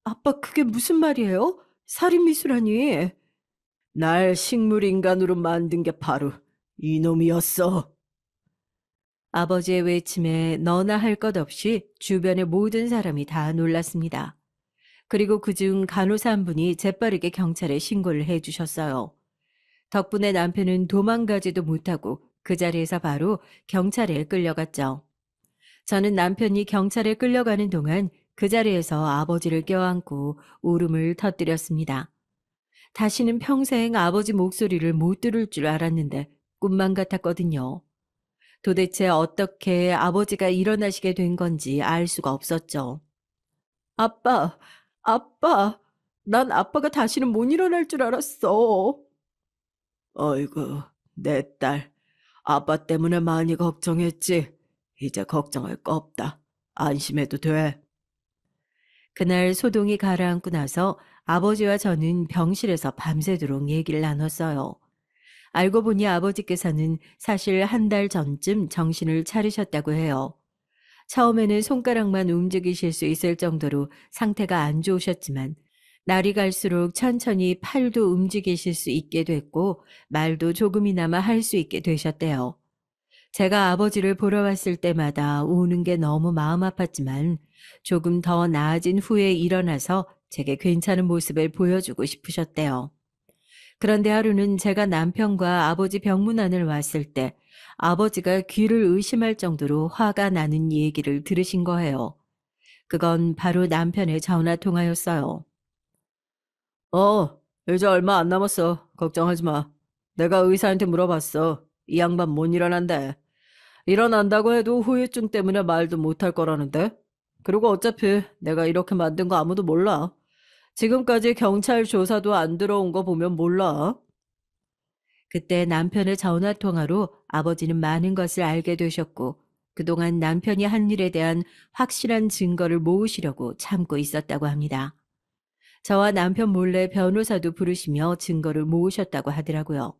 [SPEAKER 1] 아빠 그게 무슨 말이에요? 살인미수라니. 날 식물인간으로 만든 게 바로 이놈이었어. 아버지의 외침에 너나 할 것 없이 주변의 모든 사람이 다 놀랐습니다. 그리고 그중 간호사 한 분이 재빠르게 경찰에 신고를 해주셨어요. 덕분에 남편은 도망가지도 못하고 그 자리에서 바로 경찰에 끌려갔죠. 저는 남편이 경찰에 끌려가는 동안 그 자리에서 아버지를 껴안고 울음을 터뜨렸습니다. 다시는 평생 아버지 목소리를 못 들을 줄 알았는데 꿈만 같았거든요. 도대체 어떻게 아버지가 일어나시게 된 건지 알 수가 없었죠. 아빠, 아빠, 난 아빠가 다시는 못 일어날 줄 알았어. 어이구, 내 딸. 아빠 때문에 많이 걱정했지. 이제 걱정할 거 없다. 안심해도 돼. 그날 소동이 가라앉고 나서 아버지와 저는 병실에서 밤새도록 얘기를 나눴어요. 알고 보니 아버지께서는 사실 한 달 전쯤 정신을 차리셨다고 해요. 처음에는 손가락만 움직이실 수 있을 정도로 상태가 안 좋으셨지만 날이 갈수록 천천히 팔도 움직이실 수 있게 됐고 말도 조금이나마 할 수 있게 되셨대요. 제가 아버지를 보러 왔을 때마다 우는 게 너무 마음 아팠지만 조금 더 나아진 후에 일어나서 제게 괜찮은 모습을 보여주고 싶으셨대요. 그런데 하루는 제가 남편과 아버지 병문안을 왔을 때 아버지가 귀를 의심할 정도로 화가 나는 얘기를 들으신 거예요. 그건 바로 남편의 전화 통화였어요. 이제 얼마 안 남았어. 걱정하지 마. 내가 의사한테 물어봤어. 이 양반 못 일어난대. 일어난다고 해도 후유증 때문에 말도 못할 거라는데? 그리고 어차피 내가 이렇게 만든 거 아무도 몰라. 지금까지 경찰 조사도 안 들어온 거 보면 몰라. 그때 남편의 전화 통화로 아버지는 많은 것을 알게 되셨고 그동안 남편이 한 일에 대한 확실한 증거를 모으시려고 참고 있었다고 합니다. 저와 남편 몰래 변호사도 부르시며 증거를 모으셨다고 하더라고요.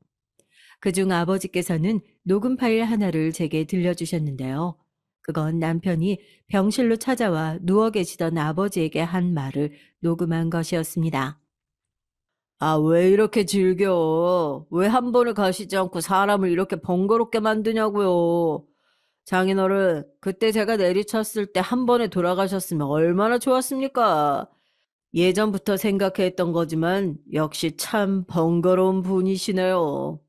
[SPEAKER 1] 그중 아버지께서는 녹음 파일 하나를 제게 들려주셨는데요. 그건 남편이 병실로 찾아와 누워 계시던 아버지에게 한 말을 녹음한 것이었습니다. 아, 왜 이렇게 즐겨? 왜 한 번에 가시지 않고 사람을 이렇게 번거롭게 만드냐고요? 장인어른, 그때 제가 내리쳤을 때 한 번에 돌아가셨으면 얼마나 좋았습니까? 예전부터 생각했던 거지만 역시 참 번거로운 분이시네요.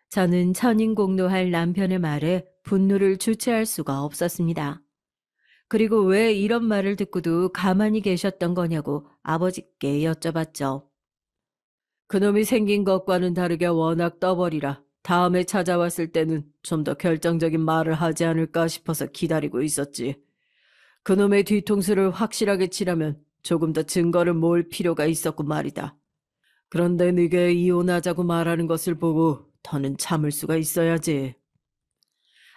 [SPEAKER 1] 저는 천인공노할 남편의 말에 분노를 주체할 수가 없었습니다. 그리고 왜 이런 말을 듣고도 가만히 계셨던 거냐고 아버지께 여쭤봤죠. 그놈이 생긴 것과는 다르게 워낙 떠버리라 다음에 찾아왔을 때는 좀 더 결정적인 말을 하지 않을까 싶어서 기다리고 있었지. 그놈의 뒤통수를 확실하게 치려면 조금 더 증거를 모을 필요가 있었고 말이다. 그런데 네게 이혼하자고 말하는 것을 보고 더는 참을 수가 있어야지.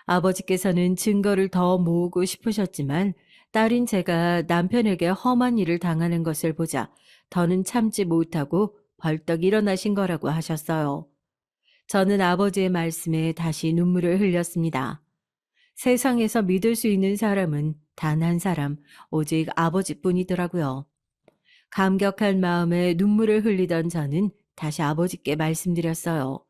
[SPEAKER 1] 아버지께서는 증거를 더 모으고 싶으셨지만 딸인 제가 남편에게 험한 일을 당하는 것을 보자 더는 참지 못하고 벌떡 일어나신 거라고 하셨어요. 저는 아버지의 말씀에 다시 눈물을 흘렸습니다. 세상에서 믿을 수 있는 사람은 단 한 사람, 오직 아버지뿐이더라고요. 감격한 마음에 눈물을 흘리던 저는 다시 아버지께 말씀드렸어요.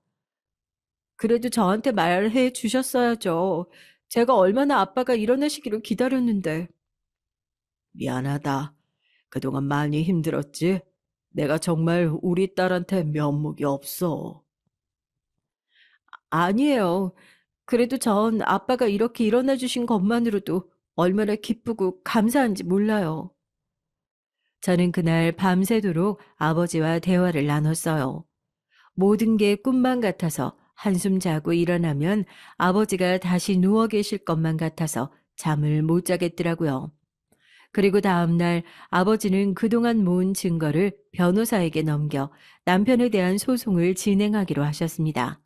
[SPEAKER 1] 그래도 저한테 말해 주셨어야죠. 제가 얼마나 아빠가 일어나시기를 기다렸는데. 미안하다. 그동안 많이 힘들었지? 내가 정말 우리 딸한테 면목이 없어. 아니에요. 그래도 전 아빠가 이렇게 일어나 주신 것만으로도 얼마나 기쁘고 감사한지 몰라요. 저는 그날 밤새도록 아버지와 대화를 나눴어요. 모든 게 꿈만 같아서 한숨 자고 일어나면 아버지가 다시 누워 계실 것만 같아서 잠을 못 자겠더라고요. 그리고 다음날 아버지는 그동안 모은 증거를 변호사에게 넘겨 남편에 대한 소송을 진행하기로 하셨습니다.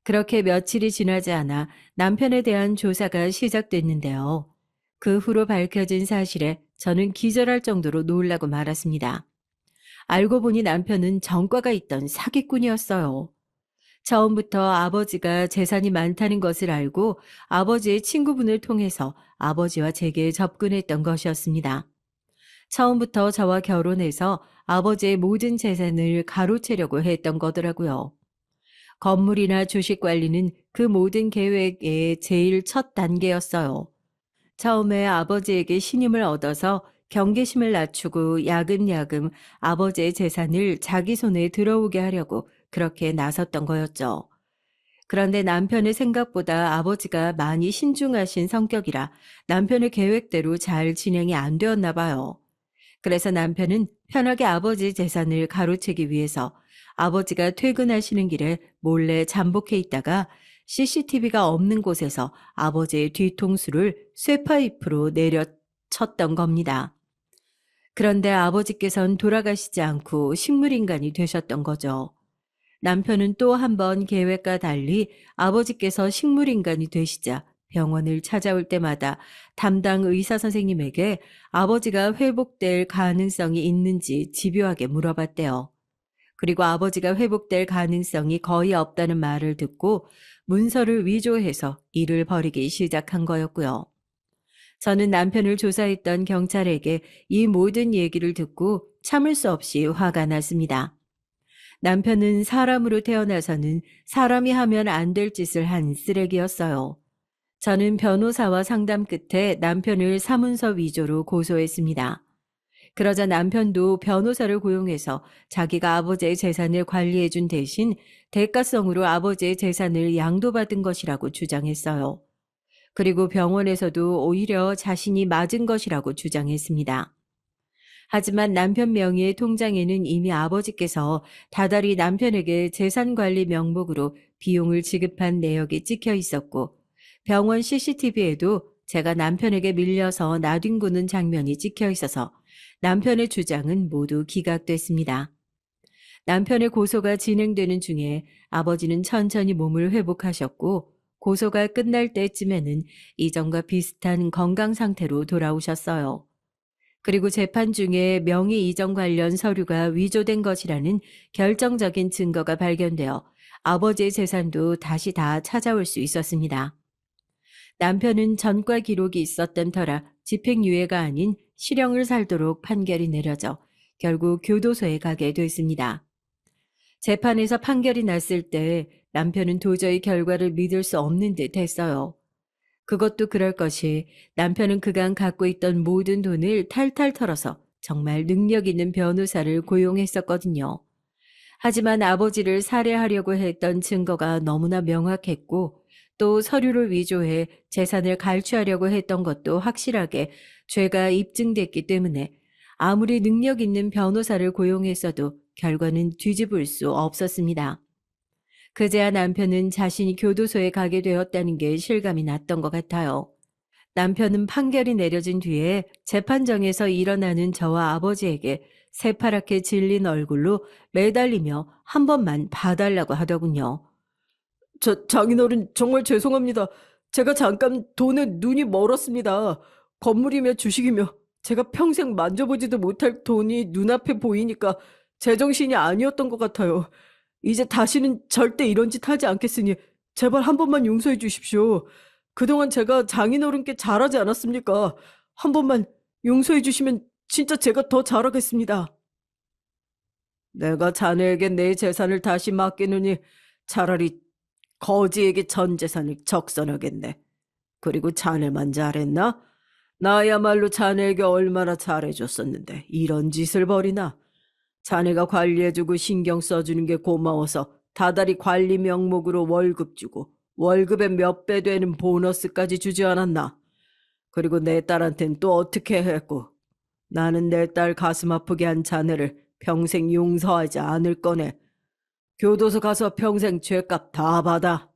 [SPEAKER 1] 그렇게 며칠이 지나지 않아 남편에 대한 조사가 시작됐는데요. 그 후로 밝혀진 사실에 저는 기절할 정도로 놀라고 말았습니다. 알고 보니 남편은 전과가 있던 사기꾼이었어요. 처음부터 아버지가 재산이 많다는 것을 알고 아버지의 친구분을 통해서 아버지와 제게 접근했던 것이었습니다. 처음부터 저와 결혼해서 아버지의 모든 재산을 가로채려고 했던 거더라고요. 건물이나 주식 관리는 그 모든 계획의 제일 첫 단계였어요. 처음에 아버지에게 신임을 얻어서 경계심을 낮추고 야금야금 아버지의 재산을 자기 손에 들어오게 하려고 그렇게 나섰던 거였죠. 그런데 남편의 생각보다 아버지가 많이 신중하신 성격이라 남편의 계획대로 잘 진행이 안 되었나 봐요. 그래서 남편은 편하게 아버지 재산을 가로채기 위해서 아버지가 퇴근하시는 길에 몰래 잠복해 있다가 CCTV가 없는 곳에서 아버지의 뒤통수를 쇠파이프로 내려쳤던 겁니다. 그런데 아버지께선 돌아가시지 않고 식물인간이 되셨던 거죠. 남편은 또 한 번 계획과 달리 아버지께서 식물인간이 되시자 병원을 찾아올 때마다 담당 의사 선생님에게 아버지가 회복될 가능성이 있는지 집요하게 물어봤대요. 그리고 아버지가 회복될 가능성이 거의 없다는 말을 듣고 문서를 위조해서 일을 벌이기 시작한 거였고요. 저는 남편을 조사했던 경찰에게 이 모든 얘기를 듣고 참을 수 없이 화가 났습니다. 남편은 사람으로 태어나서는 사람이 하면 안 될 짓을 한 쓰레기였어요. 저는 변호사와 상담 끝에 남편을 사문서 위조로 고소했습니다. 그러자 남편도 변호사를 고용해서 자기가 아버지의 재산을 관리해준 대신 대가성으로 아버지의 재산을 양도받은 것이라고 주장했어요. 그리고 병원에서도 오히려 자신이 맞은 것이라고 주장했습니다. 하지만 남편 명의의 통장에는 이미 아버지께서 다달이 남편에게 재산관리 명목으로 비용을 지급한 내역이 찍혀 있었고, 병원 CCTV에도 제가 남편에게 밀려서 나뒹구는 장면이 찍혀 있어서 남편의 주장은 모두 기각됐습니다. 남편의 고소가 진행되는 중에 아버지는 천천히 몸을 회복하셨고, 고소가 끝날 때쯤에는 이전과 비슷한 건강 상태로 돌아오셨어요. 그리고 재판 중에 명의 이전 관련 서류가 위조된 것이라는 결정적인 증거가 발견되어 아버지의 재산도 다시 다 찾아올 수 있었습니다. 남편은 전과 기록이 있었던 터라 집행유예가 아닌 실형을 살도록 판결이 내려져 결국 교도소에 가게 됐습니다. 재판에서 판결이 났을 때 남편은 도저히 결과를 믿을 수 없는 듯 했어요. 그것도 그럴 것이 남편은 그간 갖고 있던 모든 돈을 탈탈 털어서 정말 능력 있는 변호사를 고용했었거든요. 하지만 아버지를 살해하려고 했던 증거가 너무나 명확했고 또 서류를 위조해 재산을 갈취하려고 했던 것도 확실하게 죄가 입증됐기 때문에 아무리 능력 있는 변호사를 고용했어도 결과는 뒤집을 수 없었습니다. 그제야 남편은 자신이 교도소에 가게 되었다는 게 실감이 났던 것 같아요. 남편은 판결이 내려진 뒤에 재판정에서 일어나는 저와 아버지에게 새파랗게 질린 얼굴로 매달리며 한 번만 봐달라고 하더군요. 장인어른 정말 죄송합니다. 제가 잠깐 돈에 눈이 멀었습니다. 건물이며 주식이며 제가 평생 만져보지도 못할 돈이 눈앞에 보이니까 제정신이 아니었던 것 같아요. 이제 다시는 절대 이런 짓 하지 않겠으니 제발 한 번만 용서해 주십시오. 그동안 제가 장인어른께 잘하지 않았습니까? 한 번만 용서해 주시면 진짜 제가 더 잘하겠습니다. 내가 자네에게 내 재산을 다시 맡기느니 차라리 거지에게 전 재산을 적선하겠네. 그리고 자네만 잘했나? 나야말로 자네에게 얼마나 잘해줬었는데 이런 짓을 벌이나? 자네가 관리해주고 신경 써주는 게 고마워서 다달이 관리 명목으로 월급 주고 월급의 몇 배 되는 보너스까지 주지 않았나? 그리고 내 딸한텐 또 어떻게 했고? 나는 내 딸 가슴 아프게 한 자네를 평생 용서하지 않을 거네. 교도소 가서 평생 죄값 다 받아.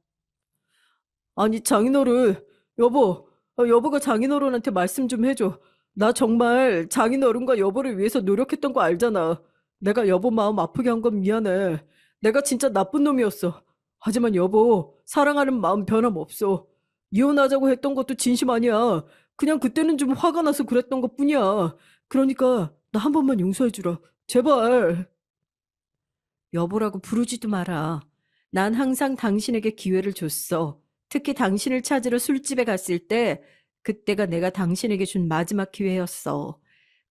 [SPEAKER 1] 아니 장인어른, 여보가 장인어른한테 말씀 좀 해줘. 나 정말 장인어른과 여보를 위해서 노력했던 거 알잖아. 내가 여보 마음 아프게 한 건 미안해. 내가 진짜 나쁜 놈이었어. 하지만 여보, 사랑하는 마음 변함없어. 이혼하자고 했던 것도 진심 아니야. 그냥 그때는 좀 화가 나서 그랬던 것뿐이야. 그러니까 나 한 번만 용서해주라. 제발. 여보라고 부르지도 마라. 난 항상 당신에게 기회를 줬어. 특히 당신을 찾으러 술집에 갔을 때 그때가 내가 당신에게 준 마지막 기회였어.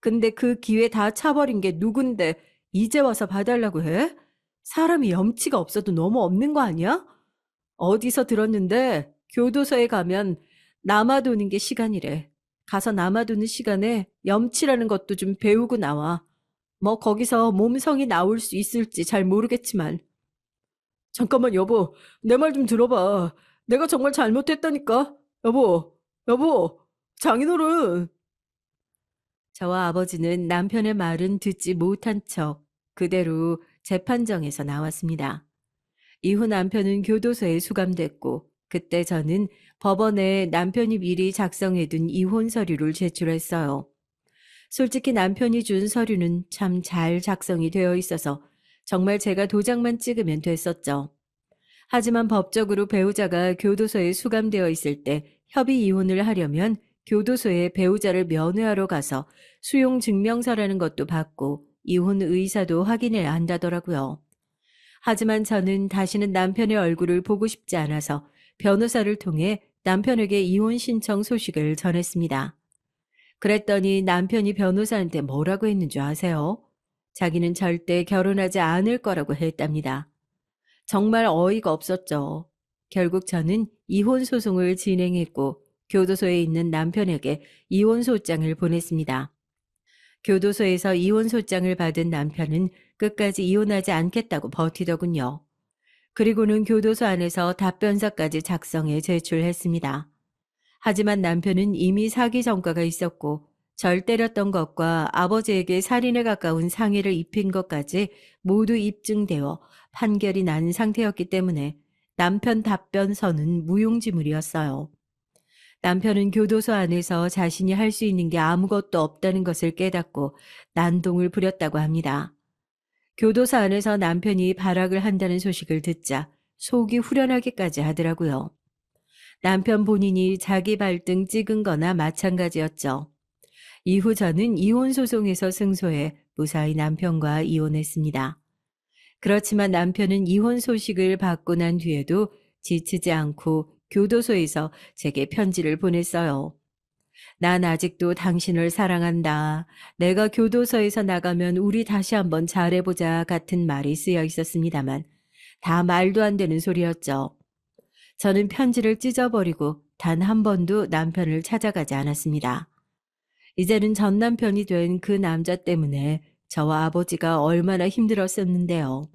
[SPEAKER 1] 근데 그 기회 다 차버린 게 누군데 이제 와서 봐달라고 해? 사람이 염치가 없어도 너무 없는 거 아니야? 어디서 들었는데 교도소에 가면 남아도는 게 시간이래. 가서 남아도는 시간에 염치라는 것도 좀 배우고 나와. 뭐 거기서 몸성이 나올 수 있을지 잘 모르겠지만. 잠깐만 여보, 내 말 좀 들어봐. 내가 정말 잘못했다니까. 여보, 장인어른. 저와 아버지는 남편의 말은 듣지 못한 척 그대로 재판정에서 나왔습니다. 이후 남편은 교도소에 수감됐고 그때 저는 법원에 남편이 미리 작성해둔 이혼 서류를 제출했어요. 솔직히 남편이 준 서류는 참 잘 작성이 되어 있어서 정말 제가 도장만 찍으면 됐었죠. 하지만 법적으로 배우자가 교도소에 수감되어 있을 때 협의 이혼을 하려면 교도소에 배우자를 면회하러 가서 수용 증명서라는 것도 받고 이혼 의사도 확인해야 한다더라고요. 하지만 저는 다시는 남편의 얼굴을 보고 싶지 않아서 변호사를 통해 남편에게 이혼 신청 소식을 전했습니다. 그랬더니 남편이 변호사한테 뭐라고 했는 줄 아세요? 자기는 절대 결혼하지 않을 거라고 했답니다. 정말 어이가 없었죠. 결국 저는 이혼 소송을 진행했고 교도소에 있는 남편에게 이혼소장을 보냈습니다. 교도소에서 이혼소장을 받은 남편은 끝까지 이혼하지 않겠다고 버티더군요. 그리고는 교도소 안에서 답변서까지 작성해 제출했습니다. 하지만 남편은 이미 사기 전과가 있었고 절 때렸던 것과 아버지에게 살인에 가까운 상해를 입힌 것까지 모두 입증되어 판결이 난 상태였기 때문에 남편 답변서는 무용지물이었어요. 남편은 교도소 안에서 자신이 할 수 있는 게 아무것도 없다는 것을 깨닫고 난동을 부렸다고 합니다. 교도소 안에서 남편이 발악을 한다는 소식을 듣자 속이 후련하기까지 하더라고요. 남편 본인이 자기 발등 찍은 거나 마찬가지였죠. 이후 저는 이혼 소송에서 승소해 무사히 남편과 이혼했습니다. 그렇지만 남편은 이혼 소식을 받고 난 뒤에도 지치지 않고 교도소에서 제게 편지를 보냈어요. 난 아직도 당신을 사랑한다. 내가 교도소에서 나가면 우리 다시 한번 잘해보자 같은 말이 쓰여 있었습니다만 다 말도 안 되는 소리였죠. 저는 편지를 찢어버리고 단 한 번도 남편을 찾아가지 않았습니다. 이제는 전 남편이 된 그 남자 때문에 저와 아버지가 얼마나 힘들었었는데요.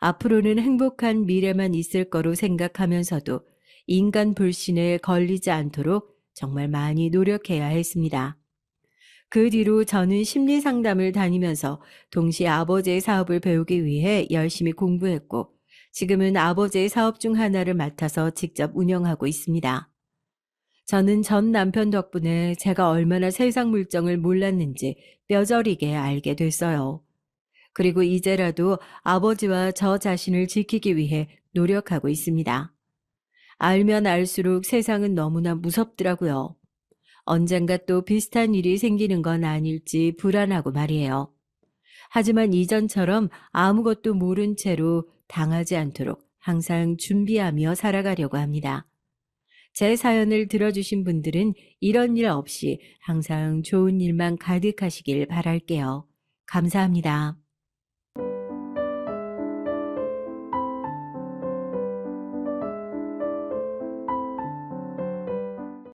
[SPEAKER 1] 앞으로는 행복한 미래만 있을 거로 생각하면서도 인간 불신에 걸리지 않도록 정말 많이 노력해야 했습니다. 그 뒤로 저는 심리 상담을 다니면서 동시에 아버지의 사업을 배우기 위해 열심히 공부했고 지금은 아버지의 사업 중 하나를 맡아서 직접 운영하고 있습니다. 저는 전 남편 덕분에 제가 얼마나 세상 물정을 몰랐는지 뼈저리게 알게 됐어요. 그리고 이제라도 아버지와 저 자신을 지키기 위해 노력하고 있습니다. 알면 알수록 세상은 너무나 무섭더라고요. 언젠가 또 비슷한 일이 생기는 건 아닐지 불안하고 말이에요. 하지만 이전처럼 아무것도 모른 채로 당하지 않도록 항상 준비하며 살아가려고 합니다. 제 사연을 들어주신 분들은 이런 일 없이 항상 좋은 일만 가득하시길 바랄게요. 감사합니다.